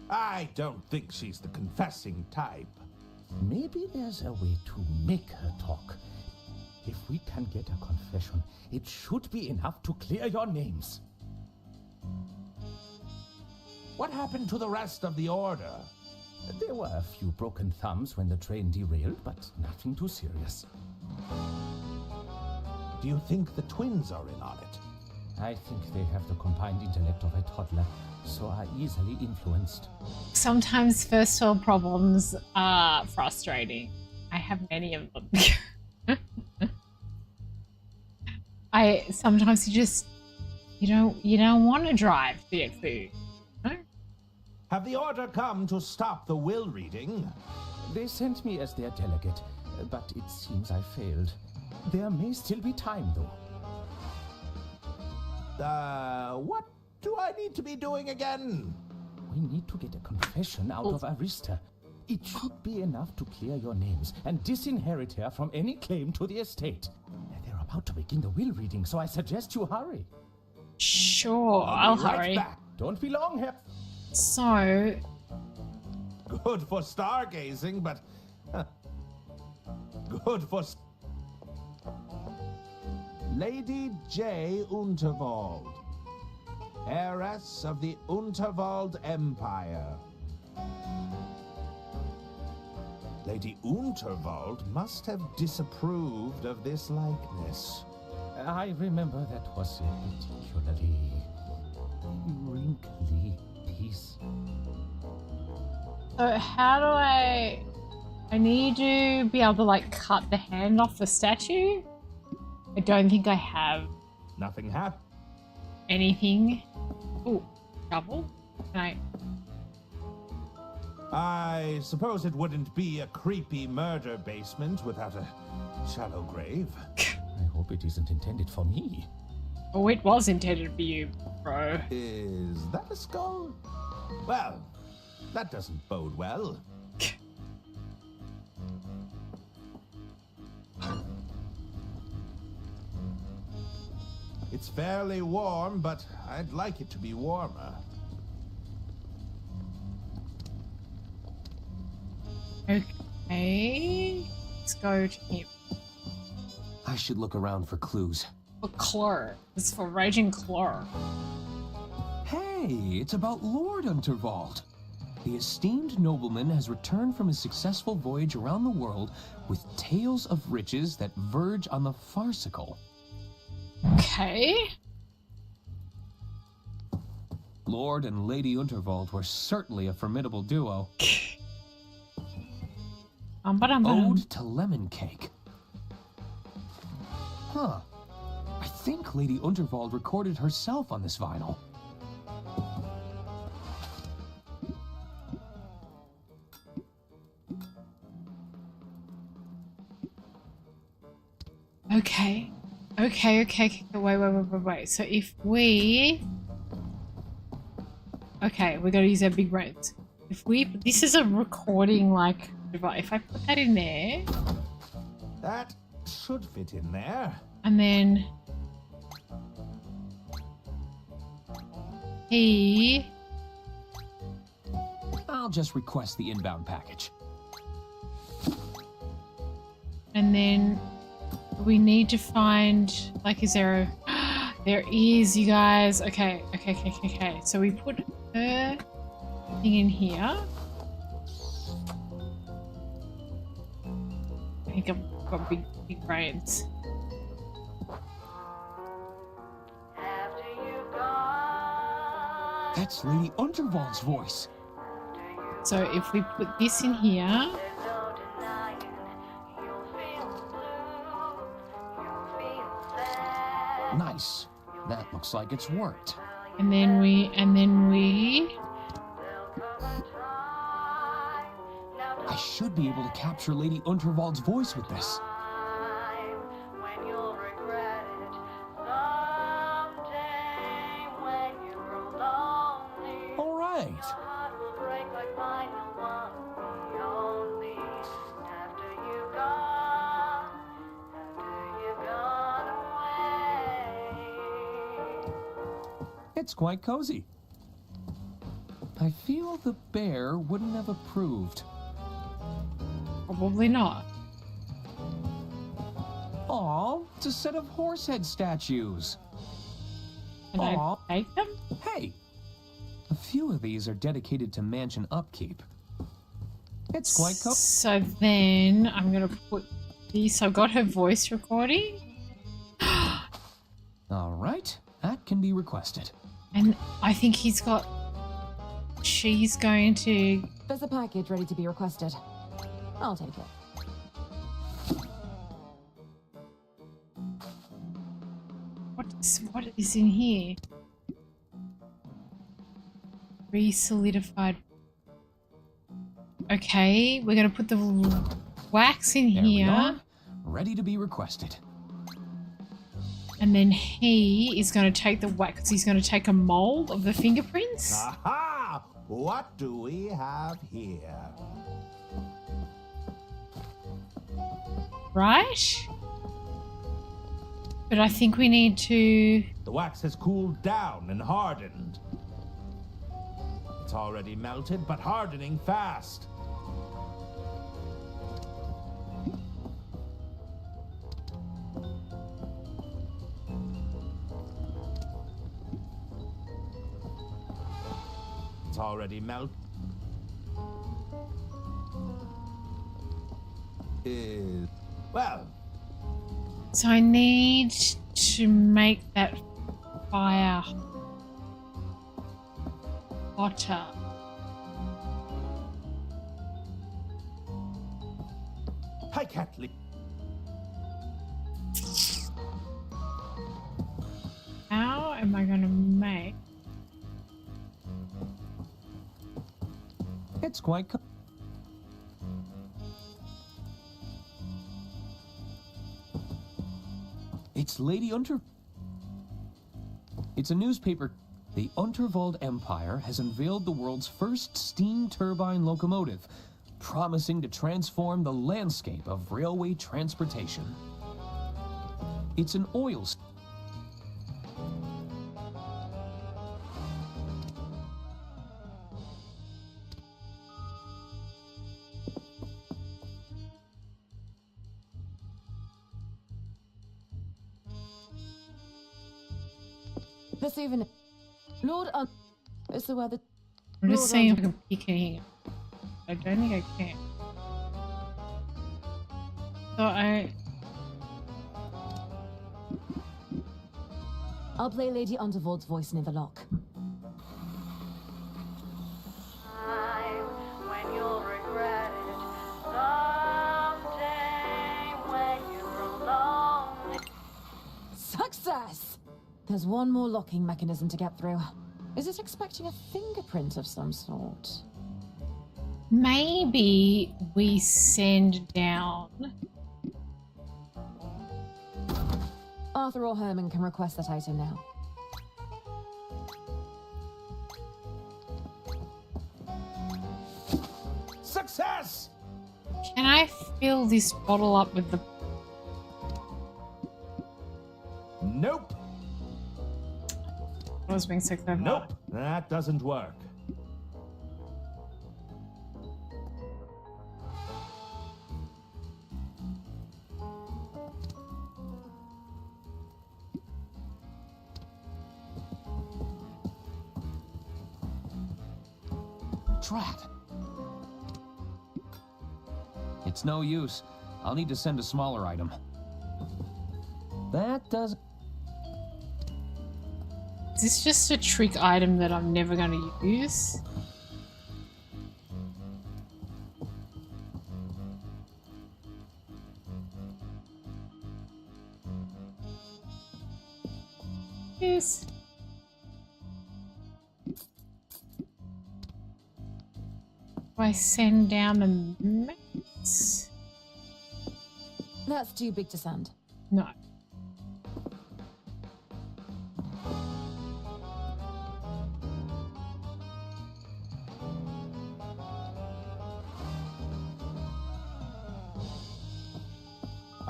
I don't think she's the confessing type. Maybe there's a way to make her talk. If we can get a confession, it should be enough to clear your names. What happened to the rest of the order? There were a few broken thumbs when the train derailed, but nothing too serious. Do you think the twins are in on it? I think they have the combined intellect of a toddler, so are easily influenced. Sometimes first world problems are frustrating. I have many of them. sometimes you don't want to drive to get food. No? Have the order come to stop the will reading? They sent me as their delegate, but it seems I failed. There may still be time, though. What do I need to be doing again? We need to get a confession out of Arista. It should be enough to clear your names and disinherit her from any claim to the estate. They're about to begin the will reading, so I suggest you hurry. Sure, I'll hurry. Back. Don't be long here. So... Good for stargazing, but... good for... Lady J. Unterwald, heiress of the Unterwald Empire. Lady Unterwald must have disapproved of this likeness. I remember that was a particularly wrinkly piece. So how do I need to be able to like cut the hand off the statue? I don't think I have Nothing happened. anything. Oh, shovel? Can I suppose it wouldn't be a creepy murder basement without a shallow grave. I hope it isn't intended for me. Oh, it was intended for you, bro. Is that a skull? Well, that doesn't bode well. It's fairly warm, but I'd like it to be warmer. Okay. Let's go to him. I should look around for clues. For Clor. It's for Raging Clor. Hey, it's about Lord Unterwald. The esteemed nobleman has returned from his successful voyage around the world with tales of riches that verge on the farcical. Okay. Lord and Lady Unterwald were certainly a formidable duo. Ode to lemon cake. Huh. I think Lady Unterwald recorded herself on this vinyl. Okay. Okay. Wait. So if we... Okay, we gotta use our big brains. If we... This is a recording, like, device. If I put that in there... That should fit in there. And then... He... I'll just request the inbound package. And then... We need to find... Like, is there a... There is, you guys. Okay. So we put her thing in here. I think I've got big brains. That's Lady Unterwald's voice. So if we put this in here... Nice. That looks like it's worked. And then we... I should be able to capture Lady Unterwald's voice with this. All right. It's quite cozy. I feel the bear wouldn't have approved. Probably not. Aw, it's a set of horsehead statues. Can I take them? Hey, a few of these are dedicated to mansion upkeep. It's quite cozy. So then I'm gonna put this. I've got her voice recording. All right, that can be requested. And I think he's got... She's going to... There's a package ready to be requested. I'll take it. What is in here? Re-solidified. Okay, we're gonna put the wax in There we here. are, ready to be requested. And then he is going to take the wax, because he's going to take a mold of the fingerprints. Aha! What do we have here? Right? But I think we need to... The wax has cooled down and hardened. It's already melted, but hardening fast. It's already melted. Well. So I need to make that fire hotter. Hi, Kathleen. How am I going to make... It's quite... It's Lady Unter... It's a newspaper. The Unterwald Empire has unveiled the world's first steam turbine locomotive, promising to transform the landscape of railway transportation. It's an oil... The souvenir. Lord is the weather. I'm just saying if I can peek in here. I don't think I can. So I'll play Lady Undervold's voice near the lock. When you'll regret it someday when you're alone. Success! There's one more locking mechanism to get through. Is it expecting a fingerprint of some sort? maybe we send down... Arthur or Herman can request that item now. Success! Can I fill this bottle up with the... Nope. I was being so clever. Nope, that doesn't work. Drat. It's no use. I'll need to send a smaller item. That does... Is this just a trick item that I'm never going to use? Yes. Do I send down the maps? That's too big to send. No.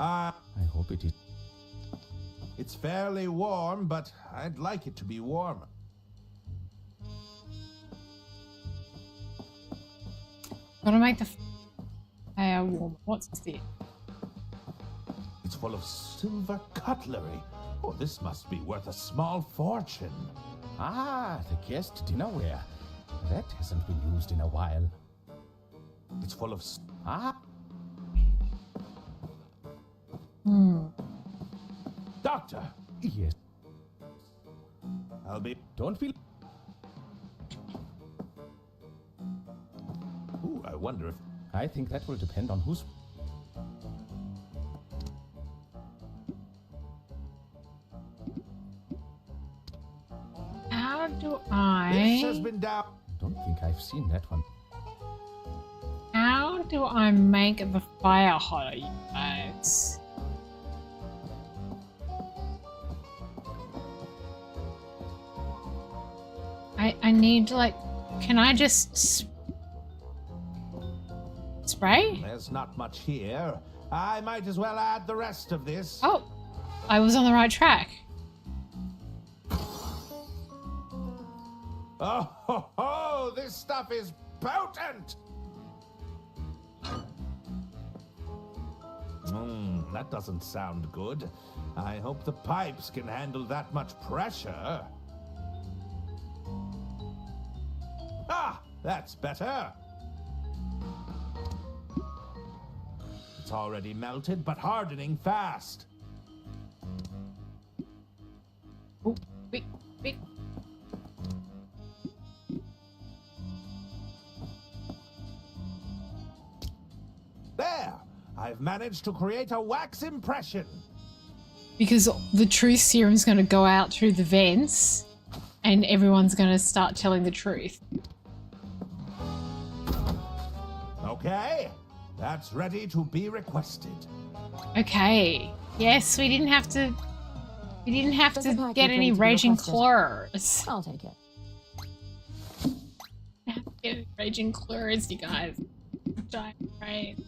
I hope it is. It's fairly warm, but I'd like it to be warmer. Gotta make the fire warm. What's this? It's full of silver cutlery. Oh, this must be worth a small fortune. Ah, the guest dinnerware. That hasn't been used in a while. It's full of... Doctor! Yes. I'll be... Don't feel... Ooh, I wonder if... I think that will depend on who's... do This has I... been down. Don't think I've seen that one. How do I make the fire hotter, you guys? I need, like... Can I just... spray? There's not much here. I might as well add the rest of this. Oh! I was on the right track. Oh, ho, ho, this stuff is potent! That doesn't sound good. I hope the pipes can handle that much pressure. Ah, that's better. It's already melted, but hardening fast. Oh, wait, wait. There! I've managed to create a wax impression. Because the truth serum's going to go out through the vents and everyone's going to start telling the truth. Okay, that's ready to be requested. Okay. Yes, we didn't have to get any raging claws. I'll take it. Get raging claws, you guys. Giant brain.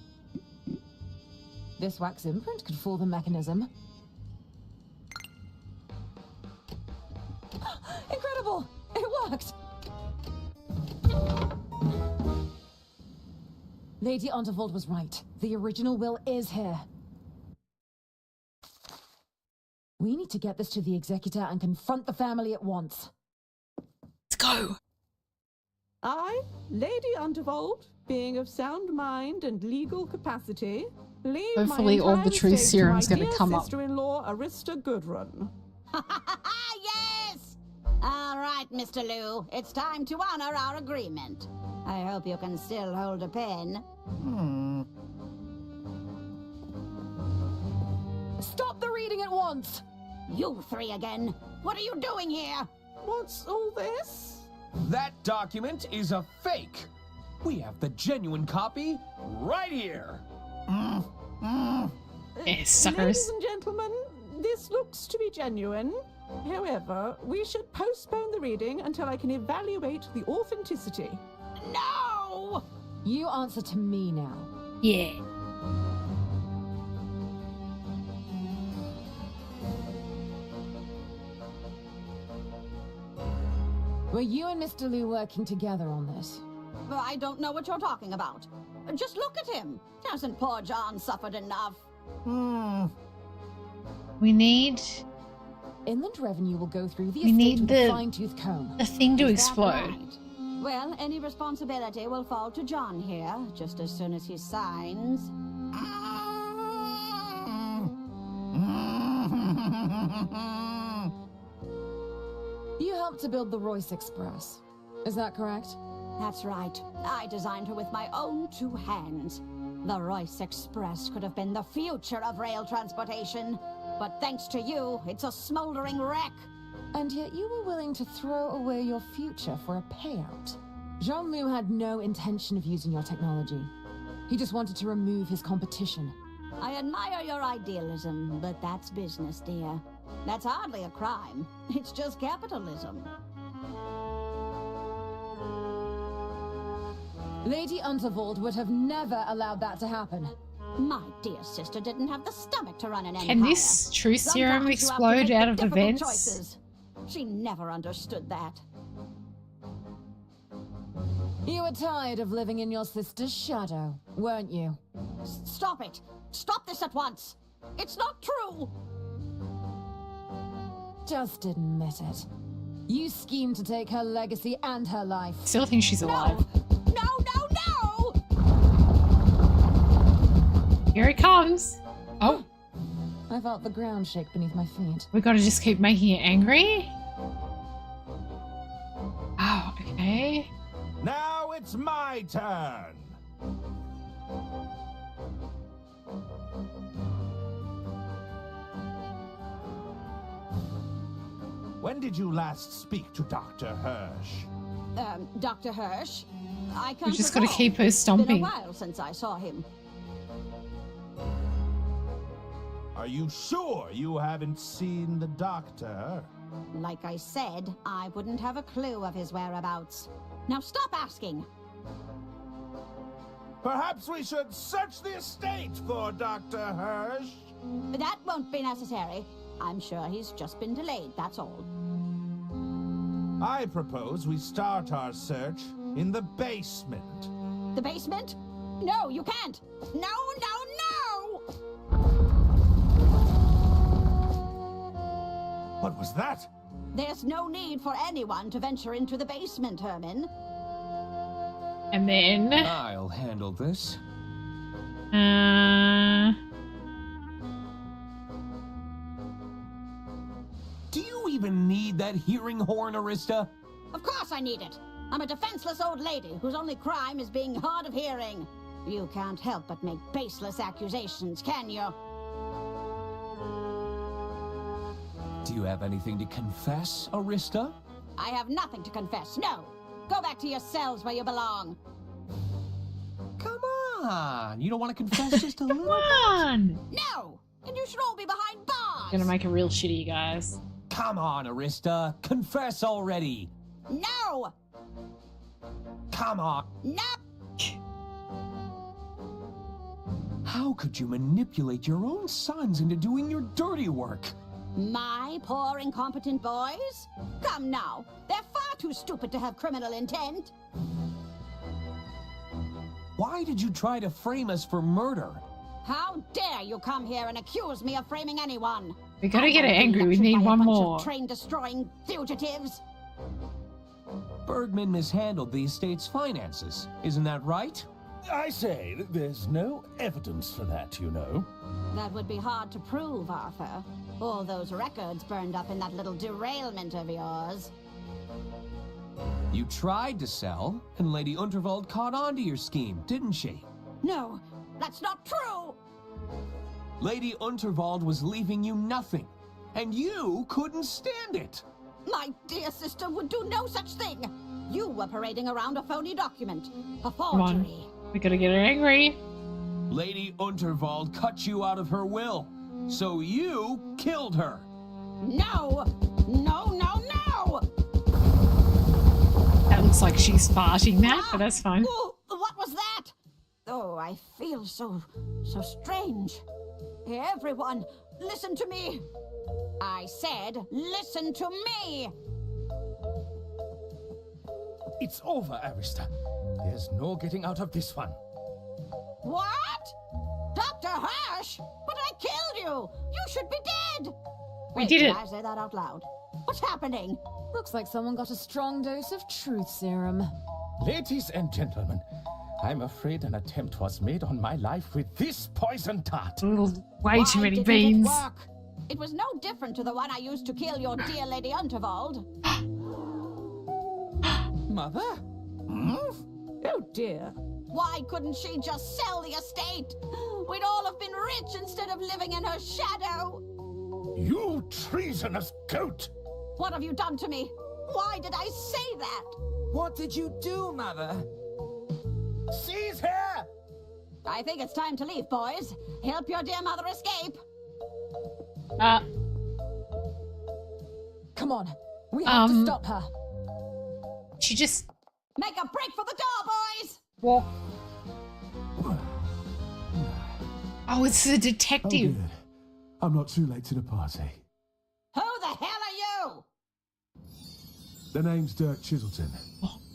This wax imprint could fool the mechanism. Incredible! It worked! Lady Unterwald was right. The original will is here. We need to get this to the executor and confront the family at once. Let's go! I, Lady Unterwald, being of sound mind and legal capacity, leave Hopefully my all the entire truth estate to my serum's gonna dear come up. sister-in-law, Arista Goodrun. Yes! All right, Mr. Liu, it's time to honor our agreement. I hope you can still hold a pen. Stop the reading at once! You three again. What are you doing here? What's all this? That document is a fake. We have the genuine copy right here. Suckers. Ladies and gentlemen, this looks to be genuine. However, we should postpone the reading until I can evaluate the authenticity. No! You answer to me now. Yeah. Were you and Mr. Liu working together on this? I don't know what you're talking about. Just look at him. Hasn't poor John suffered enough? We need... Inland Revenue will go through the We estate need with the- a fine-tooth comb. the thing to Is that explode. right? Well, any responsibility will fall to John here, just as soon as he signs. You helped to build the Royce Express. Is that correct? That's right. I designed her with my own two hands. The Royce Express could have been the future of rail transportation. But thanks to you, it's a smoldering wreck. And yet you were willing to throw away your future for a payout. Jean-Loup had no intention of using your technology. He just wanted to remove his competition. I admire your idealism, but that's business, dear. That's hardly a crime. It's just capitalism. Lady Unterwald would have never allowed that to happen. My dear sister didn't have the stomach to run an empire. Can this truth serum Sometimes you have to explode make out of the difficult vents? choices. She never understood that. You were tired of living in your sister's shadow, weren't you? Stop it! Stop this at once! It's not true! Just admit it. You schemed to take her legacy and her life. Still think she's alive. No, no, no! Here it comes. Oh, I felt the ground shake beneath my feet. we gotta just keep making it angry? Oh, okay. Now it's my turn. when did you last speak to Dr. Hirsch? Dr. Hirsch? I can't We just gotta recall. keep her It's been a stomping. while since I saw him. Are you sure you haven't seen the doctor? Like I said, I wouldn't have a clue of his whereabouts. Now stop asking. Perhaps we should search the estate for Dr. Hirsch. That won't be necessary. I'm sure he's just been delayed, that's all. I propose we start our search in the basement. The basement? No, you can't! No, no, no! What was that? There's no need for anyone to venture into the basement, Herman. And then... I'll handle this. Do you even need that hearing horn, Arista? Of course I need it. I'm a defenseless old lady whose only crime is being hard of hearing. You can't help but make baseless accusations, can you? Do you have anything to confess, Arista? I have nothing to confess, no. Go back to your cells where you belong. Come on! You don't want to confess just a little? Come on! No! And you should all be behind bars! Gonna make it real shitty, guys. Come on, Arista! Confess already! No! Come on! No! How could you manipulate your own sons into doing your dirty work? My poor incompetent boys? Come now, they're far too stupid to have criminal intent. Why did you try to frame us for murder? How dare you come here and accuse me of framing anyone? We gotta get her I won't be angry. We lectured need by a one bunch more. of train-destroying fugitives. Bergman mishandled the estate's finances. Isn't that right? I say, there's no evidence for that, you know. That would be hard to prove, Arthur. All those records burned up in that little derailment of yours. You tried to sell, and Lady Unterwald caught on to your scheme, didn't she? No, that's not true! Lady Unterwald was leaving you nothing, and you couldn't stand it! My dear sister would do no such thing! You were parading around a phony document. A Come on. forgery. We gotta get her angry. Lady Unterwald cut you out of her will, so you killed her! No! No, no, no! That looks like she's farting that, but that's fine. Oh, what was that? Oh, I feel so strange. Everyone, listen to me. I said, listen to me. It's over, Arista. There's no getting out of this one. What? Dr. Hirsch? But I killed you. You should be dead. We did it. I say that out loud. What's happening? Looks like someone got a strong dose of truth serum. Ladies and gentlemen, I'm afraid an attempt was made on my life with this poison dart. Way too many Why didn't beans. It work? It was no different to the one I used to kill your dear Lady Unterwald. Mother? Oh dear. Why couldn't she just sell the estate? We'd all have been rich instead of living in her shadow. You treasonous goat! What have you done to me? Why did I say that? What did you do, Mother? Seize her! I think it's time to leave, boys. Help your dear mother escape. Come on, we have to stop her. She just Make a break for the door, boys! walked. Oh, it's the detective. Good. I'm not too late to the party. Who the hell are you? The name's Dirk Chiselton,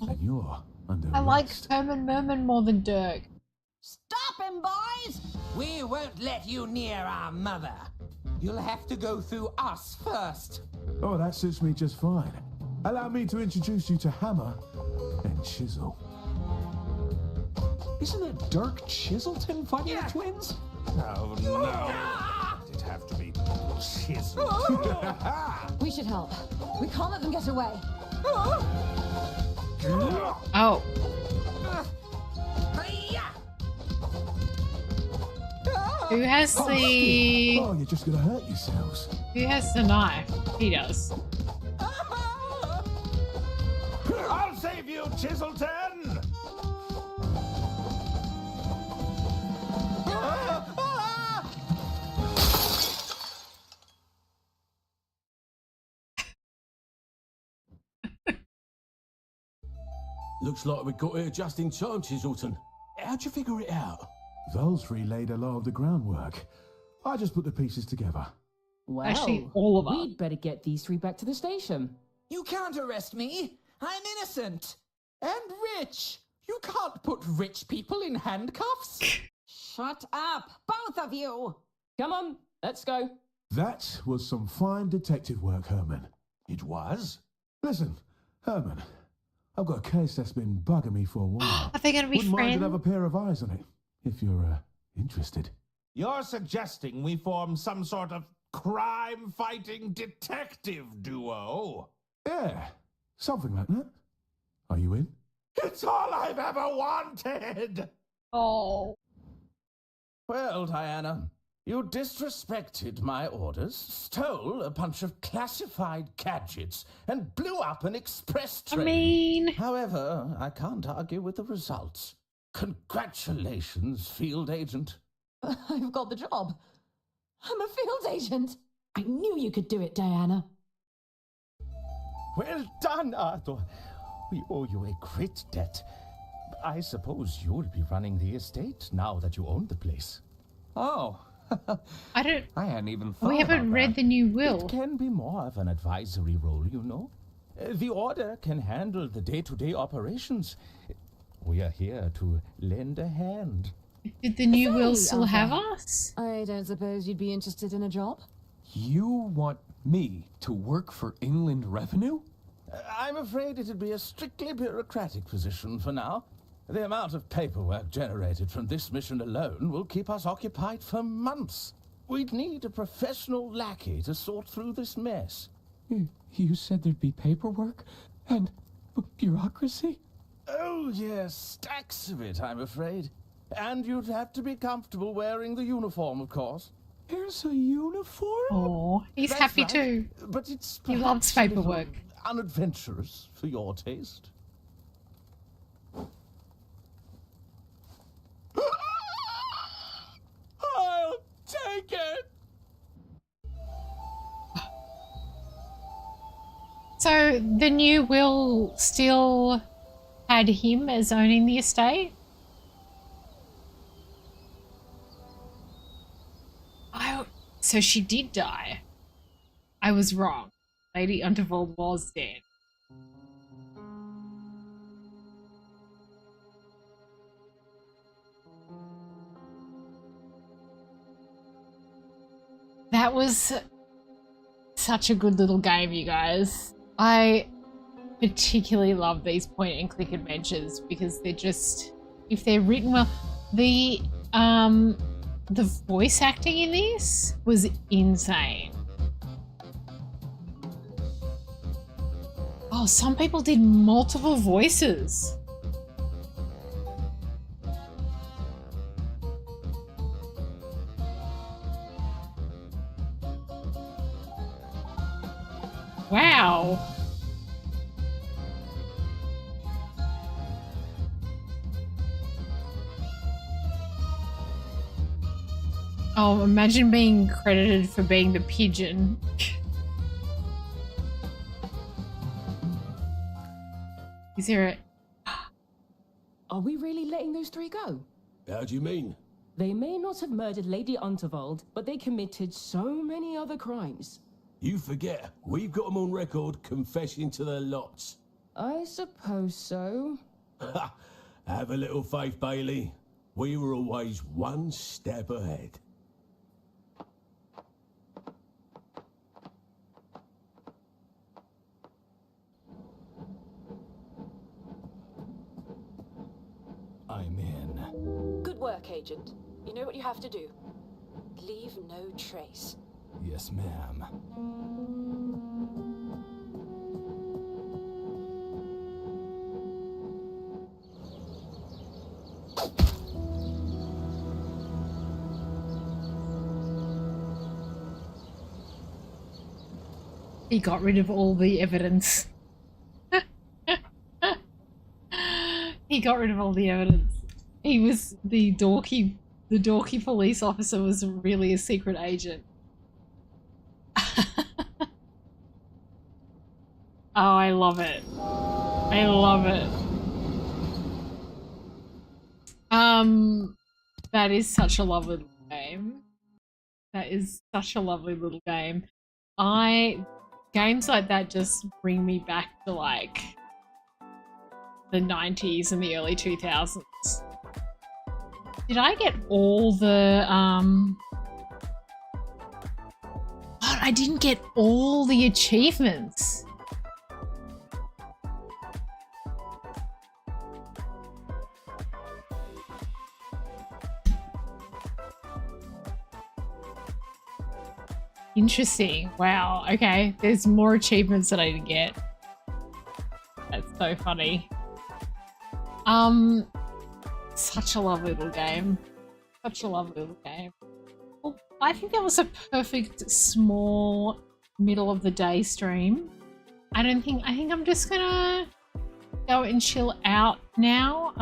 and you're under I like arrest. Herman Merman more than Dirk. Stop him, boys! We won't let you near our mother. You'll have to go through us first. Oh, that suits me just fine. Allow me to introduce you to Hammer and Chisel. Isn't it Dirk Chiselton fighting the twins? Oh, no. Did it have to be chiseled? We should help. We can't let them get away. Oh. Who has the... Oh, you're just gonna hurt yourselves. Who has the knife? He does. Chiselton! Looks like we got here just in time, Chiselton. How'd you figure it out? Those three laid a lot of the groundwork. I just put the pieces together. Well, Actually, all of us. we'd better get these three back to the station. You can't arrest me. I'm innocent. And rich. You can't put rich people in handcuffs. Shut up, both of you! Come on, let's go. That was some fine detective work, Herman. It was? Listen, Herman, I've got a case that's been bugging me for a while. Are they going to be Wouldn't mind friends? another pair of eyes on it, if you're interested. You're suggesting we form some sort of crime-fighting detective duo? Yeah, something like that. Are you in? It's all I've ever wanted! Oh. Well, Diana, you disrespected my orders, stole a bunch of classified gadgets, and blew up an express train. I mean... However, I can't argue with the results. Congratulations, field agent. I've got the job. I'm a field agent. I knew you could do it, Diana. Well done, Arthur. We owe you a great debt. I suppose you'll be running the estate now that you own the place. Oh. I hadn't even thought We haven't about read that. the new will. It can be more of an advisory role, you know. The Order can handle the day-to-day operations. We are here to lend a hand. Did the new will still Arthur. have us? I don't suppose you'd be interested in a job? You want me to work for Inland Revenue? I'm afraid it'd be a strictly bureaucratic position for now. The amount of paperwork generated from this mission alone will keep us occupied for months. We'd need a professional lackey to sort through this mess. You said there'd be paperwork and bureaucracy? Oh, yes, stacks of it, I'm afraid. And you'd have to be comfortable wearing the uniform, of course. There's a uniform? Oh, he's That's happy right, too. But it's He loves perhaps a little paperwork. unadventurous for your taste. I'll take it. So the new will still had him as owning the estate? So she did die. I was wrong. Lady Unterwald was dead. That was such a good little game, you guys. I particularly love these point and click adventures because they're just, if they're written well, the voice acting in this was insane. Oh, some people did multiple voices. Wow. Oh, imagine being credited for being the pigeon. Is there a... Are we really letting those three go? How do you mean? They may not have murdered Lady Unterwald, but they committed so many other crimes. You forget, we've got them on record confessing to the lots. I suppose so. Have a little faith, Bailey. We were always one step ahead. I'm in. Good work, Agent. You know what you have to do. Leave no trace. Yes, ma'am. He got rid of all the evidence. He got rid of all the evidence. He was the dorky police officer was really a secret agent. Oh, I love it. I love it. That is such a lovely little game. That is such a lovely little game. Games like that just bring me back to like the 90s and the early 2000s. Did I get all the Oh, I didn't get all the achievements. Interesting. Wow. Okay. There's more achievements that I didn't get. That's so funny. Such a lovely little game. Such a lovely little game. Well, I think that was a perfect small middle of the day stream. I think I'm just gonna go and chill out now.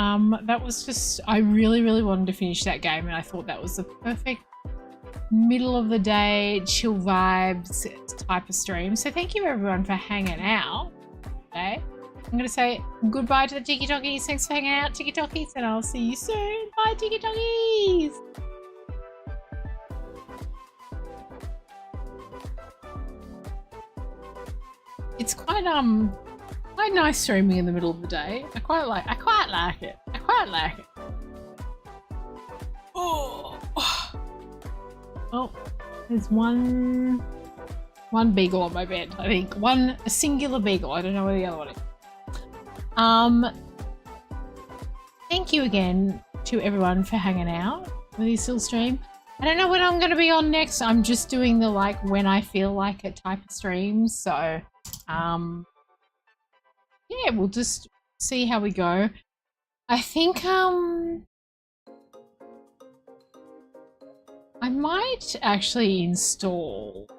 That was just, I really, really wanted to finish that game and I thought that was the perfect middle of the day chill vibes type of stream. So thank you everyone for hanging out today. I'm going to say goodbye to the Tiki Talkies. Thanks for hanging out, Tiki Talkies, and I'll see you soon. Bye, Tiki Talkies. It's quite nice streaming in the middle of the day. I quite like it. Oh, there's one beagle on my bed. I think a singular beagle. I don't know where the other one is. Thank you again to everyone for hanging out with this little stream. I don't know when I'm going to be on next. I'm just doing the like when I feel like it type of streams. So, yeah, we'll just see how we go. I think I might actually install.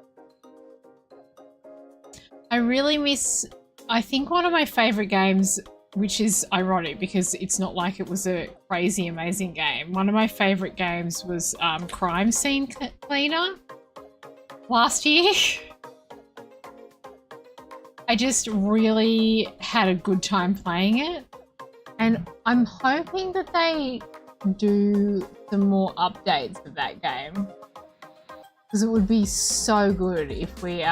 I really miss, I think one of my favorite games, which is ironic because it's not like it was a crazy amazing game. One of my favorite games was Crime Scene Cleaner last year. I just really had a good time playing it. And I'm hoping that they do some more updates of that game. Because it would be so good if we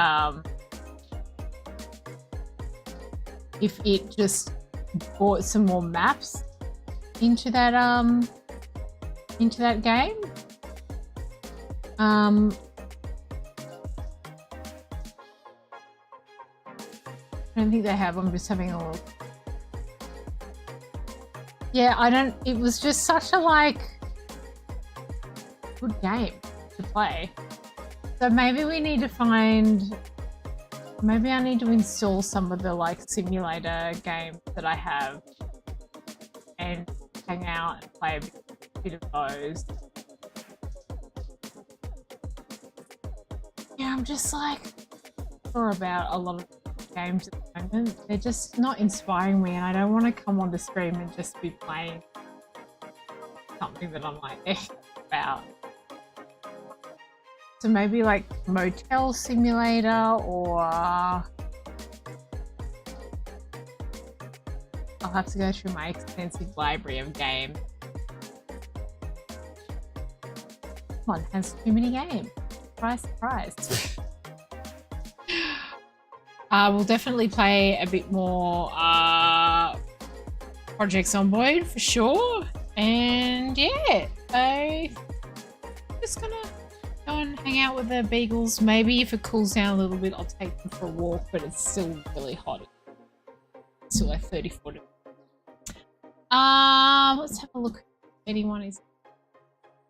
if it just brought some more maps into that game. I don't think they have. I'm just having a look. Yeah, it was just such a like good game to play. So maybe we need to maybe I need to install some of the like simulator games that I have and hang out and play a bit of those. Yeah, I'm just like sure about a lot of games at the moment. They're just not inspiring me and I don't want to come on the stream and just be playing something that I'm like about. So maybe like Motel Simulator or I'll have to go through my extensive library of games. One has too many games. Surprise, surprise. We'll definitely play a bit more Project Zomboid for sure. And yeah, I'm just gonna go and hang out with the beagles. Maybe if it cools down a little bit, I'll take them for a walk, but it's still really hot. It's still like 34 degrees. Let's have a look if anyone is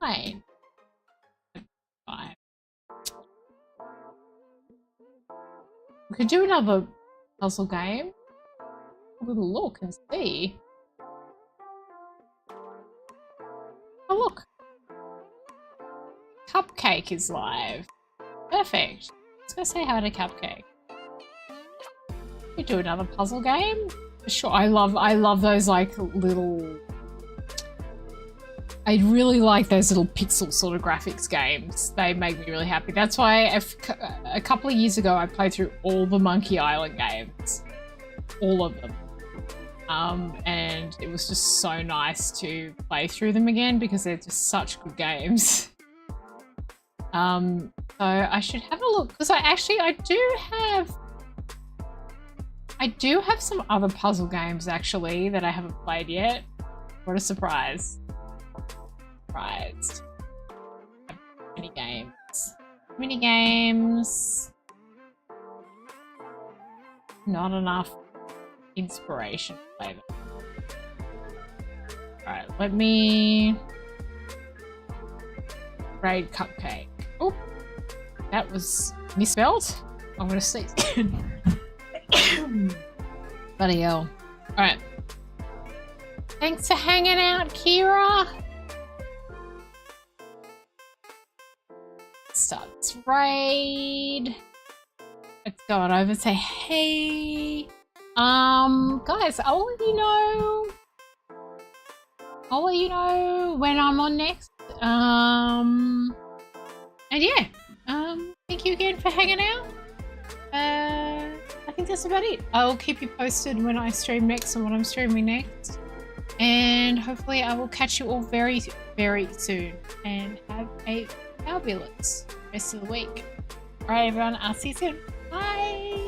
playing. Fine. We could do another puzzle game. Have a little look and see. Oh look. Cupcake is live. Perfect. Let's go say hi to Cupcake. We do another puzzle game. Sure, I love those like little. I really like those little pixel sort of graphics games. They make me really happy. That's why a couple of years ago I played through all the Monkey Island games, all of them, and it was just so nice to play through them again because they're just such good games. So I should have a look because I do have some other puzzle games actually that I haven't played yet. What a surprise. Surprised. Mini games. Not enough inspiration to play them. Alright, let me raid Cupcake. Oh, that was misspelled. I'm gonna see. Bloody hell. Alright. Thanks for hanging out, Kira. Start this raid. Let's go on over and say hey. Guys, I'll let you know when I'm on next. And yeah, thank you again for hanging out. I think that's about it. I'll keep you posted when I stream next and what I'm streaming next. And hopefully I will catch you all very, very soon. And have a fabulous rest of the week. Alright everyone, I'll see you soon. Bye!